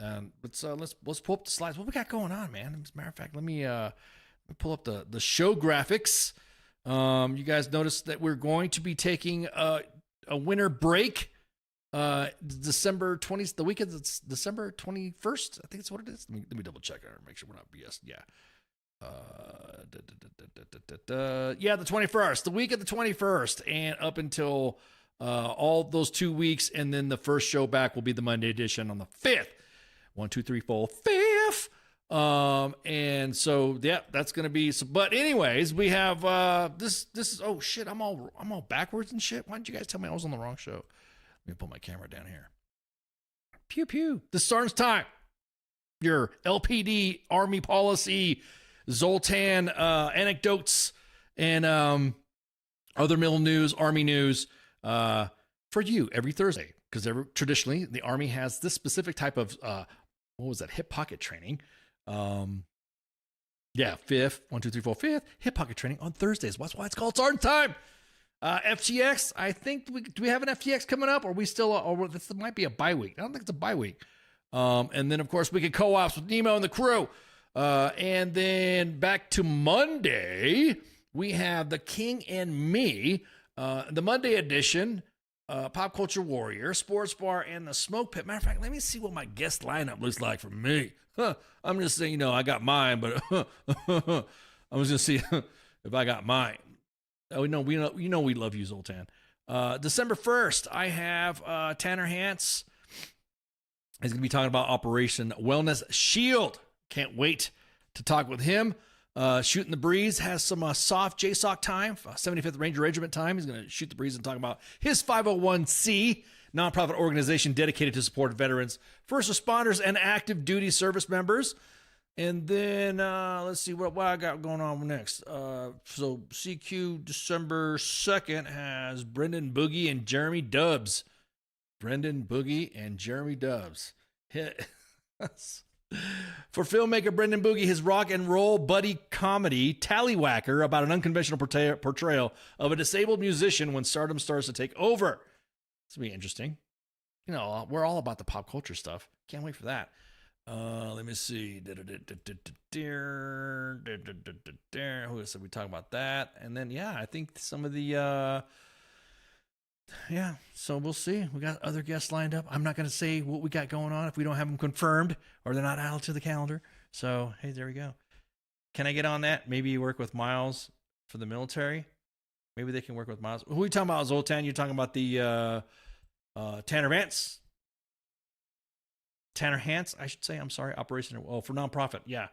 [SPEAKER 5] And let's pull up the slides. What we got going on, man? As a matter of fact, let me pull up the show graphics. You guys notice that we're going to be taking a winter break. December 20th, the weekend, it's December 21st. I think it's what it is. Let me double check and make sure we're not BS. Yeah. The 21st, the week of the 21st, and up until all those 2 weeks. And then the first show back will be the Monday edition on the 5th. 1, 2, 3, 4, 5th. And so, yeah, that's going to be, but anyways, we have, this is, oh shit, I'm all backwards and shit. Why didn't you guys tell me I was on the wrong show? Let me put my camera down here. Pew, pew. The SGT'S Time. Your LPD Army policy, Zoltan anecdotes, and other middle news, Army news for you every Thursday. Because traditionally, the Army has this specific type of, hip pocket training. 5th, 1, 2, 3, 4, 5th, hip pocket training on Thursdays. That's why it's called SGT'S Time. FTX, I think, do we have an FTX coming up? Or we still, or this might be a bye week. I don't think it's a bye week. And then, of course, we can co-ops with Nemo and the crew. And then back to Monday, we have The King and Me, the Monday edition, Pop Culture Warrior, Sports Bar, and the Smoke Pit. Matter of fact, let me see what my guest lineup looks like for me. I'm just saying, I got mine, but I was going to see if I got mine. Oh, no, we love you, Zoltan. December 1st, I have Tanner Hance. He's going to be talking about Operation Wellness Shield. Can't wait to talk with him. Shooting the Breeze has some soft JSOC time, 75th Ranger Regiment time. He's going to shoot the breeze and talk about his 501c nonprofit organization dedicated to support veterans, first responders, and active duty service members. And then let's see what I got going on next. So CQ December 2nd has Brendan Boogie and Jeremy Dubs. Brendan Boogie and Jeremy Dubs. For filmmaker Brendan Boogie, his rock and roll buddy comedy Tallywhacker about an unconventional portrayal of a disabled musician when stardom starts to take over. This will be interesting. You know, we're all about the pop culture stuff. Can't wait for that. Let me see. Who said we talk about that? And then, I think some of the, so we'll see. We got other guests lined up. I'm not going to say what we got going on if we don't have them confirmed or they're not added to the calendar. So, hey, there we go. Can I get on that? Maybe you work with Miles for the military. Maybe they can work with Miles. Who are you talking about, Zoltan? You're talking about the Tanner Vance? Tanner Hance, I should say. I'm sorry. Operation for nonprofit. Yeah.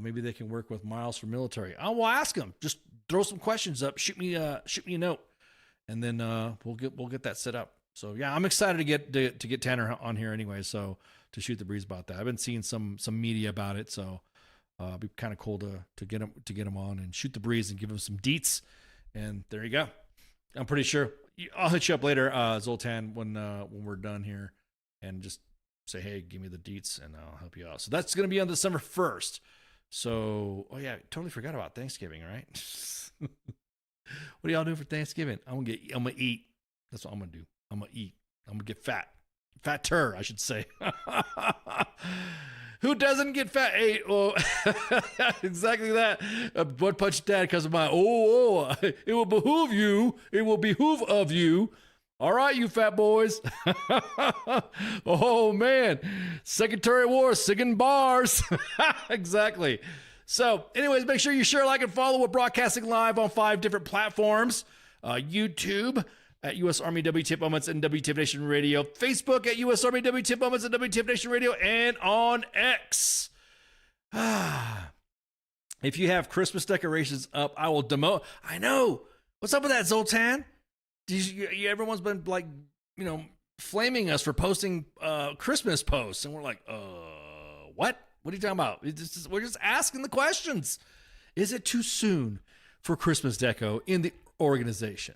[SPEAKER 5] Maybe they can work with Miles for military. I will ask them. Just throw some questions up. Shoot me a note, and then we'll get that set up. So yeah, I'm excited to get Tanner on here anyway. So to shoot the breeze about that. I've been seeing some media about it. So it'd be kind of cool to get him on and shoot the breeze and give him some deets. And there you go. I'm pretty sure I'll hit you up later, Zoltan, when we're done here, and just say, hey, give me the deets and I'll help you out. So that's going to be on December 1st. So, totally forgot about Thanksgiving, right? What do y'all do for Thanksgiving? I'm going to eat. That's what I'm going to do. I'm going to eat. I'm going to get fat. Fatter, I should say. Who doesn't get fat? Hey, exactly that. One punch dad because of my, it will behoove you. It will behoove of you. All right, you fat boys. Oh, man. Secretary of War singing bars. Exactly. So, anyways, make sure you share, like, and follow. We're broadcasting live on 5 different platforms. YouTube at U.S. Army WTF Moments and WTF Nation Radio. Facebook at U.S. Army WTF Moments and WTF Nation Radio. And on X. If you have Christmas decorations up, I will demote. I know. What's up with that, Zoltan? Everyone's been flaming us for posting Christmas posts, and we're like, what? What are you talking about? We're just asking the questions. Is it too soon for Christmas deco in the organization?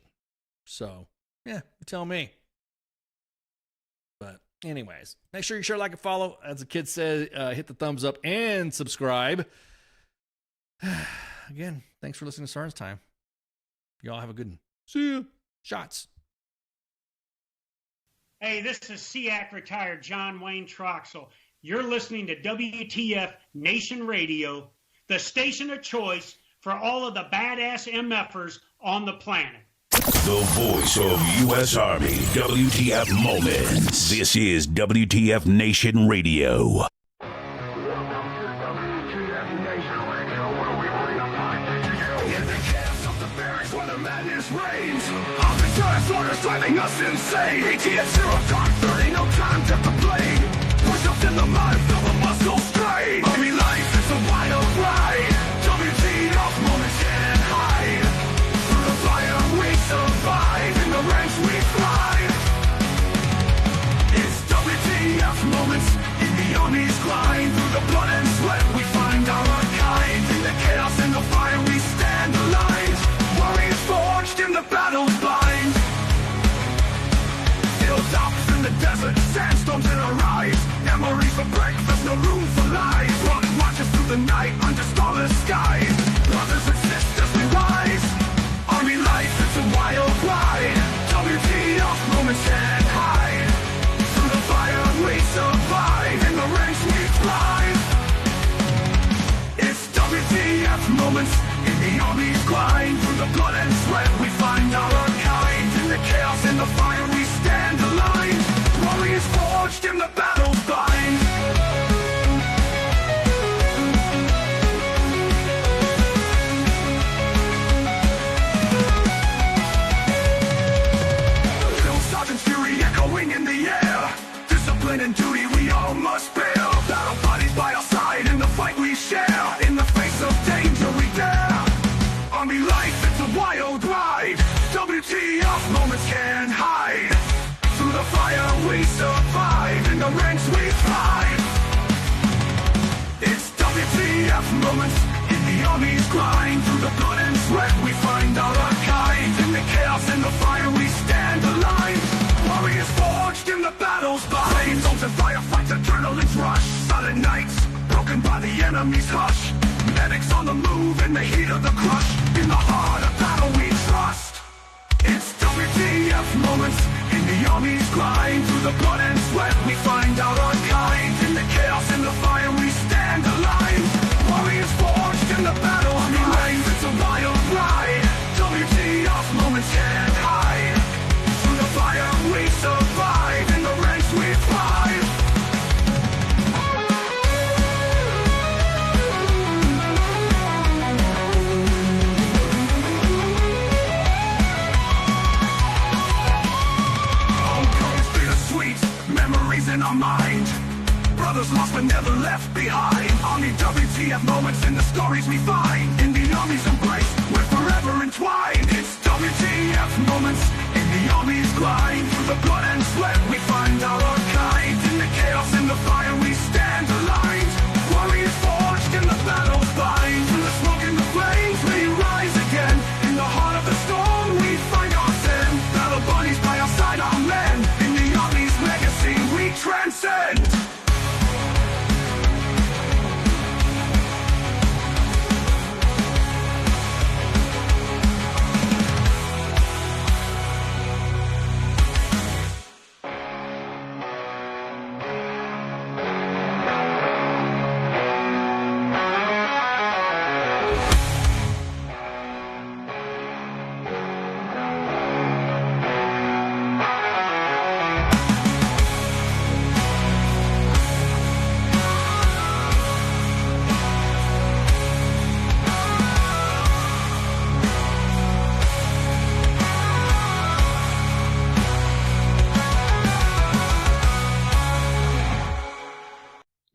[SPEAKER 5] So, you tell me. But anyways, make sure you share, like, and follow. As the kids say, hit the thumbs up and subscribe. Again, thanks for listening to SGT'S Time. Y'all have a good one. See ya. Shots.
[SPEAKER 15] Hey, this is SEAC retired John Wayne Troxel. You're listening to WTF Nation Radio, the station of choice for all of the badass MFers on the planet.
[SPEAKER 1] The voice of U.S. Army, WTF Moments. This is WTF Nation Radio.
[SPEAKER 8] Orders driving us insane. ATF zero dark 30, no time to complain. Push up in the mud, feel the muscle strain. Army life is a wild ride. WTF moments can't hide. Through the fire we survive, in the ranks we thrive. It's WTF moments in the Army's grind. Through the blood and sweat we find our kind. In the chaos and the fire we stand aligned. Warriors forged in the battle's bind. Hilltops in the desert, sandstorms in our eyes. Memories for breakfast, no room for lies. Rock watches through the night under starless skies. Brothers and sisters we rise. Army life is a wild ride. WTF moments can't hide. Through the fire we survive, in the ranks we thrive. It's WTF moments in the Army's grind. Through the blood and sweat we find our kind. In the chaos and the fire we stand aligned. Warriors forged in the battle's bind. Drill sergeant's fury echoing in the air. Discipline and duty we all must bear. Battle bodies by our side. WTF moments in the army's grind. Through the blood and sweat we find our kind. In the chaos and the fire we stand aligned. Warriors forged in the battle's bind. Souls and firefights, adrenaline's rush. Silent nights, broken by the enemy's hush. Medics on the move in the heat of the crush. In the heart of battle we trust. It's WTF moments in the army's grind. Through the blood and sweat we find out our kind. In the chaos and the fire we stand aligned. Warriors forged in the battle line. It's a wild ride. WTF moments can't hide. Through the fire we survive. In the ranks we thrive. Memories in our mind. Brothers lost but never left behind. Army WTF moments in the stories we find. In the army's embrace, we're forever entwined. It's WTF moments in the army's grind. Through the blood and sweat we find our kind. In the chaos and the fire we stand aligned. Warriors forged in the battle's bind. Through the smoke and the flames we rise again. In the heart of the storm we find our sin. Battle buddies by our side, our men. In the army's legacy we transcend.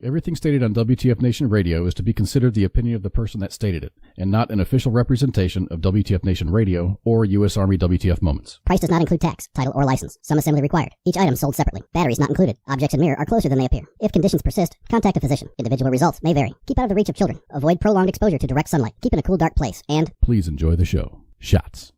[SPEAKER 11] Everything stated on WTF Nation Radio is to be considered the opinion of the person that stated it, and not an official representation of WTF Nation Radio or U.S. Army WTF Moments.
[SPEAKER 12] Price does not include tax, title, or license. Some assembly required. Each item sold separately. Batteries not included. Objects in mirror are closer than they appear. If conditions persist, contact a physician. Individual results may vary. Keep out of the reach of children. Avoid prolonged exposure to direct sunlight. Keep in a cool, dark place. And
[SPEAKER 11] please enjoy the show. Shots.